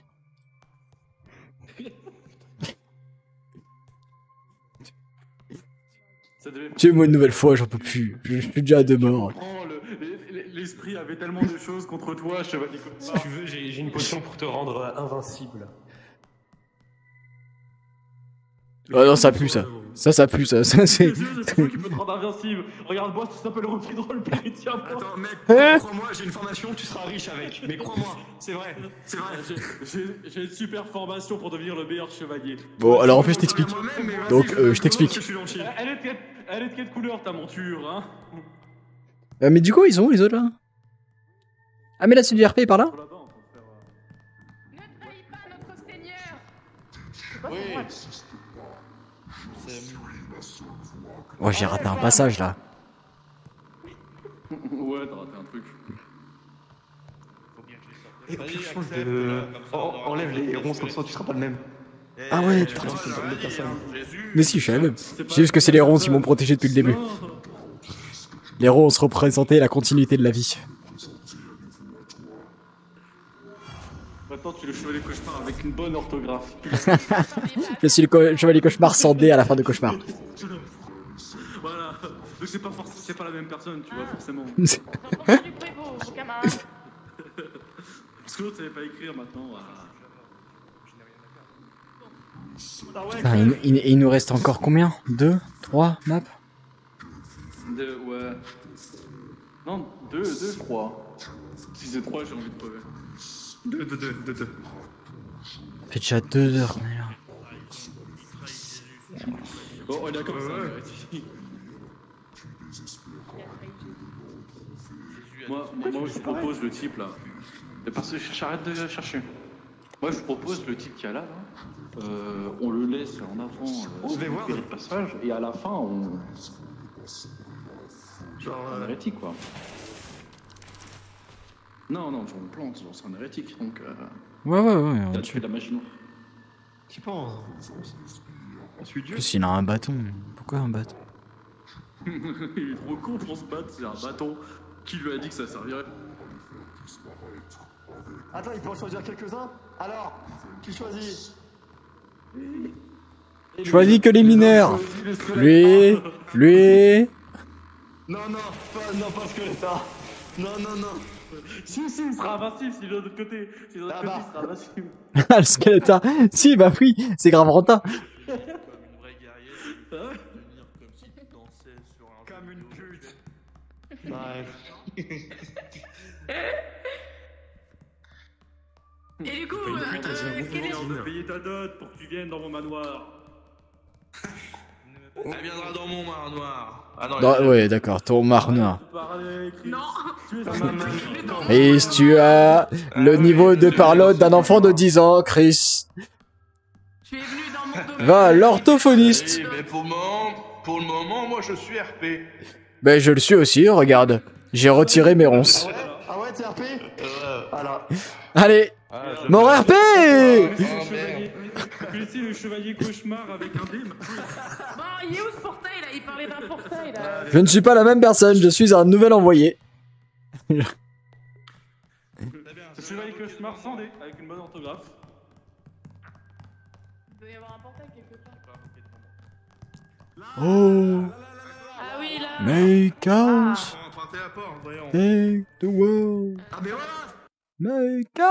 Tuez-moi une nouvelle fois, j'en peux plus. Je suis déjà à 2 morts. L'esprit avait tellement de choses contre toi, chevalier. Si tu veux, j'ai une potion pour te rendre invincible. Oh non, ça pue ça. Ça pue ça. Ça c'est. C'est toi qui peux te rendre invincible. Regarde-moi, ça s'appelle repris de roleplay. Tiens, attends, mec, crois-moi, j'ai une formation, tu seras riche avec. Mais crois-moi, c'est vrai. C'est vrai. J'ai une super formation pour devenir le meilleur chevalier. Bon, alors en plus, je t'explique. Donc, je t'explique. Elle est de quelle couleur ta monture, hein? Mais du coup, ils sont où les autres là? Ah, mais là, c'est du RP par là? Oui. Ouais, j'ai raté un passage là. Ouais, t'as raté un truc. Et puis change de. Enlève les ronces comme ça, tu seras pas le même. Ah ouais, tu seras pas de personne. Mais si, je suis la même. C'est juste que c'est les ronces qui m'ont protégé depuis le début. Les ronces représentaient la continuité de la vie. Maintenant, tu es le chevalier cauchemar avec une bonne orthographe. Je suis le chevalier cauchemar sans dé à la fin de cauchemar. Voilà. Donc c'est pas la même personne, tu vois, forcément. Parce que l'autre savait pas écrire maintenant. Ah, il nous reste encore combien? 2, 3 maps? Ouais. Non, 2, je crois. Si c'est 3, j'ai envie de crever. 2. Ça fait déjà 2 heures. Bon, on est d'accord, ça. Moi, je propose le type là. Parce que j'arrête de chercher. Moi, je propose le type qui a là. On le laisse en avant. On va voir le passage et à la fin, on. Genre. Un hérétique quoi. Non, genre on plante, genre c'est un hérétique donc. Ouais. Il a tué de la magie noire. Tu penses? On suit Dieu? Plus il a un bâton. Pourquoi un bâton? Il est trop con pour se battre, c'est un bâton. Qui lui a dit que ça servirait? Attends, il peut en choisir quelques-uns. Alors, qui choisit? Choisis que les mineurs. Lui. Non, pas Skeletta. Non. Si, il sera invincible s'il est de l'autre côté. Si de l'autre côté, il sera invincible. Le Skeletta. Si, bah oui, c'est grave renta. Comme une vraie guerrière, venir comme si tu dansais sur un. Comme une pute. Et du coup, Quel est de payer ta dot pour que tu viennes dans mon manoir? Elle viendra dans mon manoir. Ah non, Ouais, d'accord, ton marnoir. non. Chris, tu as le niveau de parlotte d'un enfant de 10 ans, Chris. Tu es venu dans mon domaine. Va, l'orthophoniste. Oui, mais pour le moment, moi je suis RP. Ben, je le suis aussi, regarde. J'ai retiré mes ronces. Ah ouais, t'es RP? Voilà. Allez, mon RP! Laissez le chevalier cauchemar avec un dé. Bon, il est où ce portail là? Il parlait d'un portail là. Je ne suis pas la même personne, je suis un nouvel envoyé. C'est chevalier cauchemar sans dé, avec une bonne orthographe. Il doit y avoir un portail quelque part. Oh, Ah oui, là. make us Emprunter la porte, voyons. take the world. Ah mais voilà. Make us.